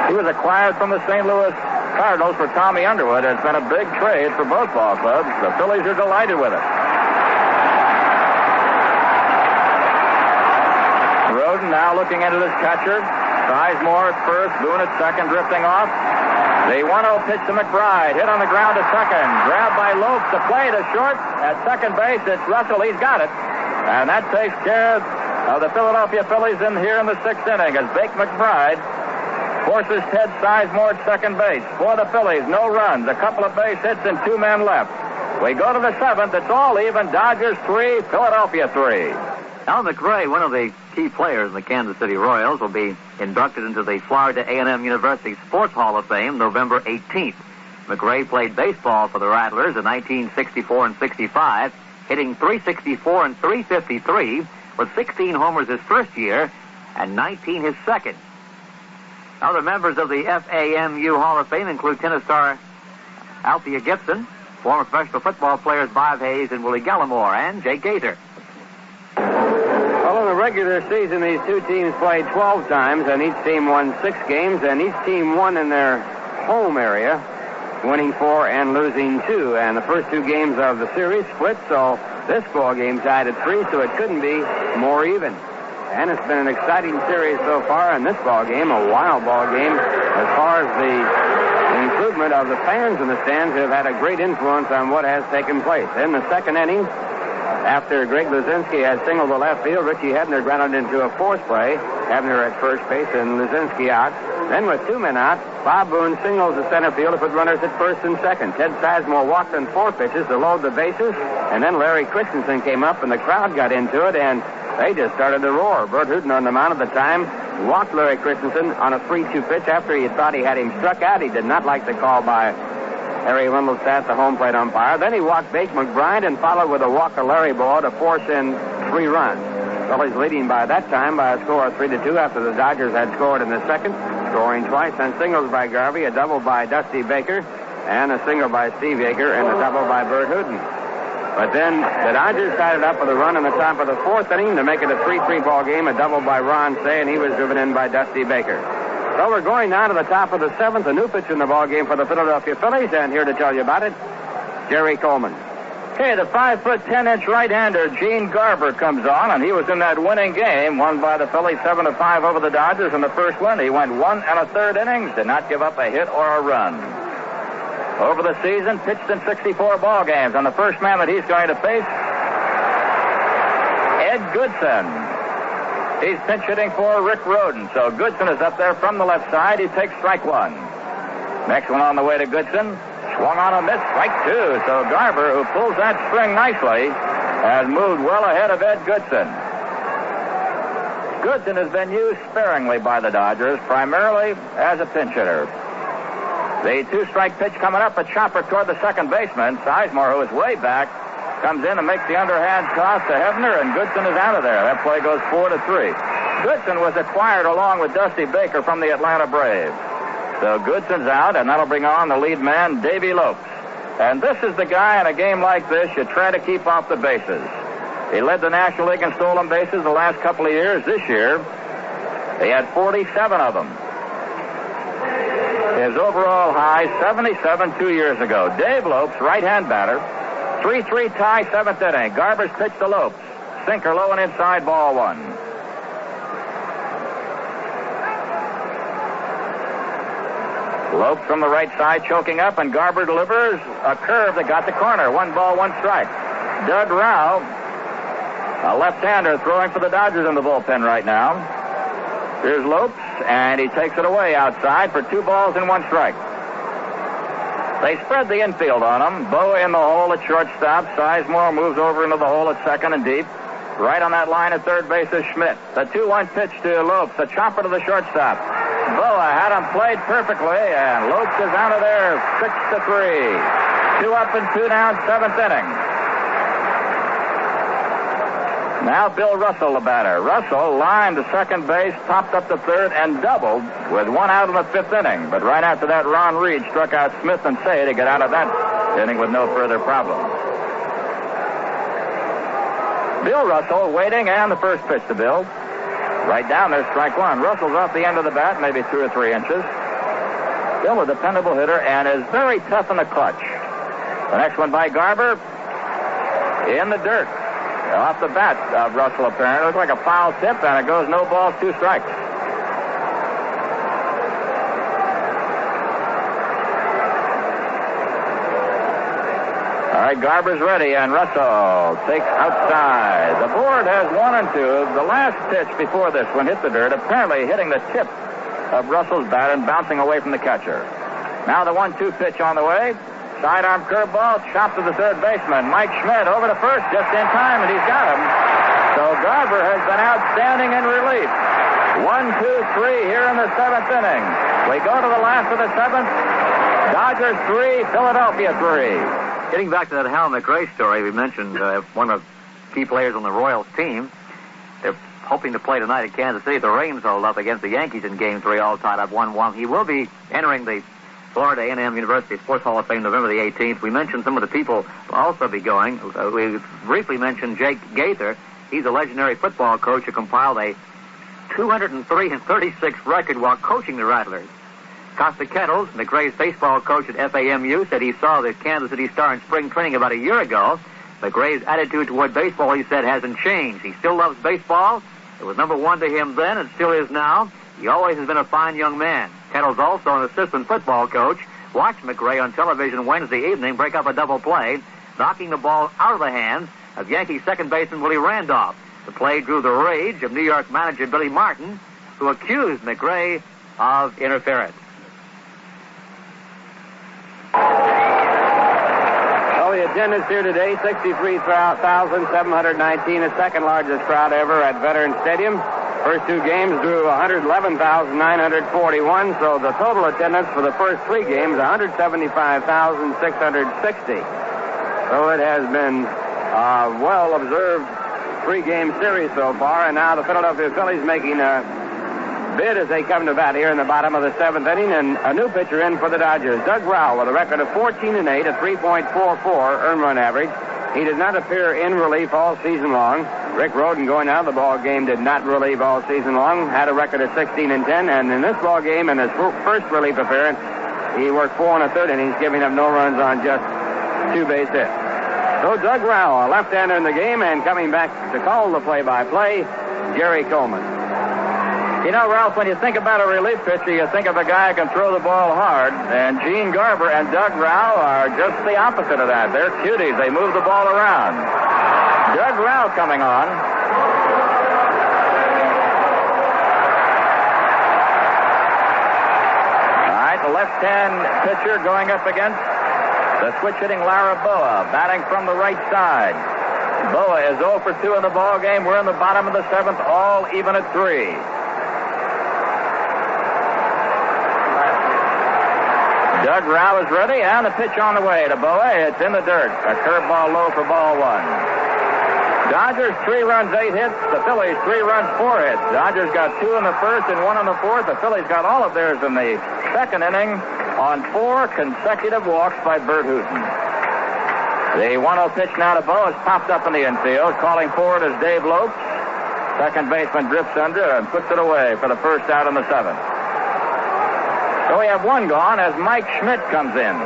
he was acquired from the St. Louis Cardinals for Tommy Underwood. It's been a big trade for both ball clubs. The Phillies are delighted with it. Rhoden now looking into his catcher. Sizemore at first, Boone at second, drifting off. The 1-0 pitch to McBride. Hit on the ground to second. Grabbed by Lopes. The play to short. At second base, it's Russell. He's got it. And that takes care of the Philadelphia Phillies in here in the 6th inning as Bake McBride forces Ted Sizemore at second base. For the Phillies, no runs. A couple of base hits and 2 men left. We go to the 7th. It's all even. Dodgers 3, Philadelphia 3. Al McRae, one of the key players in the Kansas City Royals, will be inducted into the Florida A&M University Sports Hall of Fame November 18th. McRae played baseball for the Rattlers in 1964 and 65, hitting .364 and .353 with 16 homers his first year and 19 his second. Other members of the FAMU Hall of Fame include tennis star Althea Gibson, former professional football players Bob Hayes and Willie Gallimore, and Jake Gaither. Well, in the regular season, these 2 teams played 12 times, and each team won 6 games, and each team won in their home area, winning 4 and losing 2. And the first 2 games of the series split, so this ball game tied at 3, so it couldn't be more even. And it's been an exciting series so far, and this ball game, a wild ball game, as far as the inclusion of the fans in the stands have had a great influence on what has taken place. In the 2nd inning, after Greg Luzinski had singled the left field, Richie Hebner grounded into a force play. Hebner at first base and Luzinski out. Then with 2 men out, Bob Boone singles the center field to put runners at first and second. Ted Sizemore walked on 4 pitches to load the bases, and then Larry Christenson came up, and the crowd got into it, and they just started to roar. Burt Hooton on the mound at the time walked Larry Christenson on a 3-2 pitch after he thought he had him struck out. He did not like the call by Harry Wendelstadt, the home plate umpire. Then he walked Bake McBride and followed with a walk of Larry Baugh to force in 3 runs. Phillies leading by that time by a score of 3-2 after the Dodgers had scored in the 2nd, scoring twice on singles by Garvey, a double by Dusty Baker, and a single by Steve Yeager, and a double by Burt Hooton. But then the Dodgers tied it up with a run in the top of the fourth inning to make it a 3-3 ball game, a double by Ron Say, and he was driven in by Dusty Baker. So we're going now to the top of the seventh, a new pitcher in the ball game for the Philadelphia Phillies, and here to tell you about it, Jerry Coleman. Okay, the 5'10" right-hander Gene Garver comes on, and he was in that winning game, won by the Phillies 7-5 over the Dodgers in the first one. He went 1 1/3 innings, did not give up a hit or a run. Over the season, pitched in 64 ball games, and the first man that he's going to face, Ed Goodson. He's pinch hitting for Rick Rhoden, so Goodson is up there from the left side. He takes strike one. Next one on the way to Goodson. Swung on a miss, strike two. So Garver, who pulls that string nicely, has moved well ahead of Ed Goodson. Goodson has been used sparingly by the Dodgers, primarily as a pinch hitter. The two-strike pitch coming up, a chopper toward the second baseman. Sizemore, who is way back, comes in and makes the underhand toss to Hebner, and Goodson is out of there. That play goes 4-3. Goodson was acquired along with Dusty Baker from the Atlanta Braves. So Goodson's out, and that'll bring on the lead man, Davey Lopes. And this is the guy in a game like this you try to keep off the bases. He led the National League in stolen bases the last couple of years. This year, they had 47 of them. His overall high, 77 2 years ago. Dave Lopes, right-hand batter. 3-3 tie, seventh inning. Garber's pitch to Lopes. Sinker low and inside, ball one. Lopes from the right side choking up, and Garber delivers a curve that got the corner. 1 ball, 1 strike. Doug Rao, a left-hander throwing for the Dodgers in the bullpen right now. Here's Lopes, and he takes it away outside for 2 balls and 1 strike. They spread the infield on him. Bow in the hole at shortstop. Sizemore moves over into the hole at second and deep. Right on that line at third base is Schmidt. The 2-1 pitch to Lopes. A chopper to the shortstop. Boa had him played perfectly, and Lopes is out of there 6-3. 2 up and 2 down, seventh inning. Now Bill Russell, the batter. Russell lined to second base, popped up to third, and doubled with 1 out in the fifth inning. But right after that, Ron Reed struck out Smith and Say to get out of that inning with no further problem. Bill Russell waiting, and the first pitch to Bill. Right down there, strike one. Russell's off the end of the bat, maybe 2 or 3 inches. Bill, a dependable hitter, and is very tough in the clutch. The next one by Garber, in the dirt. Off the bat of Russell, apparently. Looks like a foul tip, and it goes no balls, 2 strikes. All right, Garber's ready, and Russell takes outside. The board has 1 and 2. The last pitch before this one hit the dirt, apparently hitting the tip of Russell's bat and bouncing away from the catcher. Now the 1-2 pitch on the way. Sidearm curveball, chopped to the third baseman. Mike Schmidt over to first just in time, and he's got him. So Garber has been outstanding in relief. 1, 2, 3 here in the seventh inning. We go to the last of the seventh. Dodgers 3, Philadelphia 3. Getting back to that Hal McRae story, we mentioned one of the key players on the Royals team. They're hoping to play tonight at Kansas City. The Rains hold up against the Yankees in Game 3, all tied up 1-1. He will be entering the Florida A&M University Sports Hall of Fame November the 18th. We mentioned some of the people will also be going. We briefly mentioned Jake Gaither. He's a legendary football coach who compiled a 203-36 record while coaching the Rattlers. Costa Kettles, McRae's baseball coach at FAMU, said he saw the Kansas City Star in spring training about a year ago. McRae's attitude toward baseball, he said, hasn't changed. He still loves baseball. It was number 1 to him then and still is now. He always has been a fine young man. Kettles, also an assistant football coach, watched McRae on television Wednesday evening break up a double play, knocking the ball out of the hands of Yankee second baseman Willie Randolph. The play drew the rage of New York manager Billy Martin, who accused McRae of interference. Well, the attendance here today, 63,719, the second largest crowd ever at Veterans Stadium. First 2 games drew 111,941, so the total attendance for the first 3 games, 175,660. So it has been a well-observed 3-game series so far, and now the Philadelphia Phillies making a bid as they come to bat here in the bottom of the 7th inning, and a new pitcher in for the Dodgers, Doug Rao, with a record of 14-8, a 3.44 earned run average. He did not appear in relief all season long. Rick Rhoden, going out of the ball game, did not relieve all season long. Had a record of 16-10, and in this ball game, in his first relief appearance, he worked 4 1/3 innings, giving up no runs on just 2 base hits. So Doug Rao, a left-hander in the game, and coming back to call the play-by-play, Jerry Coleman. You know, Ralph, when you think about a relief pitcher, you think of a guy who can throw the ball hard. And Gene Garver and Doug Rao are just the opposite of that. They're cuties. They move the ball around. Doug Rao coming on. All right, the left-hand pitcher going up against the switch-hitting Laraboa, batting from the right side. Boa is 0 for 2 in the ball game. We're in the bottom of the 7th, all even at 3. Doug Rao is ready, and the pitch on the way to Boa. It's in the dirt. A curveball low for ball 1. Dodgers 3 runs, 8 hits. The Phillies 3 runs, 4 hits. Dodgers got 2 in the first and 1 in the fourth. The Phillies got all of theirs in the second inning on 4 consecutive walks by Burt Hooton. The 1-0 pitch now to Boa has popped up in the infield. Calling forward is Dave Lopes. Second baseman drifts under and puts it away for the first out in the 7th. So we have 1 gone as Mike Schmidt comes in.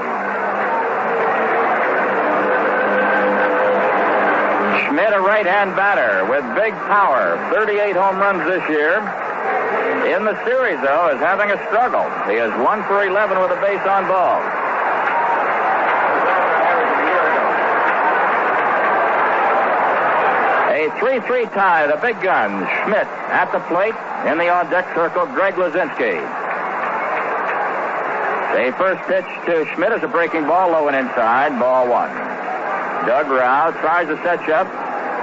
Schmidt, a right-hand batter with big power. 38 home runs this year. In the series, though, is having a struggle. He is 1 for 11 with a base on balls. A 3-3 tie, the big guns. Schmidt at the plate. In the on-deck circle, Greg Luzinski. The first pitch to Schmidt is a breaking ball, low and inside, ball 1. Doug Rao tries to set you up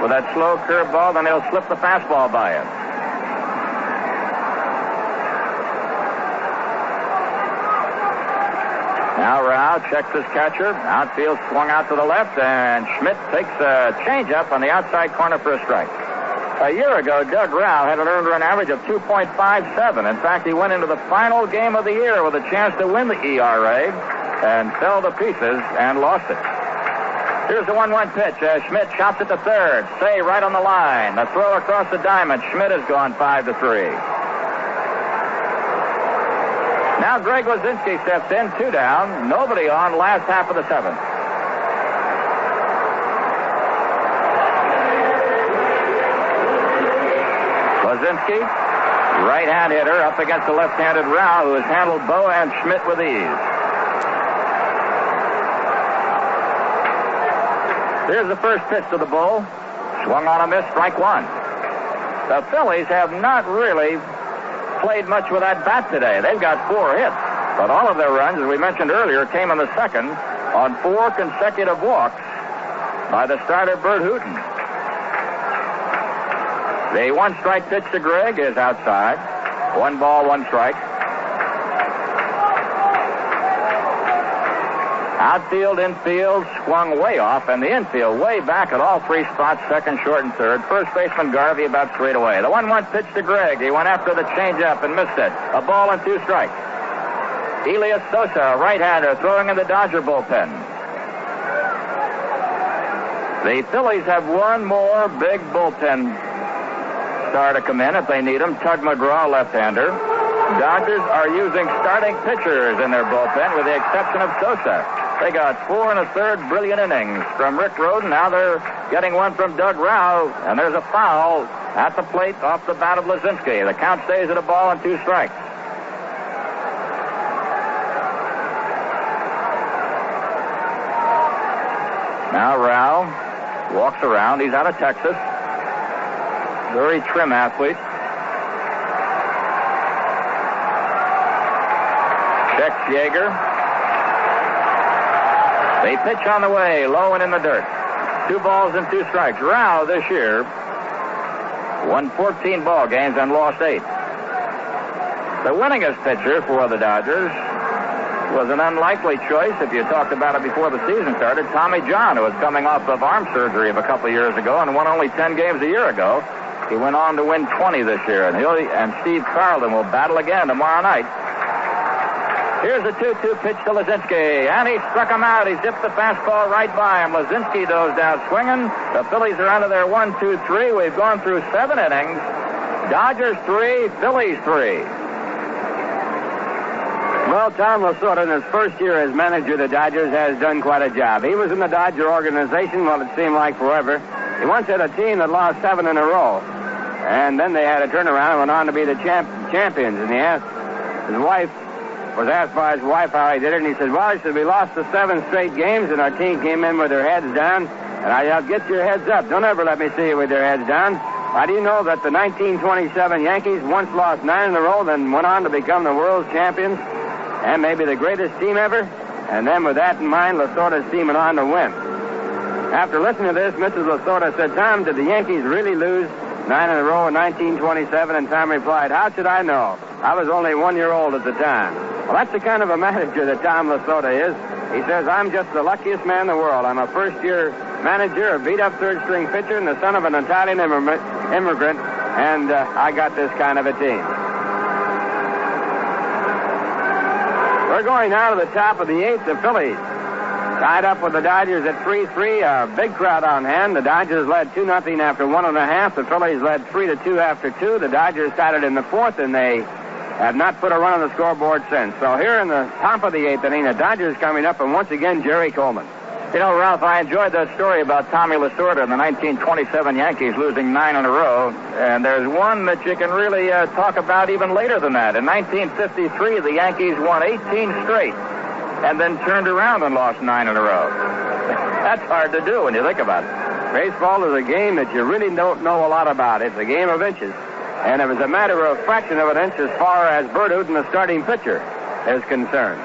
with that slow curveball, then he'll slip the fastball by him. Now Rao checks his catcher. Outfield swung out to the left, and Schmidt takes a changeup on the outside corner for a strike. A year ago, Doug Rao had an earned run average of 2.57. In fact, he went into the final game of the year with a chance to win the ERA and fell to pieces and lost it. Here's the 1-1 pitch. Schmidt chops it to third. Say right on the line. The throw across the diamond. Schmidt has gone 5-3. Now Greg Luzinski steps in, 2 down. Nobody on, last half of the 7th. Luzinski, right-hand hitter, up against the left-handed Rao, who has handled Boa and Schmidt with ease. Here's the first pitch to the Bull. Swung on a miss, strike 1. The Phillies have not really played much with that bat today. They've got 4 hits, but all of their runs, as we mentioned earlier, came in the second on 4 consecutive walks by the starter Burt Hooton. The 1-strike pitch to Greg is outside. 1 ball, 1 strike. Outfield, infield, swung way off, and the infield way back at all 3 spots, second, short, and third. First baseman Garvey about straight away. The 1-1 pitch to Greg. He went after the changeup and missed it. A ball and 2 strikes. Elias Sosa, a right-hander, throwing in the Dodger bullpen. The Phillies have 1 more big bullpen star to come in if they need him. Tug McGraw, left-hander. Dodgers are using starting pitchers in their bullpen with the exception of Sosa. They got 4 1/3 brilliant innings from Rick Rhoden. Now they're getting 1 from Doug Rao, and there's a foul at the plate off the bat of Luzinski. The count stays at a ball and 2 strikes. Now Rao walks around. He's out of Texas. Very trim athlete. Checks Yeager. They pitch on the way, low and in the dirt. 2 balls and 2 strikes. Rao this year won 14 ball games and lost 8. The winningest pitcher for the Dodgers was an unlikely choice, if you talked about it before the season started, Tommy John, who was coming off of arm surgery of a couple of years ago and won only 10 games a year ago. He went on to win 20 this year, and Steve Carlton will battle again tomorrow night. Here's the 2-2 pitch to Luzinski, and he struck him out. He zipped the fastball right by him. Luzinski goes down swinging. The Phillies are under their 1-2-3. We've gone through 7 innings. Dodgers 3, Phillies 3. Well, Tom Lasorda, in his first year as manager of the Dodgers, has done quite a job. He was in the Dodger organization, well, it seemed like forever. He once had a team that lost 7 in a row. And then they had a turnaround and went on to be the champions. And was asked by his wife how he did it, and he said, well, we lost the 7 straight games, and our team came in with their heads down, and I'll get your heads up. Don't ever let me see you with your heads down. How do you know that the 1927 Yankees once lost 9 in a row, then went on to become the world's champions, and maybe the greatest team ever? And then with that in mind, Lasorda's team went on to win. After listening to this, Mrs. Lasorda said, Tom, did the Yankees really lose 9 in a row in 1927? And Tom replied, how should I know? I was only 1 year old at the time. Well, that's the kind of a manager that Tom Lasorda is. He says, I'm just the luckiest man in the world. I'm a first-year manager, a beat-up third-string pitcher, and the son of an Italian immigrant, and I got this kind of a team. We're going now to the top of the 8th. The Phillies tied up with the Dodgers at 3-3. A big crowd on hand. The Dodgers led 2-0 after 1.5. The Phillies led 3-2 after 2. The Dodgers started in the 4th, and they have not put a run on the scoreboard since. So here in the top of the 8th inning, the Dodgers coming up, and once again, Jerry Coleman. You know, Ralph, I enjoyed that story about Tommy Lasorda and the 1927 Yankees losing 9 in a row. And there's one that you can really talk about even later than that. In 1953, the Yankees won 18 straight and then turned around and lost 9 in a row. That's hard to do when you think about it. Baseball is a game that you really don't know a lot about. It's a game of inches. And it was a matter of fraction of an inch as far as Burt Hooton, the starting pitcher, is concerned.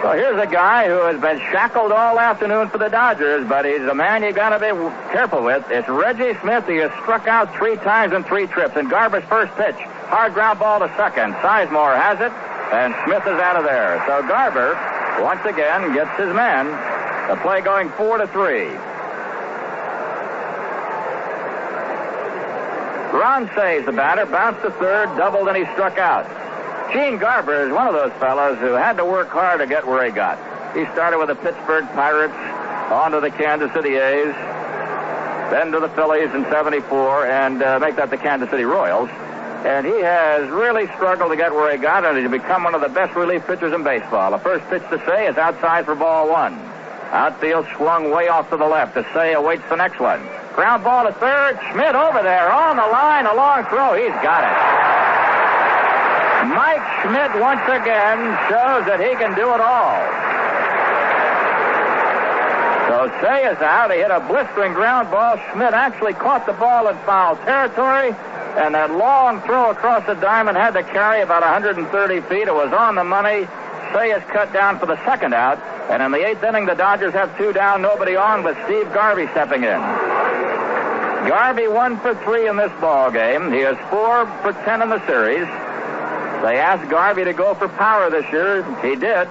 So here's a guy who has been shackled all afternoon for the Dodgers, but he's a man you got to be careful with. It's Reggie Schmidt. He has struck out 3 times in 3 trips. And Garver's first pitch, hard ground ball to second. Sizemore has it, and Smith is out of there. So Garver, once again, gets his man. The play going 4-3. Ron saves the batter, bounced to third, doubled, and he struck out. Gene Garver is one of those fellows who had to work hard to get where he got. He started with the Pittsburgh Pirates, on to the Kansas City A's, then to the Phillies in 74, and make that the Kansas City Royals. And he has really struggled to get where he got, and he's become one of the best relief pitchers in baseball. The first pitch to Say is outside for ball 1. Outfield swung way off to the left. To Say awaits the next one. Ground ball to third. Schmidt over there on the line. A long throw. He's got it. Mike Schmidt once again shows that he can do it all. So Say is out. He hit a blistering ground ball. Schmidt actually caught the ball in foul territory, and that long throw across the diamond had to carry about 130 feet. It was on the money. Say is cut down for the second out, and in the 8th inning, the Dodgers have 2 down, nobody on, with Steve Garvey stepping in. Garvey 1 for 3 in this ball game. He is 4 for 10 in the series. They asked Garvey to go for power this year. He did.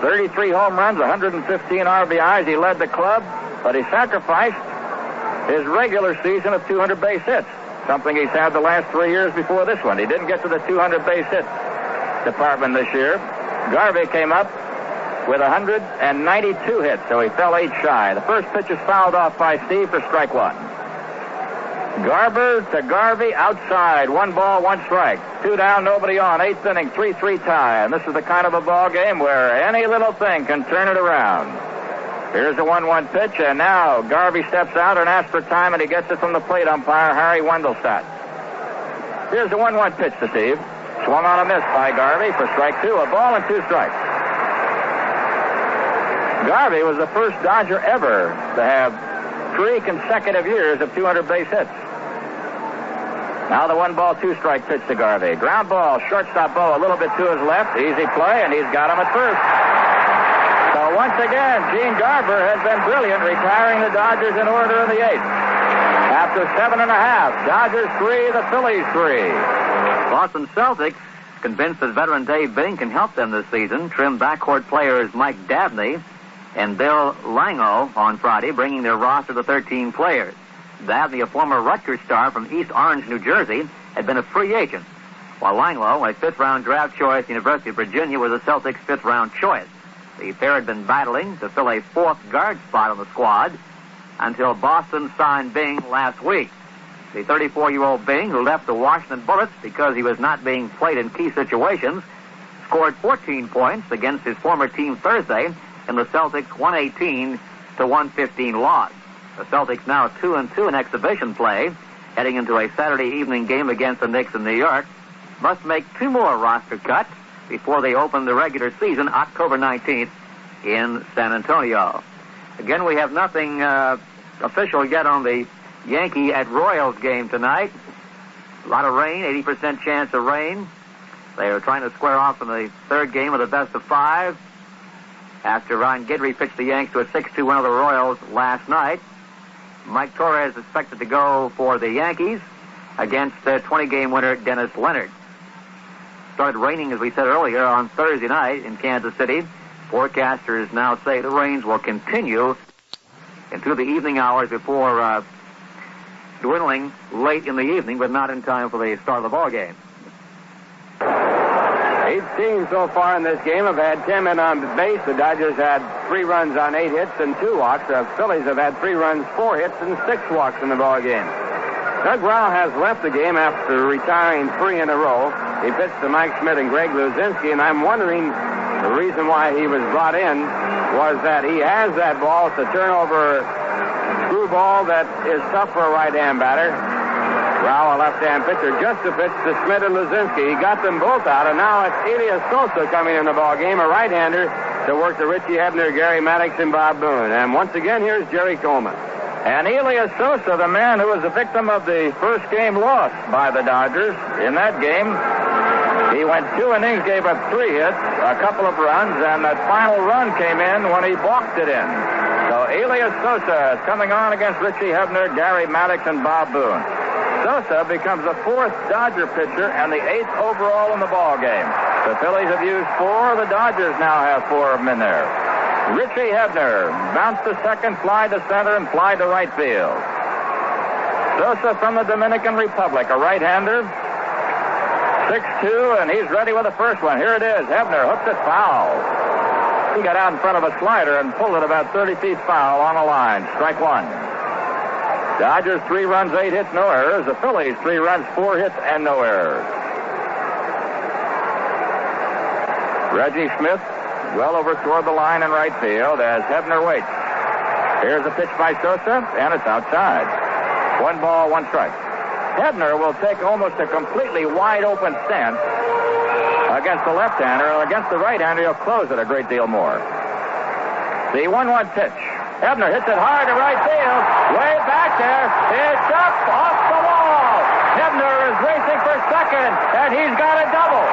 33 home runs, 115 RBIs. He led the club, but he sacrificed his regular season of 200 base hits, something he's had the last 3 years before this one. He didn't get to the 200 base hit department this year. Garvey came up with 192 hits, so he fell 8 shy. The first pitch is fouled off by Steve for strike 1. Garver to Garvey outside. 1 ball, 1 strike. 2 down, nobody on. 8th inning, 3-3 tie. And this is the kind of a ball game where any little thing can turn it around. Here's the 1-1 pitch, and now Garvey steps out and asks for time, and he gets it from the plate umpire, Harry Wendelstadt. Here's the 1-1 pitch to Steve. Swung on a miss by Garvey for strike 2. A ball and 2 strikes. Garvey was the first Dodger ever to have 3 consecutive years of 200 base hits. Now the 1 ball, 2 strike pitch to Garvey. Ground ball, shortstop Bo a little bit to his left. Easy play, and he's got him at first. So once again, Gene Garver has been brilliant, retiring the Dodgers in order in the 8th. After 7.5, Dodgers 3, the Phillies 3. Boston Celtics, convinced that veteran Dave Bing can help them this season, trimmed backcourt players Mike Dabney and Bill Lango on Friday, bringing their roster to 13 players. Dabney, a former Rutgers star from East Orange, New Jersey, had been a free agent. while Langloh, a fifth-round draft choice, University of Virginia, was the Celtics' fifth-round choice. The pair had been battling to fill a fourth guard spot on the squad until Boston signed Bing last week. The 34-year-old Bing, who left the Washington Bullets because he was not being played in key situations, scored 14 points against his former team Thursday in the Celtics' 118-115 loss. The Celtics now 2-2 in exhibition play, heading into a Saturday evening game against the Knicks in New York. Must make 2 more roster cuts before they open the regular season October 19th in San Antonio. Again, we have nothing official yet on the Yankee at Royals game tonight. A lot of rain, 80% chance of rain. They are trying to square off in the third game of the best of 5 after Ron Guidry pitched the Yanks to a 6-2 win of the Royals last night. Mike Torres is expected to go for the Yankees against 20-game winner Dennis Leonard. Started raining, as we said earlier, on Thursday night in Kansas City. Forecasters now say the rains will continue into the evening hours before dwindling late in the evening, but not in time for the start of the ball game. 8 teams so far in this game have had 10 men on base. The Dodgers had 3 runs on 8 hits and 2 walks. The Phillies have had 3 runs, 4 hits, and 6 walks in the ball game. Doug Rao has left the game after retiring 3 in a row. He pitched to Mike Schmidt and Greg Luzinski, and I'm wondering the reason why he was brought in was that he has that ball. It's a turnover screwball that is tough for a right-hand batter. Rao, a left-hand pitcher, just to pitch to Schmidt and Luzinski. He got them both out, and now it's Elias Sosa coming in the ball game, a right-hander, to work to Richie Hebner, Gary Maddox, and Bob Boone. And once again, here's Jerry Coleman. And Elias Sosa, the man who was the victim of the first game loss by the Dodgers. In that game, he went 2 innings, gave up 3 hits, a couple of runs, and that final run came in when he balked it in. So Elias Sosa is coming on against Richie Hebner, Gary Maddox, and Bob Boone. Sosa becomes the 4th Dodger pitcher and the 8th overall in the ball game. The Phillies have used 4. The Dodgers now have 4 of them in there. Richie Hebner bounced to second, fly to center, and fly to right field. Sosa from the Dominican Republic, a right-hander, 6'2", and he's ready with the first one. Here it is. Hebner hooks it foul. He got out in front of a slider and pulled it about 30 feet foul on the line. Strike 1. Dodgers 3 runs, 8 hits, no errors. The Phillies 3 runs, 4 hits, and no errors. Reggie Schmidt well over toward the line in right field as Hebner waits. Here's a pitch by Sosa, and it's outside. 1 ball, 1 strike. Hebner will take almost a completely wide-open stance against the left-hander. Against the right-hander, he'll close it a great deal more. The 1-1 pitch. Hebner hits it hard to right field. Way back there. It's up off the wall. Hebner is racing for second, and he's got a double.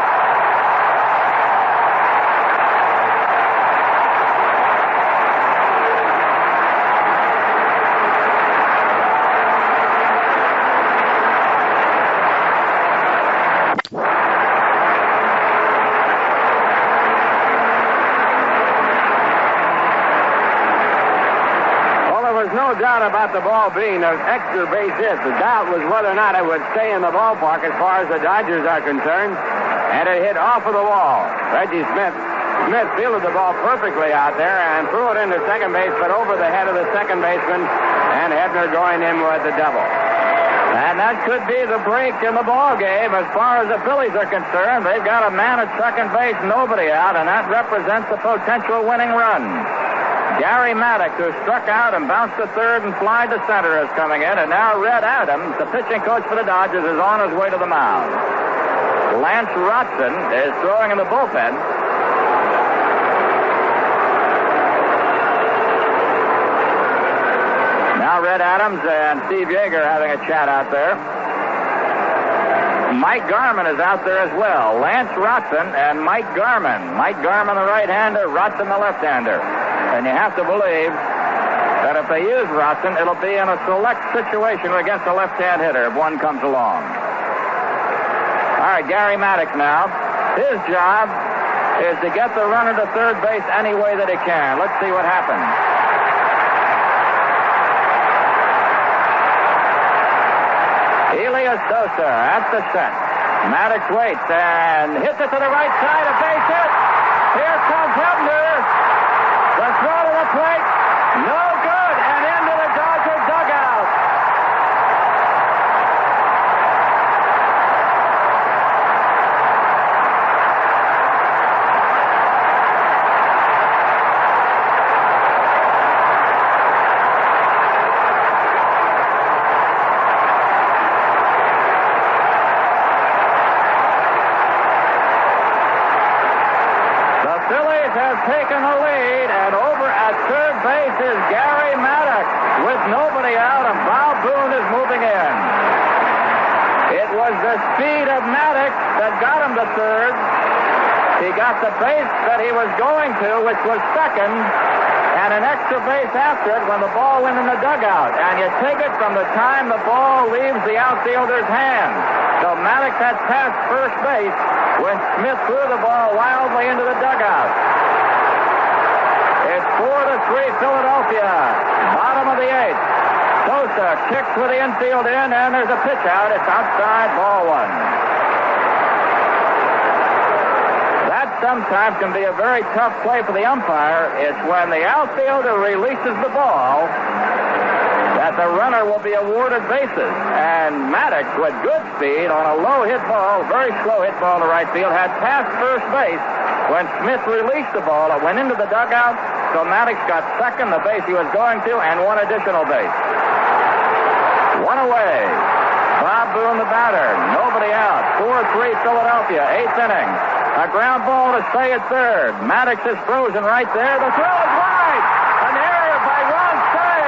No doubt about the ball being an extra base hit. The doubt was whether or not it would stay in the ballpark as far as the Dodgers are concerned. And it hit off of the wall. Reggie Schmidt fielded the ball perfectly out there and threw it into second base, but over the head of the second baseman, and Hebner going in with the double. And that could be the break in the ball game as far as the Phillies are concerned. They've got a man at second base, nobody out, and that represents a potential winning run. Gary Maddox, who struck out and bounced to third and flied to center, is coming in. And now Red Adams, the pitching coach for the Dodgers, is on his way to the mound. Lance Rotson is throwing in the bullpen. Now Red Adams and Steve Yeager having a chat out there. Mike Garman is out there as well. Lance Rotson and Mike Garman. Mike Garman, the right-hander, Rotson, the left-hander. And you have to believe that if they use Rotson, it'll be in a select situation against a left-hand hitter if one comes along. All right, Gary Maddox now. His job is to get the runner to third base any way that he can. Let's see what happens. Elias Sosa at the set. Maddox waits and hits it to the right side. A base hit. Here comes Hebner. The throw to the plate. No good. And into the Dodger dugout. Have taken the lead, and over at third base is Gary Maddox with nobody out, and Bob Boone is moving in. It was the speed of Maddox that got him to third. He got the base that he was going to, which was second, and an extra base after it when the ball went in the dugout. And you take it from the time the ball leaves the outfielder's hand. So Maddox had passed first base when Schmidt threw the ball wildly into the dugout. It's 4-3 Philadelphia. Bottom of the eighth. Sosa kicks with the infield in, and there's a pitch out. It's outside, ball one. That sometimes can be a very tough play for the umpire. It's when the outfielder releases the ball that the runner will be awarded bases. And Maddox, with good speed on a low hit ball, very slow hit ball to right field, had passed first base when Smith released the ball. It went into the dugout, so Maddox got second, the base he was going to, and one additional base. One away. Bob Boone, the batter. Nobody out. 4-3 Philadelphia, eighth inning. A ground ball to stay at third. Maddox is frozen right there. The throw is wide. An error by Ron Say.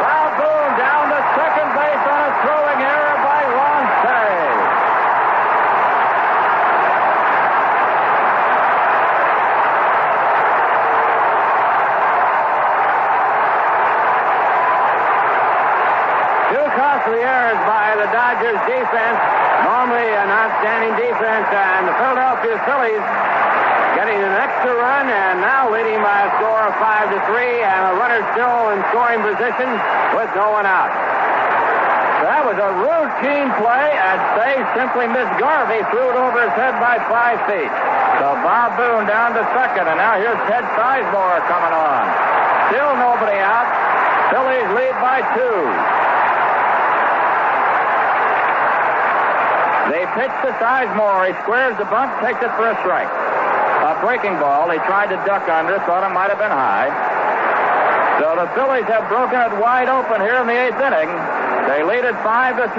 Bob Boone down to second base on a throwing error by Ron Say. Two costly errors by the Dodgers defense. Normally an outstanding defense, and the Philadelphia Phillies getting an extra run, and now leading by a score of 5-3, and a runner still in scoring position with no one out. That was a routine play, and Say simply missed Garvey, threw it over his head by 5 feet. So Bob Boone down to second, and now here's Ted Sizemore coming on. Still nobody out. Phillies lead by 2. They pitch to Sizemore. He squares the bunt, takes it for a strike. A breaking ball. He tried to duck under, thought it might have been high. So the Phillies have broken it wide open here in the eighth inning. They lead it 5-3.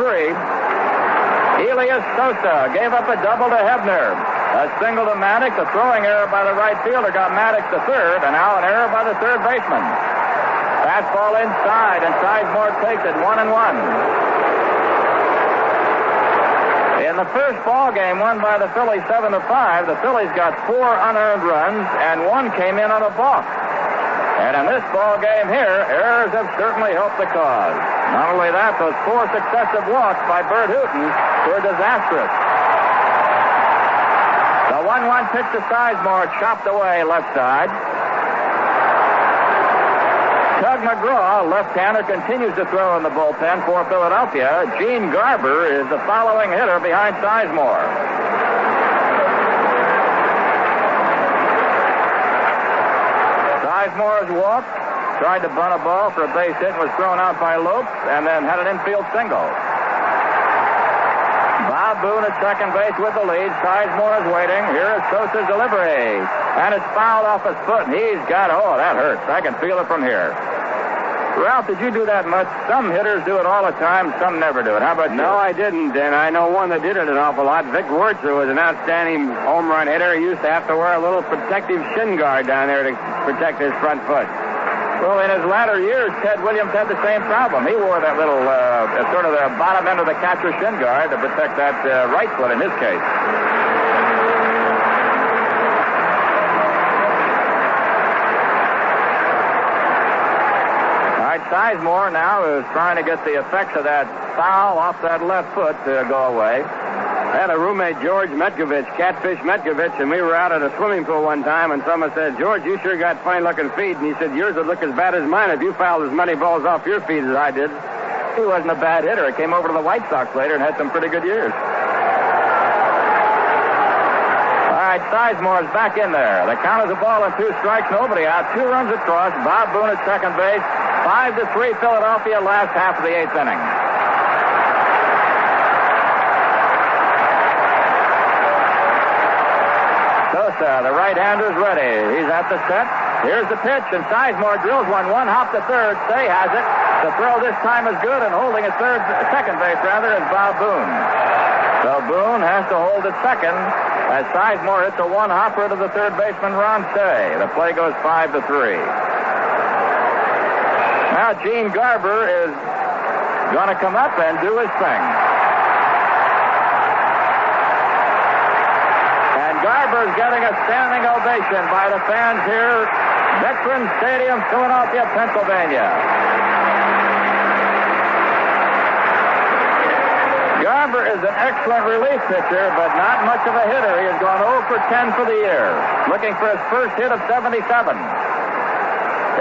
Elias Sosa gave up a double to Hebner. A single to Maddox. A throwing error by the right fielder got Maddox to third, and now an error by the third baseman. Fastball inside, and Sizemore takes it 1-1. In the first ball game won by the Phillies 7-5, the Phillies got 4 unearned runs, and 1 came in on a balk. And in this ball game here, errors have certainly helped the cause. Not only that, those 4 successive walks by Burt Hooton were disastrous. The 1-1 pitch to Sizemore, chopped away left side. Tug McGraw, left-hander, continues to throw in the bullpen for Philadelphia. Gene Garber is the following hitter behind Sizemore. Sizemore has walked, tried to bunt a ball for a base hit, was thrown out by Lopes, and then had an infield single. Bob Boone at second base with the lead. Sizemore is waiting. Here is Sosa's delivery. And it's fouled off his foot, and he's got, oh, that hurts. I can feel it from here. Ralph, did you do that much? Some hitters do it all the time, some never do it. How about you? No, I didn't, and I know one that did it an awful lot. Vic Wurzer was an outstanding home run hitter. He used to have to wear a little protective shin guard down there to protect his front foot. Well, in his latter years, Ted Williams had the same problem. He wore that little, sort of the bottom end of the catcher's shin guard to protect that right foot in his case. Sizemore now is trying to get the effects of that foul off that left foot to go away. I had a roommate, George Metkovich, Catfish Metkovich, and we were out at a swimming pool one time, and someone said, George, you sure got fine-looking feet. And he said, yours would look as bad as mine if you fouled as many balls off your feet as I did. He wasn't a bad hitter. He came over to the White Sox later and had some pretty good years. All right, Sizemore's back in there. The count is a ball and 2 strikes, nobody out. 2 runs across. Bob Boone at second base. 5-3 Philadelphia, last half of the 8th inning. Sosa, the right-hander's ready. He's at the set. Here's the pitch, and Sizemore drills one hop to third. Say has it. The throw this time is good, and holding at second base, is Bob Boone. So Boone has to hold at second as Sizemore hits a 1-hopper to the third baseman, Ron Say. The play goes 5-3. Now Gene Garber is going to come up and do his thing. And Garber's getting a standing ovation by the fans here. Veterans Stadium, Philadelphia, Pennsylvania. Garber is an excellent relief pitcher, but not much of a hitter. He has gone 0 for 10 for the year. Looking for his first hit of 77.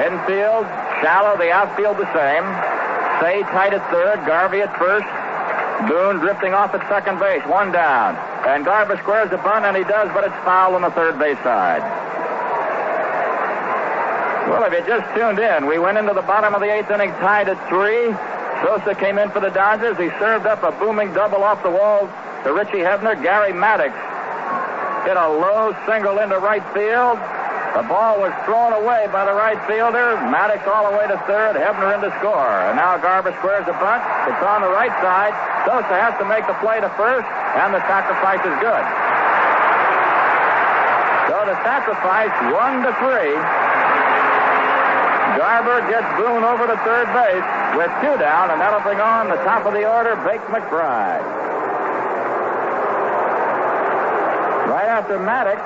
Infield, shallow, the outfield the same. Say tight at third, Garvey at first. Boone drifting off at second base, 1 down. And Garber squares the bunt, and he does, but it's foul on the third base side. Well, if you just tuned in, we went into the bottom of the 8th inning tied at 3. Sosa came in for the Dodgers. He served up a booming double off the wall to Richie Hebner. Gary Maddox hit a low single into right field. The ball was thrown away by the right fielder. Maddox all the way to third. Hebner in to score. And now Garber squares the bunt. It's on the right side. Sosa has to make the play to first, and the sacrifice is good. So the sacrifice 1-3. Garber gets Boone over to third base with 2 down, and that'll bring on the top of the order, Bake McBride. Right after Maddox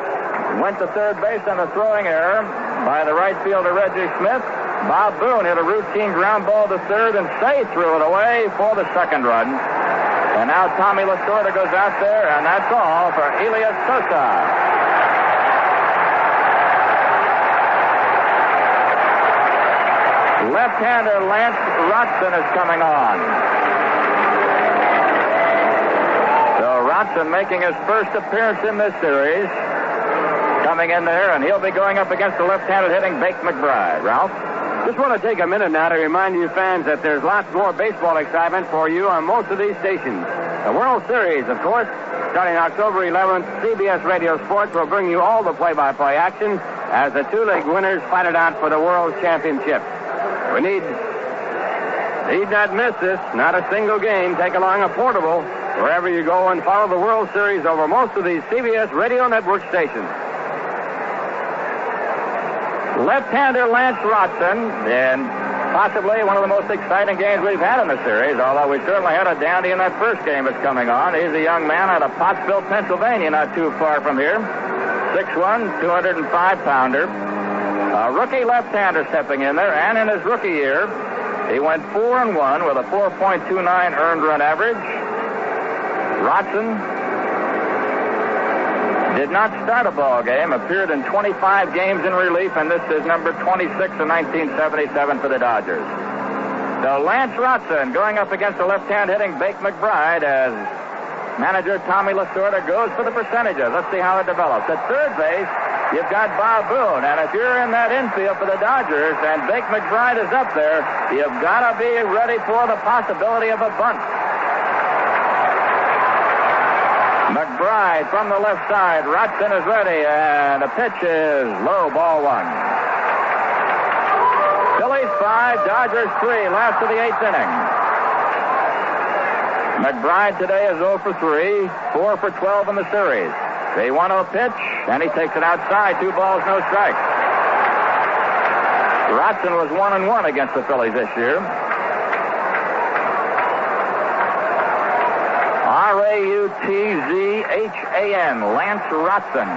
went to third base on a throwing error by the right fielder, Reggie Schmidt, Bob Boone hit a routine ground ball to third, and Say threw it away for the second run. And now Tommy Lasorda goes out there, and that's all for Elias Sosa. Left-hander Lance Rotson is coming on. So Rotson making his first appearance in this series. Coming in there, and he'll be going up against the left-handed hitting Bake McBride. Ralph? Just want to take a minute now to remind you fans that there's lots more baseball excitement for you on most of these stations. The World Series, of course, starting October 11th, CBS Radio Sports will bring you all the play-by-play action as the 2-league winners fight it out for the World Championship. We need not miss this. Not a single game. Take along a portable wherever you go and follow the World Series over most of these CBS Radio Network stations. Left-hander Lance Rotson, and possibly one of the most exciting games we've had in the series, although we certainly had a dandy in that first game that's coming on. He's a young man out of Pottsville, Pennsylvania, not too far from here. 6'1", 205-pounder. A rookie left-hander stepping in there, and in his rookie year, he went 4-1 with a 4.29 earned run average. Rotson did not start a ball game, appeared in 25 games in relief, and this is number 26 in 1977 for the Dodgers. So Lance Rotson going up against the left-hand hitting Bake McBride as manager Tommy Lasorda goes for the percentages. Let's see how it develops. At third base, you've got Bob Boone, and if you're in that infield for the Dodgers and Bake McBride is up there, you've got to be ready for the possibility of a bunt. McBride from the left side. Rotson is ready, and the pitch is low, ball 1. Phillies 5, Dodgers 3, last of the 8th inning. McBride today is 0 for 3, 4 for 12 in the series. The 1-0 pitch, and he takes it outside, 2 balls, no strikes. Rotson was 1-1 against the Phillies this year. Rautzan, Lance Rotson.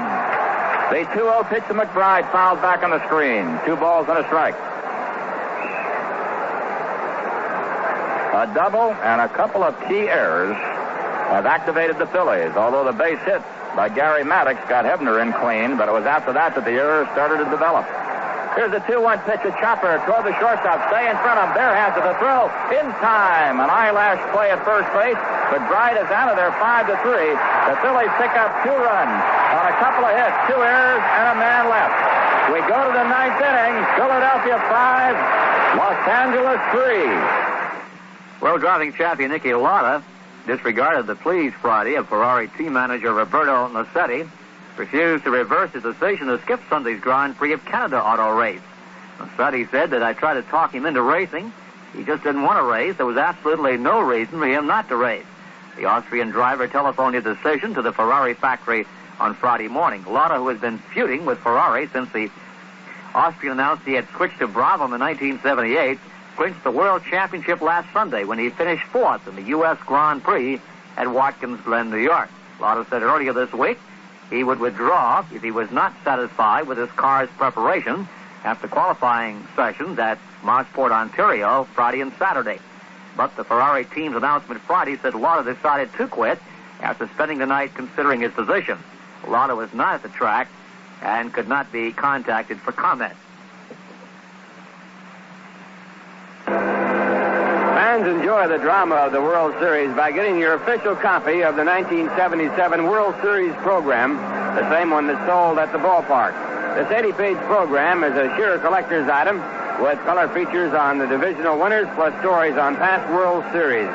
The 2-0 pitch to McBride, fouled back on the screen. 2 balls and a strike. A double and a couple of key errors have activated the Phillies, although the base hit by Gary Maddox got Hebner in clean, but it was after that that the errors started to develop. Here's a 2-1 pitch, a chopper toward the shortstop. Stay in front of him. Bare hands of the throw. In time. An eyelash play at first base, but Bright is out of there 5-3. The Phillies pick up 2 runs on a couple of hits, 2 errors, and a man left. We go to the 9th inning. Philadelphia 5, Los Angeles 3. Well, driving champion Niki Lauda disregarded the pleas Friday of Ferrari team manager Roberto Nassetti, refused to reverse his decision to skip Sunday's Grand Prix of Canada auto race. Nassetti said that I tried to talk him into racing. He just didn't want to race. There was absolutely no reason for him not to race. The Austrian driver telephoned his decision to the Ferrari factory on Friday morning. Lauda, who has been feuding with Ferrari since the Austrian announced he had switched to Brabham in 1978, clinched the World Championship last Sunday when he finished 4th in the U.S. Grand Prix at Watkins Glen, New York. Lauda said earlier this week he would withdraw if he was not satisfied with his car's preparation after qualifying sessions at Marsport, Ontario, Friday and Saturday. But the Ferrari team's announcement Friday said Lauda decided to quit after spending the night considering his position. Lauda was not at the track and could not be contacted for comment. Fans enjoy the drama of the World Series by getting your official copy of the 1977 World Series program, the same one that's sold at the ballpark. This 80-page program is a sheer collector's item with color features on the divisional winners plus stories on past World Series.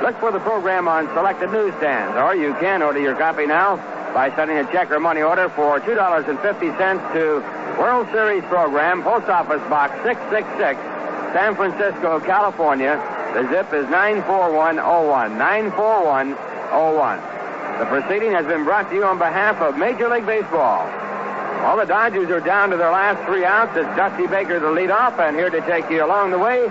Look for the program on selected newsstands, or you can order your copy now by sending a check or money order for $2.50 to World Series program, Post Office Box 666, San Francisco, California. The zip is 94101, 94101. The proceeding has been brought to you on behalf of Major League Baseball. Well, the Dodgers are down to their last 3 outs. It's Dusty Baker to lead off, and here to take you along the way,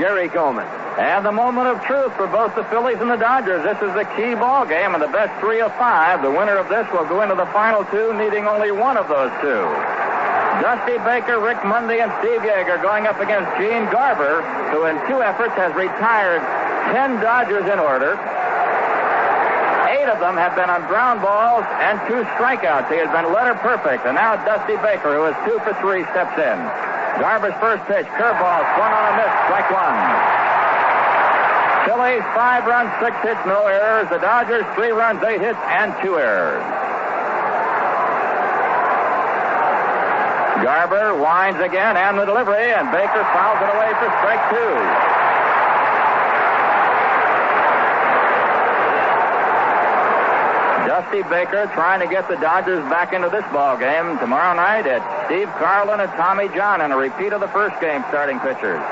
Jerry Coleman. And the moment of truth for both the Phillies and the Dodgers. This is the key ball game, and the best 3 of 5. The winner of this will go into the final 2, needing only one of those 2. Dusty Baker, Rick Mundy, and Steve Yeager going up against Gene Garver, who in 2 efforts has retired 10 Dodgers in order. 8 of them have been on ground balls and 2 strikeouts. He has been letter perfect, and now Dusty Baker, who is 2 for 3, steps in. Garver's first pitch, curveball, swung on a miss, strike 1. Phillies, 5 runs, 6 hits, no errors. The Dodgers, 3 runs, 8 hits, and 2 errors. Garver winds again, and the delivery, and Baker fouls it away for strike 2. Dusty Baker trying to get the Dodgers back into this ball game tomorrow night at Steve Carlin and Tommy John in a repeat of the first game starting pitchers.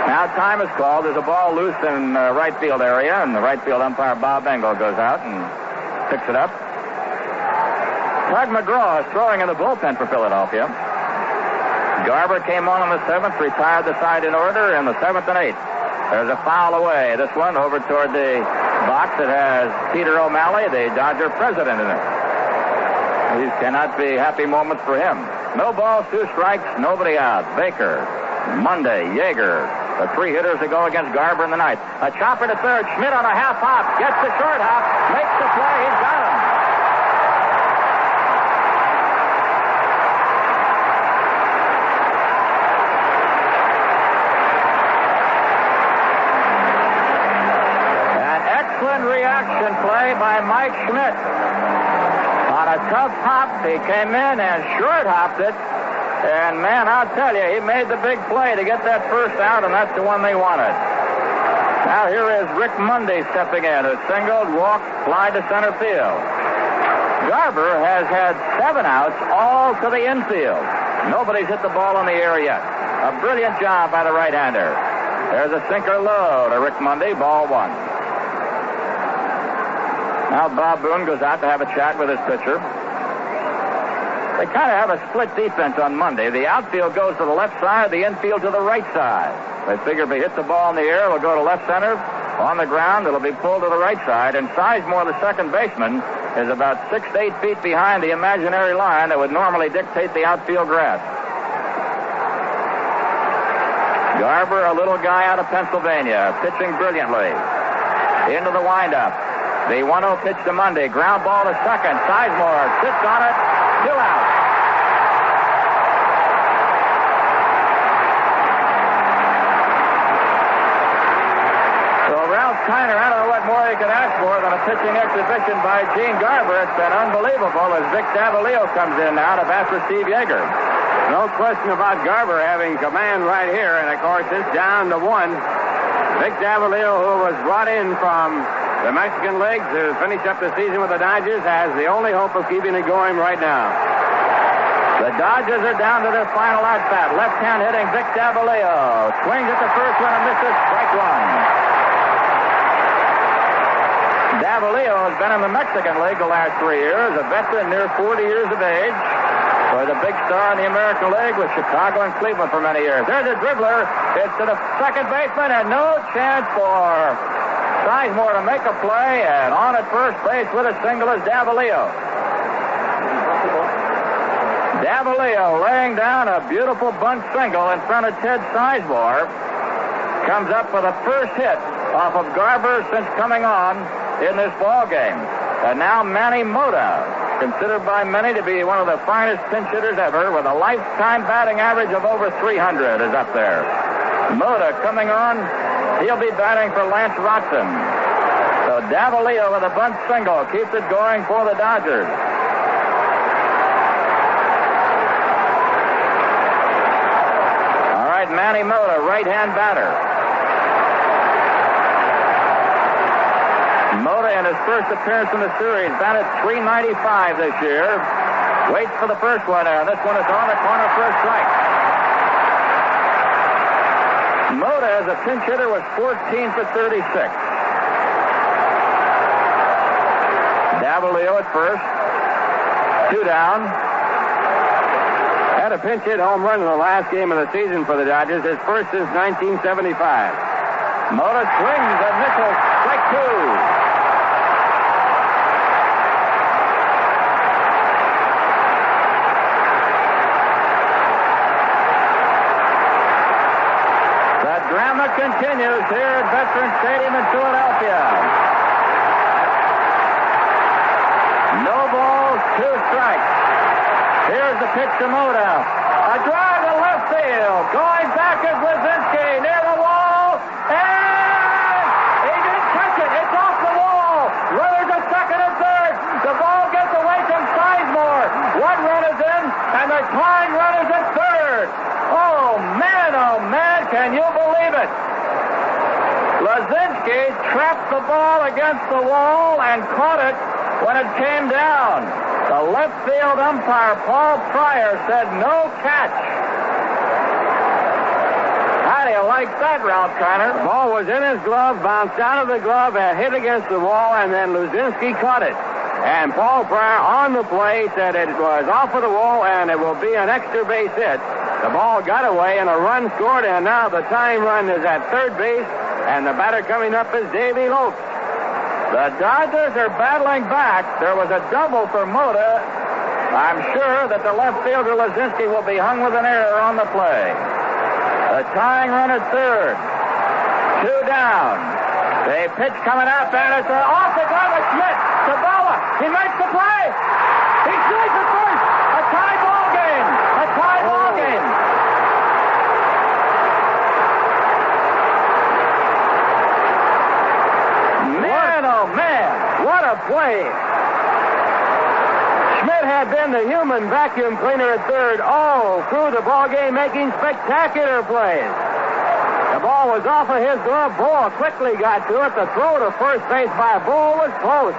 Now time is called. There's a ball loose in right field area, and the right field umpire Bob Engel goes out and picks it up. Tug McGraw is throwing in the bullpen for Philadelphia. Garver came on the 7th, retired the side in order in the 7th and 8th. There's a foul away. This one over toward the box that has Peter O'Malley, the Dodger president, in it. These cannot be happy moments for him. No balls, 2 strikes, nobody out. Baker, Mundy, Yeager, the 3 hitters that go against Garver in the ninth. A chopper to third. Schmidt on a half hop. Gets the short hop. Makes the play. He's got him. An excellent reaction play by Mike Schmidt. On a tough hop, he came in and short hopped it. And, man, I'll tell you, he made the big play to get that first out, and that's the one they wanted. Now here is Rick Mundy stepping in, who singled, walked, fly to center field. Garver has had 7 outs, all to the infield. Nobody's hit the ball in the air yet. A brilliant job by the right-hander. There's a sinker low to Rick Mundy, ball 1. Now Bob Boone goes out to have a chat with his pitcher. They kind of have a split defense on Monday. The outfield goes to the left side, the infield to the right side. They figure if he hits the ball in the air, it'll go to left center. On the ground, it'll be pulled to the right side. And Sizemore, the second baseman, is about 6 to 8 feet behind the imaginary line that would normally dictate the outfield grass. Garver, a little guy out of Pennsylvania, pitching brilliantly. Into the windup. The 1-0 pitch to Mundy. Ground ball to second. Sizemore sits on it. 2 outs. Kiner, I don't know what more he could ask for than a pitching exhibition by Gene Garver. It's been unbelievable as Vic Davalillo comes in now to bat for Steve Yeager. No question about Garver having command right here, and of course it's down to 1. Vic Davalillo, who was brought in from the Mexican League to finish up the season with the Dodgers, has the only hope of keeping it going right now. The Dodgers are down to their final at-bat. Left-hand hitting Vic Davalillo. Swings at the first one and misses. Strike 1. Davalillo has been in the Mexican League the last 3 years, a veteran near 40 years of age. Was a big star in the American League with Chicago and Cleveland for many years. There's a dribbler. It's to the second baseman, and no chance for Sizemore to make a play. And on at first base with a single is Davalillo. Davalillo laying down a beautiful bunt single in front of Ted Sizemore. Comes up for the first hit off of Garver since coming on in this ball game. And now Manny Mota, considered by many to be one of the finest pinch hitters ever, with a lifetime batting average of over 300, is up there. Mota coming on. He'll be batting for Lance Watson. So Davalillo with a bunt single keeps it going for the Dodgers. Manny Mota, right-hand batter. Mota in his first appearance in the series batted .395 this year. Waits for the first one, and this one is on the corner for a strike. Mota as a pinch hitter was 14 for 36. Davalillo at first. 2 down. Had a pinch hit home run in the last game of the season for the Dodgers, his first since 1975. Mota swings and misses. Strike 2. The drama continues here at Veterans Stadium in Philadelphia. No balls, 2 strikes. Here's the pitch to Mota. A drive to left field. Going back is Luzinski near the wall. And he didn't catch it. It's off the wall. Runners at second and third. The ball gets away from Sizemore. 1 run is in, and the tying run is at third. Oh, man, can you believe it? Luzinski trapped the ball against the wall and caught it when it came down. The left field umpire, Paul Pryor, said no catch. How do you like that, Ralph Kiner? The ball was in his glove, bounced out of the glove, and hit against the wall, and then Luzinski caught it. And Paul Pryor on the play said it was off of the wall, and it will be an extra base hit. The ball got away, and a run scored, and now the tying run is at third base, and the batter coming up is Davey Lopes. The Dodgers are battling back. There was a double for Mota. I'm sure that the left fielder Luzinski will be hung with an error on the play. The tying run at third. 2 down. The pitch coming up, and it's off the glove of Schmidt to Bala. He makes the play. He strikes at first. A tie ball game. A tie ball game. Man, what a play. Schmidt had been the human vacuum cleaner at third all through the ball game, making spectacular plays. The ball was off of his glove. Bull quickly got to it. The throw to first base by Bull was close.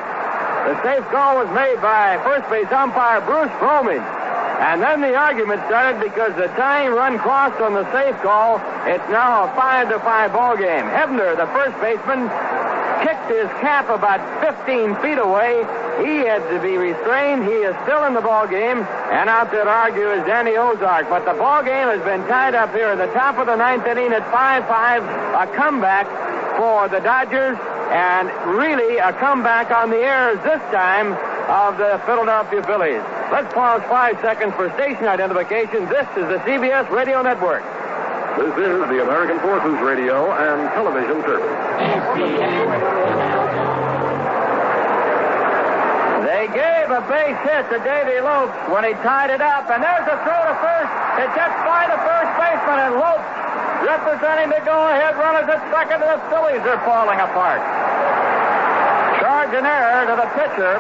The safe call was made by first base umpire Bruce Frommage. And then the argument started because the tying run crossed on the safe call. It's now a 5-5 ball game. Hebner, the first baseman, kicked his cap about 15 feet away. He had to be restrained. He is still in the ball game, and out there to argue is Danny Ozark. But the ball game has been tied up here in the top of the 9th inning at 5-5. A comeback for the Dodgers, and really a comeback on the errors this time of the Philadelphia Phillies. Let's pause 5 seconds for station identification. This is the CBS Radio Network. This is the American Forces Radio and Television Service. They gave a base hit to Davey Lopes when he tied it up, and there's a throw to first. It gets by the first baseman, and Lopes Representing the go-ahead runners at second, the Phillies are falling apart. Charge and error to the pitcher,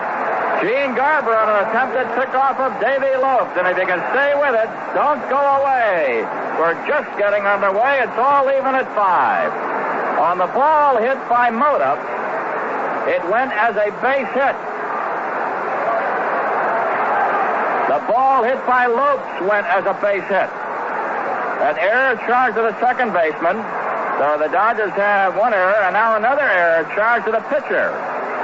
Gene Garber, on an attempted pickoff of Davy Lopes. And if you can stay with it, don't go away. We're just getting underway. It's all even at 5. On the ball hit by Mota, it went as a base hit. The ball hit by Lopes went as a base hit. An error charged to the second baseman. So the Dodgers have one error, and now another error charged to the pitcher.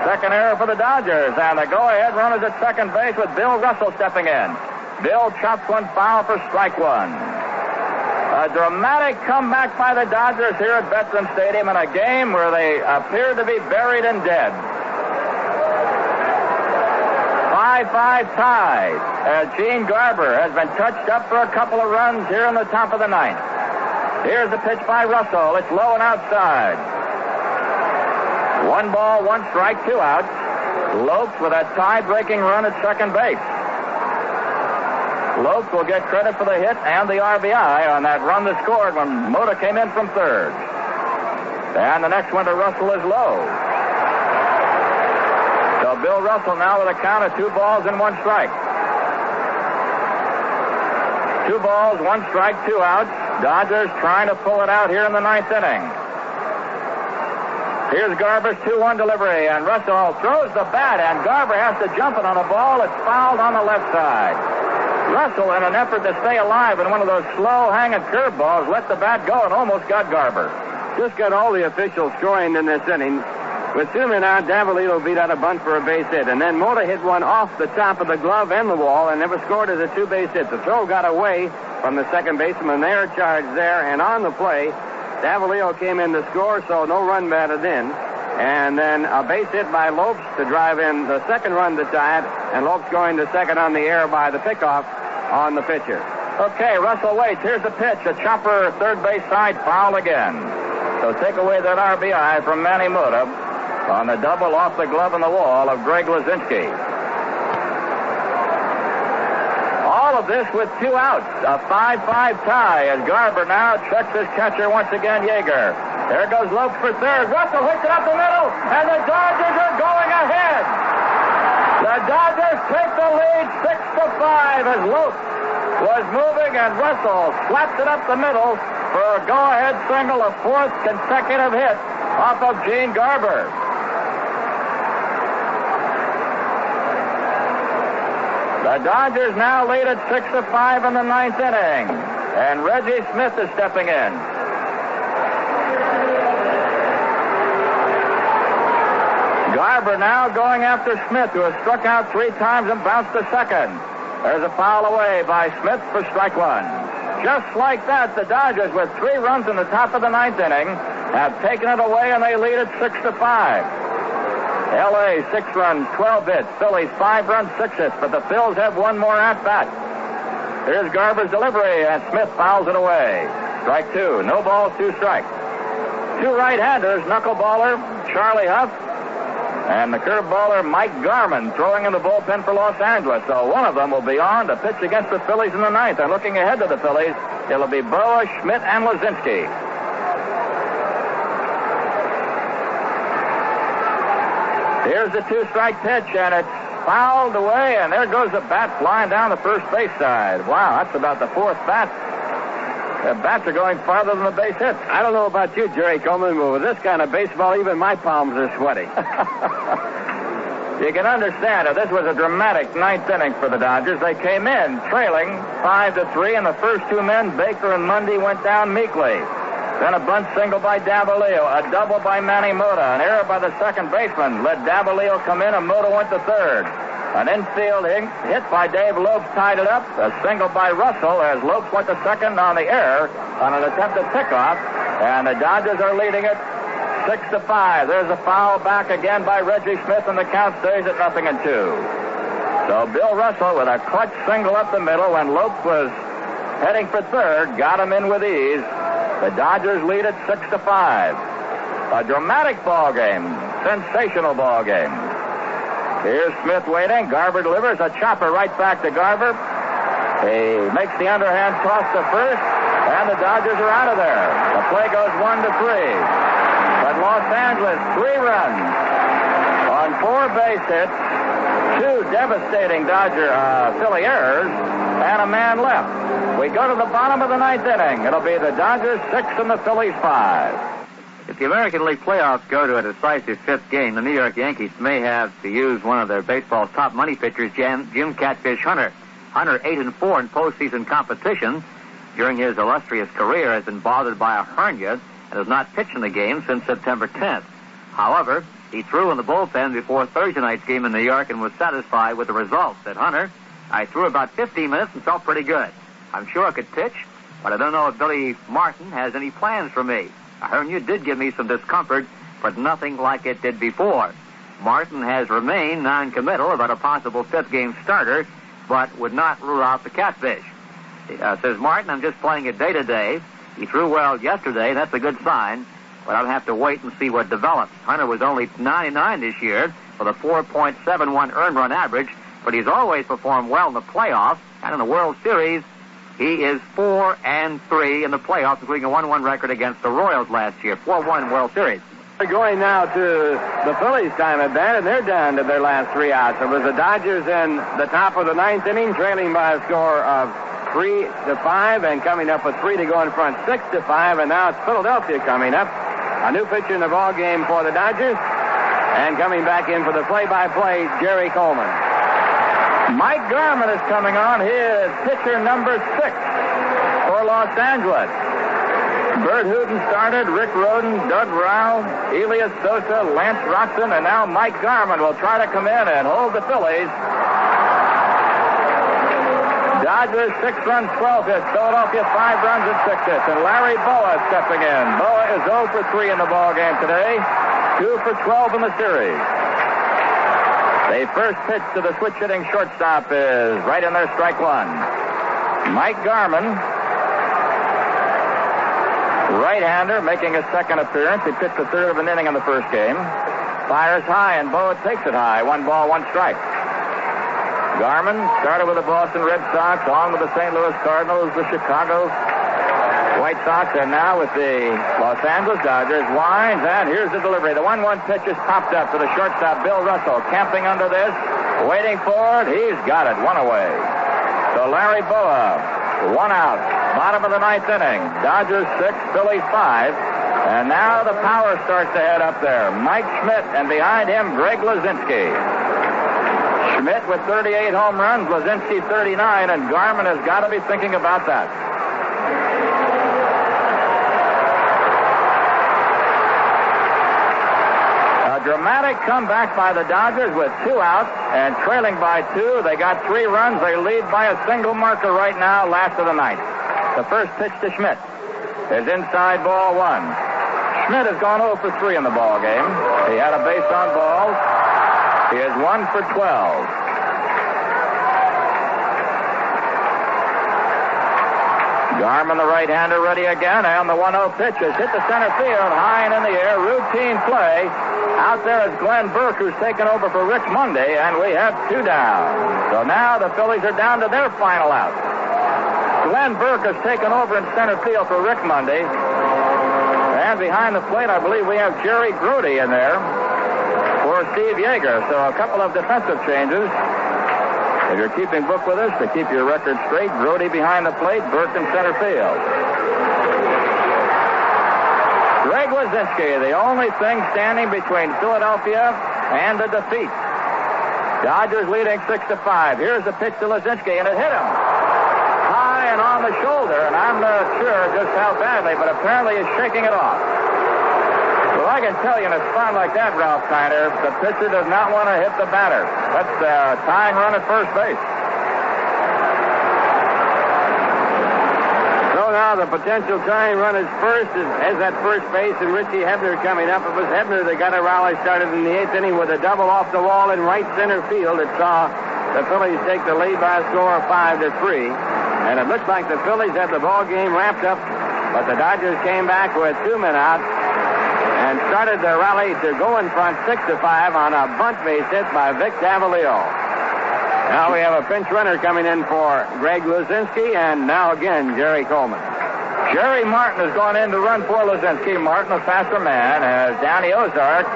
Second error for the Dodgers, and the go-ahead runners at second base with Bill Russell stepping in. Bill chops one foul for strike one. A dramatic comeback by the Dodgers here at Veterans Stadium in a game where they appeared to be buried and dead. 5-5 tie. Gene Garber has been touched up for a couple of runs here in the top of the ninth. Here's the pitch by Russell. It's low and outside. 1 ball, 1 strike, 2 outs. Lopes with a tie-breaking run at second base. Lopes will get credit for the hit and the RBI on that run that scored when Mota came in from third. And the next one to Russell is low. So Bill Russell now with a count of 2 balls and 1 strike. 2 balls, 1 strike, 2 outs. Dodgers trying to pull it out here in the ninth inning. Here's Garber's 2-1 delivery, and Russell throws the bat, and Garber has to jump it on a ball that's fouled on the left side. Russell, in an effort to stay alive in one of those slow-hanging curveballs, let the bat go and almost got Garber. Just got all the officials scoring in this inning. With 2 men out, Davalillo beat out a bunt for a base hit, and then Mota hit one off the top of the glove and the wall and never scored as a 2-base hit. The throw got away from the second baseman. There, charged there, and on the play, Davalillo came in to score, so no run batted in. And then a base hit by Lopes to drive in the second run to tie it, and Lopes going to second on the air by the pickoff on the pitcher. Okay, Russell waits. Here's the pitch. A chopper, third base side, foul again. So take away that RBI from Manny Mota on the double off the glove and the wall of Greg Luzinski. All of this with 2 outs. A 5-5 tie as Garber now checks his catcher once again, Yeager. There goes Lopes for third. Russell hits it up the middle, and the Dodgers are going ahead. The Dodgers take the lead 6-5 as Lopes was moving, and Russell slaps it up the middle for a go-ahead single, a 4th consecutive hit off of Gene Garber. The Dodgers now lead at 6-5 in the ninth inning, and Reggie Schmidt is stepping in. Garber now going after Schmidt, who has struck out 3 times and bounced to second. There's a foul away by Schmidt for strike 1. Just like that, the Dodgers, with 3 runs in the top of the ninth inning, have taken it away, and they lead at 6-5. L.A. 6 runs, 12 hits. Phillies 5 runs, 6 hits. But the Phils have 1 more at-bat. Here's Garber's delivery, and Smith fouls it away. Strike 2. No balls, 2 strikes. 2 right-handers, knuckleballer Charlie Huff and the curveballer Mike Garman throwing in the bullpen for Los Angeles. So one of them will be on to pitch against the Phillies in the ninth. And looking ahead to the Phillies, it'll be Boa, Schmidt, and Luzinski. Here's the 2-strike pitch, and it's fouled away, and there goes the bat flying down the first base side. Wow, that's about the 4th bat. The bats are going farther than the base hits. I don't know about you, Jerry Coleman, but with this kind of baseball, even my palms are sweaty. You can understand it. This was a dramatic ninth inning for the Dodgers. They came in trailing 5-3, and the first 2 men, Baker and Mundy, went down meekly. Then a bunt single by Davalillo, a double by Manny Mota, an error by the second baseman let Davalillo come in, and Mota went to third. An infield hit by Dave Lopes tied it up. A single by Russell as Lopes went to second on the error on an attempted pickoff, and the Dodgers are leading it 6-5. There's a foul back again by Reggie Smith, and the count stays at 0-2. So Bill Russell with a clutch single up the middle when Lopes was heading for third, got him in with ease. The Dodgers lead at 6-5. A dramatic ball game, sensational ball game. Here's Smith waiting. Garber delivers a chopper right back to Garber. He makes the underhand toss to first, and the Dodgers are out of there. The play goes 1-3. But Los Angeles, 3 runs on 4 base hits, 2 devastating Philly errors, and a man left. We go to the bottom of the 9th inning. It'll be the Dodgers 6 and the Phillies 5. If the American League playoffs go to a decisive 5th game, the New York Yankees may have to use one of their baseball's top money pitchers, Jim Catfish Hunter. Hunter, 8-4 in postseason competition during his illustrious career, has been bothered by a hernia and has not pitched in the game since September 10th. However, he threw in the bullpen before Thursday night's game in New York and was satisfied with the results. Said Hunter, I threw about 15 minutes and felt pretty good. I'm sure I could pitch, but I don't know if Billy Martin has any plans for me. A hernia did give me some discomfort, but nothing like it did before. Martin has remained non-committal about a possible 5th game starter, but would not rule out the Catfish. Says Martin, I'm just playing it day-to-day. He threw well yesterday, that's a good sign, but I'll have to wait and see what develops. Hunter was only 99 this year with a 4.71 earned run average, but he's always performed well in the playoffs, and in the World Series, he is 4-3 in the playoffs, including a 1-1 record against the Royals last year. 4-1 World Series. We're going now to the Phillies' time at bat, and they're down to their last 3 outs. It was the Dodgers in the top of the 9th inning, trailing by a score of 3-5, and coming up with 3 to go in front, 6-5, and now it's Philadelphia coming up. A new pitcher in the ball game for the Dodgers, and coming back in for the play-by-play, Jerry Coleman. Mike Garvey is coming on. He is pitcher number 6 for Los Angeles. Burt Hooton started, Rick Rhoden, Doug Rao, Elias Sosa, Lance Roxon, and now Mike Garvey will try to come in and hold the Phillies. Dodgers 6 runs, 12 hits. Philadelphia 5 runs and 6 hits. And Larry Boa stepping in. Boa is 0 for 3 in the ball game today, 2 for 12 in the series. The first pitch to the switch-hitting shortstop is right in there, strike 1. Mike Garvey, right-hander, making his second appearance. He pitched the 3rd of an inning in the first game. Fires high, and Boa takes it high. 1 ball, 1 strike. Garvey started with the Boston Red Sox, on with the St. Louis Cardinals, the Chicago White Sox, and now with the Los Angeles Dodgers. Winds, and here's the delivery. The 1-1 pitch is popped up to the shortstop, Bill Russell, camping under this, waiting for it. He's got it, 1 away. So Larry Boa, 1 out. Bottom of the 9th inning. Dodgers 6, Phillies 5. And now the power starts to head up there. Mike Schmidt, and behind him, Greg Luzinski. Schmidt with 38 home runs, Luzinski 39, and Garvey has got to be thinking about that. Dramatic comeback by the Dodgers with 2 outs and trailing by 2. They got 3 runs. They lead by a single marker right now, last of the 9th. The first pitch to Schmidt is inside, ball 1. Schmidt has gone 0 for 3 in the ball game. He had a base on balls. He is 1 for 12. Garvey, the right-hander, ready again, and the 1-0 pitch has hit the center field, high and in the air, routine play. Out there is Glenn Burke, who's taken over for Rick Monday, and we have 2 down. So now the Phillies are down to their final out. Glenn Burke has taken over in center field for Rick Monday. And behind the plate, I believe we have Jerry Grody in there for Steve Yeager. So a couple of defensive changes. If you're keeping book with us, to keep your record straight, Grody behind the plate, Burke in center field. Greg Luzinski, the only thing standing between Philadelphia and the defeat. Dodgers leading 6-5. Here's the pitch to Luzinski, and it hit him high and on the shoulder, and I'm not sure just how badly, but apparently he's shaking it off. Well, I can tell you in a spot like that, Ralph Kiner, the pitcher does not want to hit the batter. That's the tying run at first base. Now the potential tying run is at first base, and Richie Hebner coming up. It was Hebner that got a rally started in the 8th inning with a double off the wall in right center field. It saw the Phillies take the lead by a score of 5-3. And it looks like the Phillies had the ball game wrapped up, but the Dodgers came back with 2 men out and started their rally to go in front 6-5 on a bunt base hit by Vic Davalillo. Now we have a pinch runner coming in for Greg Luzinski, and now again, Jerry Coleman. Jerry Martin has gone in to run for Luzinski. Martin, a faster man, as Danny Ozark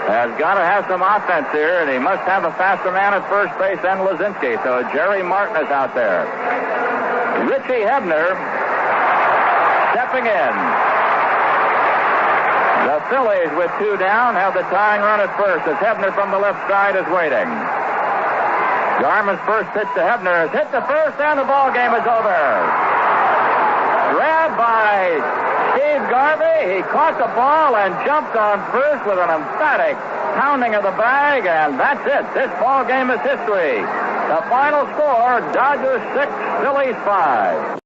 has got to have some offense here, and he must have a faster man at first base than Luzinski. So Jerry Martin is out there. Richie Hebner stepping in. The Phillies, with 2 down, have the tying run at first as Hebner from the left side is waiting. Garman's first pitch to Hebner has hit the first, and the ball game is over. Grabbed by Steve Garvey. He caught the ball and jumped on first with an emphatic pounding of the bag, and that's it. This ball game is history. The final score, Dodgers 6, Phillies 5.